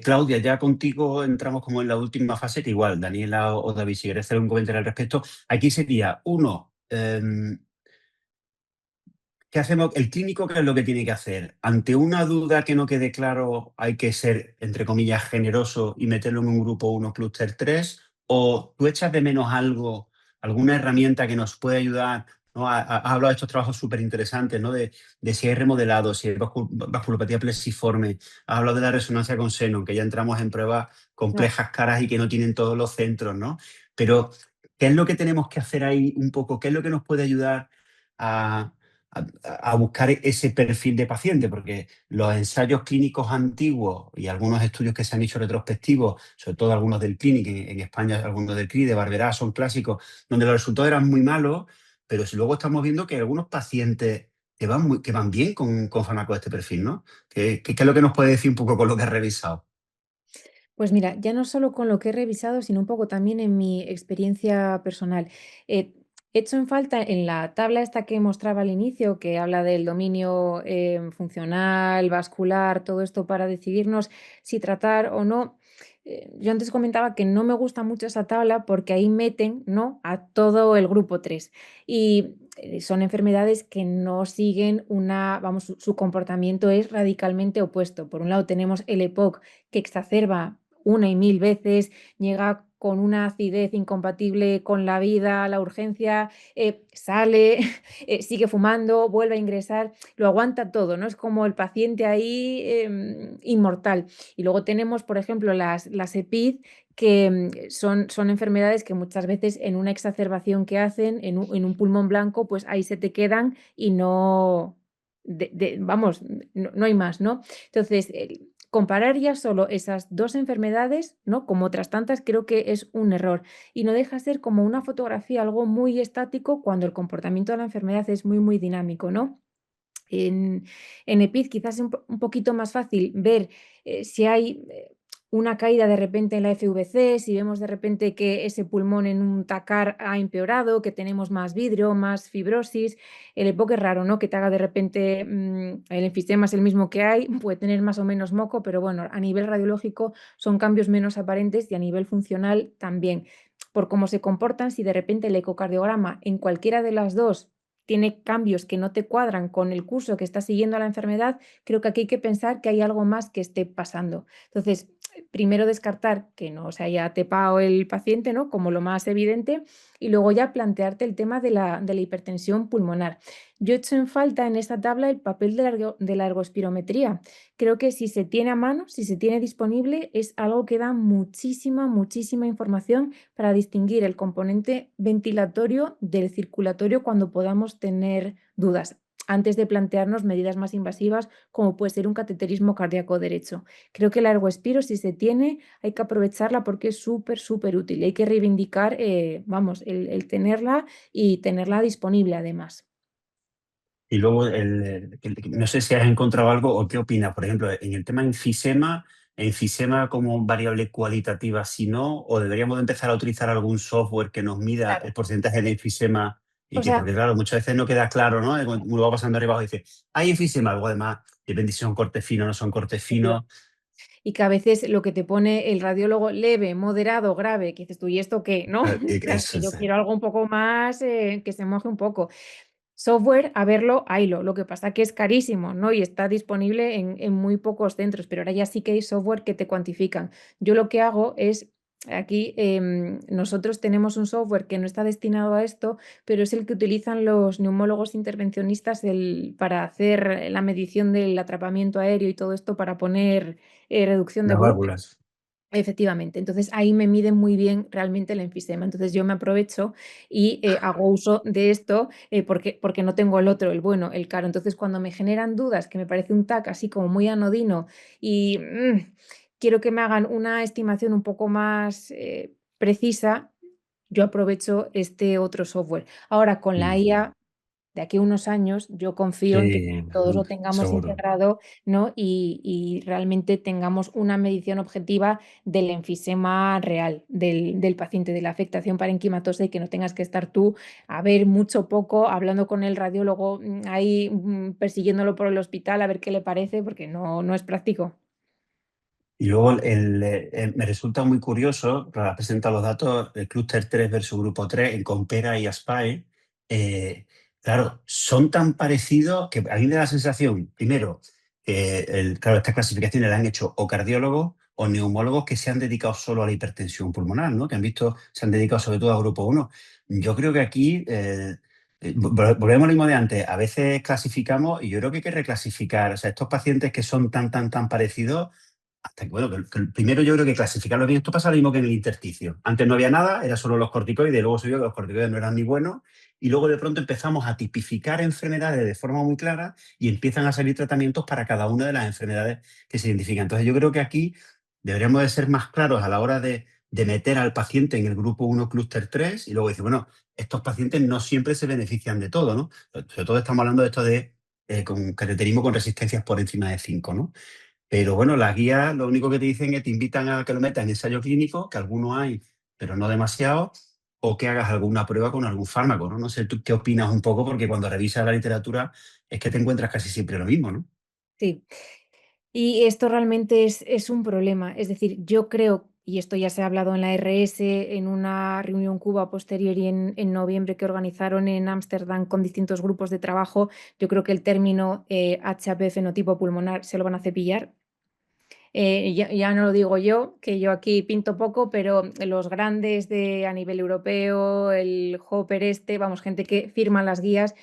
Speaker 2: Claudia, ya contigo entramos como en la última fase, que igual, Daniela o David, si queréis hacer un comentario al respecto. Aquí sería, uno, ¿qué hacemos? El clínico, ¿qué es lo que tiene que hacer? Ante una duda que no quede claro, hay que ser, entre comillas, generoso y meterlo en un grupo 1 clúster 3, o tú echas de menos algo, alguna herramienta que nos puede ayudar, ¿no? Has hablado de estos trabajos súper interesantes, ¿no? De si hay remodelado, si hay vasculopatía plexiforme, has hablado de la resonancia con seno, que ya entramos en pruebas complejas, caras y que no tienen todos los centros, ¿no? Pero, ¿qué es lo que tenemos que hacer ahí un poco? ¿Qué es lo que nos puede ayudar a buscar ese perfil de paciente? Porque los ensayos clínicos antiguos y algunos estudios que se han hecho retrospectivos, sobre todo algunos del Clinic, en España algunos del CRI, de Barberá, son clásicos, donde los resultados eran muy malos, pero si luego estamos viendo que hay algunos pacientes que van bien con fármacos de este perfil, ¿no? ¿Qué es lo que nos puede decir un poco con lo que has revisado?
Speaker 3: Pues mira, ya no solo con lo que he revisado, sino un poco también en mi experiencia personal. He hecho en falta en la tabla esta que mostraba al inicio, que habla del dominio funcional, vascular, todo esto para decidirnos si tratar o no. Yo antes comentaba que no me gusta mucho esa tabla porque ahí meten, ¿no?, a todo el grupo 3 y son enfermedades que no siguen vamos, su comportamiento es radicalmente opuesto. Por un lado tenemos el EPOC, que exacerba una y mil veces, llega con una acidez incompatible con la vida, la urgencia, sale, sigue fumando, vuelve a ingresar, lo aguanta todo, ¿no? Es como el paciente ahí inmortal. Y luego tenemos, por ejemplo, las EPID, que son enfermedades que muchas veces en una exacerbación que hacen, en un pulmón blanco, pues ahí se te quedan y no, vamos, no hay más, ¿no? Entonces, comparar ya solo esas dos enfermedades, ¿no?, como otras tantas, creo que es un error y no deja de ser como una fotografía, algo muy estático, cuando el comportamiento de la enfermedad es muy, muy dinámico, ¿no? En EPID quizás es un poquito más fácil ver si hay una caída de repente en la FVC, si vemos de repente que ese pulmón en un TACAR ha empeorado, que tenemos más vidrio, más fibrosis. El EPOC es raro, ¿no?, que te haga de repente, el enfisema es el mismo que hay, puede tener más o menos moco, pero bueno, a nivel radiológico son cambios menos aparentes y a nivel funcional también. Por cómo se comportan, si de repente el ecocardiograma en cualquiera de las dos tiene cambios que no te cuadran con el curso que está siguiendo la enfermedad, creo que aquí hay que pensar que hay algo más que esté pasando. Entonces, primero descartar que no se haya tepado el paciente, ¿no?, como lo más evidente, y luego ya plantearte el tema de la hipertensión pulmonar. Yo he hecho en falta en esta tabla el papel de la ergospirometría. Creo que si se tiene a mano, si se tiene disponible, es algo que da muchísima, muchísima información para distinguir el componente ventilatorio del circulatorio cuando podamos tener dudas, antes de plantearnos medidas más invasivas como puede ser un cateterismo cardíaco derecho. Creo que la ergospiro, si se tiene, hay que aprovecharla porque es súper, súper útil y hay que reivindicar, vamos, el tenerla y tenerla disponible además.
Speaker 2: Y luego, no sé si has encontrado algo o qué opinas, por ejemplo, en el tema enfisema, enfisema como variable cualitativa si no, o deberíamos de empezar a utilizar algún software que nos mida
Speaker 3: Claro.
Speaker 2: el porcentaje de enfisema y
Speaker 3: O
Speaker 2: que,
Speaker 3: sea,
Speaker 2: porque claro, muchas veces no queda claro, ¿no? Cuando uno va pasando arriba abajo y dice, hay enfisema, luego además depende si son cortes finos o no son cortes finos.
Speaker 3: y que a veces lo que te pone el radiólogo leve, moderado, grave, que dices tú, ¿y esto qué? ¿No?
Speaker 2: Eso
Speaker 3: Que yo
Speaker 2: es.
Speaker 3: quiero algo un poco más que se moje un poco. Software, a verlo, haylo. Lo que pasa que es carísimo, ¿no? Y está disponible en muy pocos centros, pero ahora ya sí que hay software que te cuantifican. Yo lo que hago es, aquí nosotros tenemos un software que no está destinado a esto, pero es el que utilizan los neumólogos intervencionistas para hacer la medición del atrapamiento aéreo y todo esto para poner reducción de
Speaker 2: Las
Speaker 3: volumen.
Speaker 2: válvulas.
Speaker 3: Efectivamente, entonces ahí me miden muy bien realmente el enfisema. Entonces yo me aprovecho y hago uso de esto porque no tengo el otro, el bueno, el caro. Entonces cuando me generan dudas, que me parece un TAC así como muy anodino y quiero que me hagan una estimación un poco más precisa, yo aprovecho este otro software. Ahora con la IA de aquí a unos años, yo confío en que
Speaker 2: Sí,
Speaker 3: todos lo tengamos
Speaker 2: seguro.
Speaker 3: integrado, ¿no? Y realmente tengamos una medición objetiva del enfisema real del paciente, de la afectación parenquimatosa y que no tengas que estar tú a ver mucho poco, hablando con el radiólogo ahí persiguiéndolo por el hospital a ver qué le parece, porque no es práctico.
Speaker 2: Y luego me resulta muy curioso, para presentar los datos, el clúster 3 versus grupo 3 en Compera y ASPAE. Claro, son tan parecidos que a mí me da la sensación, primero, que claro, estas clasificaciones las han hecho o cardiólogos o neumólogos que se han dedicado solo a la hipertensión pulmonar, ¿no? Que han visto, se han dedicado sobre todo a grupo 1. Yo creo que aquí, volvemos al mismo de antes, a veces clasificamos y yo creo que hay que reclasificar. O sea, estos pacientes que son tan parecidos, hasta que, bueno, primero yo creo que clasificarlo bien. Esto pasa lo mismo que en el intersticio. Antes no había nada, era solo los corticoides, y luego se vio que los corticoides no eran ni buenos, y luego de pronto empezamos a tipificar enfermedades de forma muy clara y empiezan a salir tratamientos para cada una de las enfermedades que se identifican. Entonces yo creo que aquí deberíamos de ser más claros a la hora de meter al paciente en el grupo 1 clúster 3 y luego decir, bueno, estos pacientes no siempre se benefician de todo, ¿no? Sobre todo estamos hablando de esto de con cateterismo con resistencias por encima de 5, ¿no? Pero bueno, las guías lo único que te dicen es te invitan a que lo metas en ensayo clínico, que algunos hay, pero no demasiado, o que hagas alguna prueba con algún fármaco, ¿no? No sé tú qué opinas un poco, porque cuando revisas la literatura es que te encuentras casi siempre lo mismo, ¿no?
Speaker 3: Sí. Y esto realmente es un problema. Es decir, yo creo, y esto ya se ha hablado en la RS, en una reunión Cuba posterior y en noviembre que organizaron en Ámsterdam con distintos grupos de trabajo, yo creo que el término HAP fenotipo pulmonar se lo van a cepillar. Ya no lo digo yo, que yo aquí pinto poco, pero los grandes a nivel europeo, el Hopper vamos, gente que firma las guías,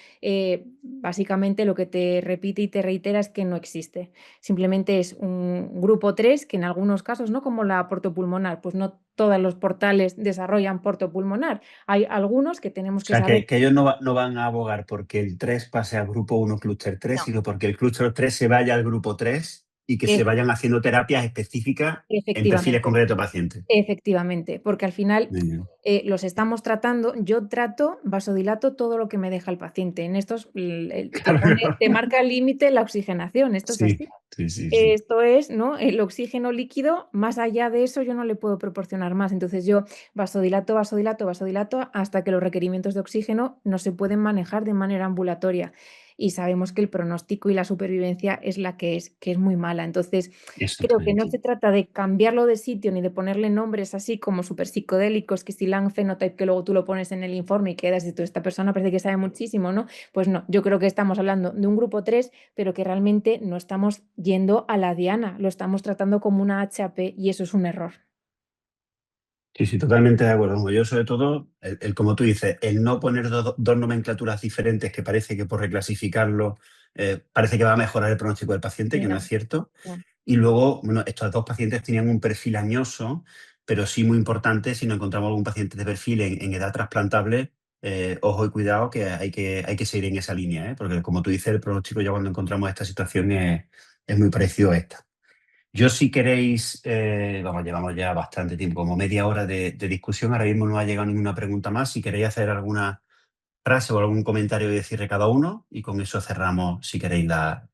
Speaker 3: básicamente lo que te repite y te reitera es que no existe. Simplemente es un grupo 3 que en algunos casos, ¿no? Como la portopulmonar, pues no todos los portales desarrollan portopulmonar. Hay algunos que tenemos
Speaker 2: O
Speaker 3: que
Speaker 2: sea,
Speaker 3: saber.
Speaker 2: que ellos no van a abogar porque el 3 pase al grupo 1 clúster 3,
Speaker 3: No,
Speaker 2: sino porque el clúster 3 se vaya al grupo 3 y que se
Speaker 3: es,
Speaker 2: vayan haciendo terapias específicas en perfiles
Speaker 3: efectivamente.
Speaker 2: concretos de pacientes.
Speaker 3: Efectivamente, porque al final
Speaker 2: Muy bien.
Speaker 3: los estamos tratando, yo trato vasodilato todo lo que me deja el paciente. En estos
Speaker 2: Claro.
Speaker 3: te marca el límite la oxigenación, esto es
Speaker 2: Sí,
Speaker 3: así.
Speaker 2: sí, sí, sí.
Speaker 3: Esto es, ¿no? El oxígeno líquido, más allá de eso yo no le puedo proporcionar más. Entonces yo vasodilato, vasodilato, vasodilato hasta que los requerimientos de oxígeno no se pueden manejar de manera ambulatoria. Y sabemos que el pronóstico y la supervivencia es la que es muy mala. Entonces, creo que no
Speaker 2: Exactamente.
Speaker 3: se trata de cambiarlo de sitio ni de ponerle nombres así como súper psicodélicos, que si Lang Phenotype, que luego tú lo pones en el informe y quedas y tú, esta persona parece que sabe muchísimo, ¿no? Pues no, yo creo que estamos hablando de un grupo 3 pero que realmente no estamos yendo a la diana, lo estamos tratando como una HAP y eso es un error.
Speaker 2: Sí, sí, totalmente de acuerdo. Como yo, sobre todo, como tú dices, el no poner dos nomenclaturas diferentes que parece que por reclasificarlo parece que va a mejorar el pronóstico del paciente,
Speaker 3: Y
Speaker 2: que no
Speaker 3: no,
Speaker 2: es cierto.
Speaker 3: no.
Speaker 2: Y luego, bueno, estos dos pacientes tenían un perfil añoso, pero sí muy importante si nos encontramos algún paciente de perfil en edad trasplantable, ojo y cuidado que hay que seguir en esa línea, porque como tú dices, el pronóstico ya cuando encontramos esta situación es muy parecido a esta. Yo, si queréis, vamos, llevamos ya bastante tiempo, como media hora de discusión. Ahora mismo no ha llegado ninguna pregunta más. Si queréis hacer alguna frase o algún comentario de cierre cada uno y con eso cerramos, si queréis,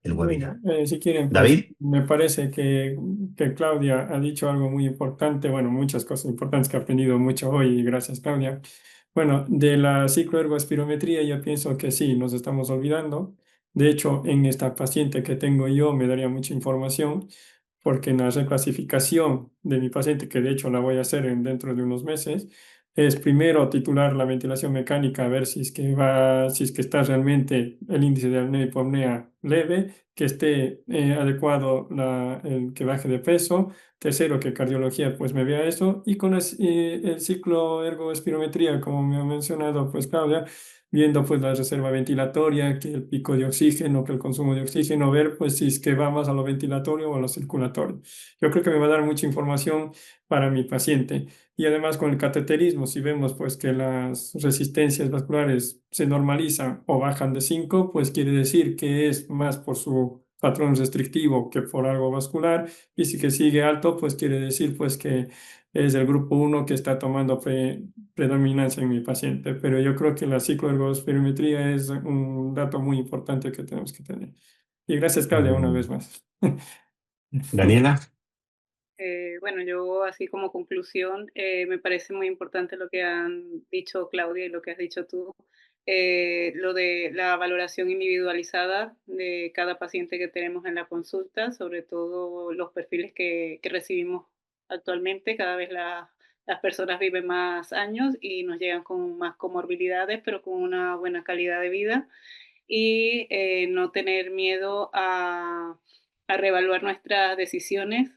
Speaker 2: el webinar.
Speaker 5: Bueno, si quieren, pues
Speaker 2: David.
Speaker 5: me parece que Claudia ha dicho algo muy importante, bueno, muchas cosas importantes que he aprendido mucho hoy, y gracias Claudia. Bueno, de la cicloergoespirometría yo pienso que sí, nos estamos olvidando. De hecho, en esta paciente que tengo yo me daría mucha información porque en la reclasificación de mi paciente, que de hecho la voy a hacer dentro de unos meses, es primero titular la ventilación mecánica, a ver si es que si es que está realmente el índice de apnea y hipopnea leve, que esté adecuado el que baje de peso. Tercero, que cardiología pues me vea eso. Y con el ciclo ergoespirometría, como me ha mencionado pues Claudia, viendo pues la reserva ventilatoria, que el pico de oxígeno, que el consumo de oxígeno, ver pues si es que va más a lo ventilatorio o a lo circulatorio. Yo creo que me va a dar mucha información para mi paciente. Y además con el cateterismo, si vemos pues que las resistencias vasculares se normalizan o bajan de 5, pues quiere decir que es más por su patrón restrictivo que por algo vascular. Y si que sigue alto, pues quiere decir pues que es el grupo 1 que está tomando predominancia en mi paciente. Pero yo creo que la cicloergospirometría es un dato muy importante que tenemos que tener. Y gracias, Claudia, una vez más.
Speaker 2: Daniela.
Speaker 4: Bueno, yo así como conclusión, me parece muy importante lo que han dicho Claudia y lo que has dicho tú, lo de la valoración individualizada de cada paciente que tenemos en la consulta, sobre todo los perfiles que recibimos actualmente. Cada vez las personas viven más años y nos llegan con más comorbilidades, pero con una buena calidad de vida. Y no tener miedo a reevaluar nuestras decisiones.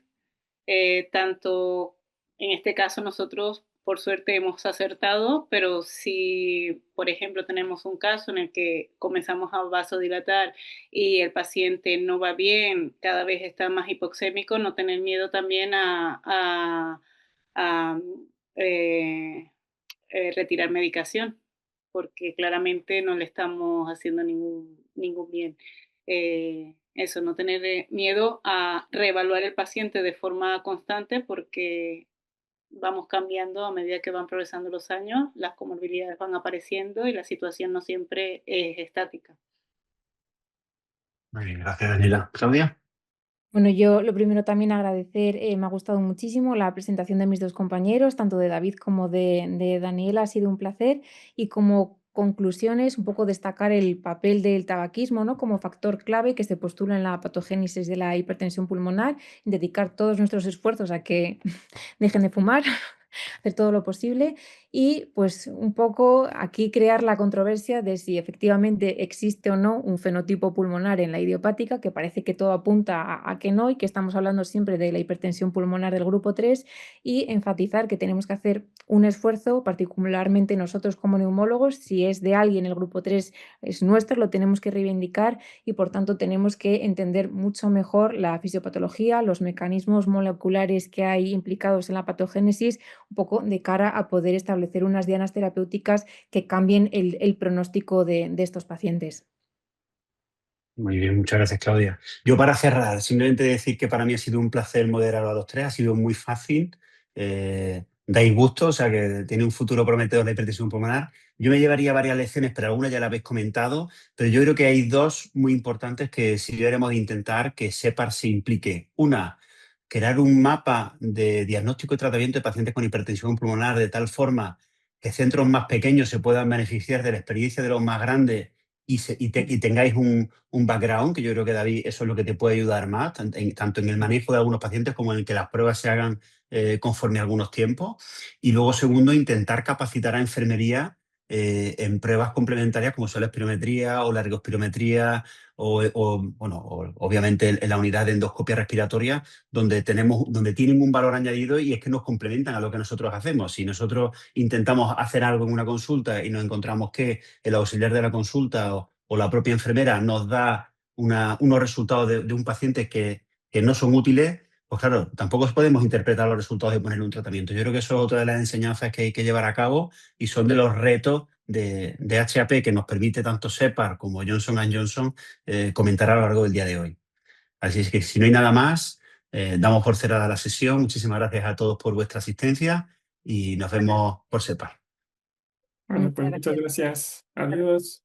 Speaker 4: Tanto en este caso nosotros por suerte hemos acertado, pero si por ejemplo tenemos un caso en el que comenzamos a vasodilatar y el paciente no va bien, cada vez está más hipoxémico, no tener miedo también a eh, retirar medicación, porque claramente no le estamos haciendo ningún bien. Eso, no tener miedo a reevaluar el paciente de forma constante porque vamos cambiando a medida que van progresando los años, las comorbilidades van apareciendo y la situación no siempre es estática.
Speaker 2: Muy bien, gracias, Daniela. Claudia.
Speaker 3: Bueno, yo lo primero también agradecer, me ha gustado muchísimo la presentación de mis dos compañeros, tanto de David como de Daniela, ha sido un placer. Y como conclusiones, un poco destacar el papel del tabaquismo, ¿no?, como factor clave que se postula en la patogénesis de la hipertensión pulmonar, dedicar todos nuestros esfuerzos a que dejen de fumar, hacer todo lo posible y pues un poco aquí crear la controversia de si efectivamente existe o no un fenotipo pulmonar en la idiopática, que parece que todo apunta a que no y que estamos hablando siempre de la hipertensión pulmonar del grupo 3 y enfatizar que tenemos que hacer un esfuerzo, particularmente nosotros como neumólogos, si es de alguien el grupo 3 es nuestro, lo tenemos que reivindicar y por tanto tenemos que entender mucho mejor la fisiopatología, los mecanismos moleculares que hay implicados en la patogénesis, un poco de cara a poder establecer unas dianas terapéuticas que cambien el pronóstico de estos pacientes.
Speaker 2: Muy bien, muchas gracias, Claudia. Yo para cerrar, simplemente decir que para mí ha sido un placer moderar a los tres, ha sido muy fácil, dais gusto, o sea que tiene un futuro prometedor la hipertensión pulmonar. Yo me llevaría varias lecciones, pero algunas ya las habéis comentado, pero yo creo que hay dos muy importantes que si deberíamos de intentar que SEPAR se implique. Una, crear un mapa de diagnóstico y tratamiento de pacientes con hipertensión pulmonar de tal forma que centros más pequeños se puedan beneficiar de la experiencia de los más grandes y tengáis un background, que yo creo que, David, eso es lo que te puede ayudar más, tanto en el manejo de algunos pacientes como en que las pruebas se hagan conforme a algunos tiempos. Y luego, segundo, intentar capacitar a enfermería en pruebas complementarias como son la espirometría o la ergospirometría obviamente en la unidad de endoscopia respiratoria, donde tienen un valor añadido y es que nos complementan a lo que nosotros hacemos. Si nosotros intentamos hacer algo en una consulta y nos encontramos que el auxiliar de la consulta o la propia enfermera nos da unos resultados de un paciente que no son útiles, pues claro, tampoco podemos interpretar los resultados y ponerle un tratamiento. Yo creo que eso es otra de las enseñanzas que hay que llevar a cabo y son de los retos de HAP que nos permite tanto SEPAR como Johnson & Johnson comentar a lo largo del día de hoy. Así es que si no hay nada más, damos por cerrada la sesión. Muchísimas gracias a todos por vuestra asistencia y nos vemos por SEPAR.
Speaker 5: Bueno, pues muchas gracias. Adiós.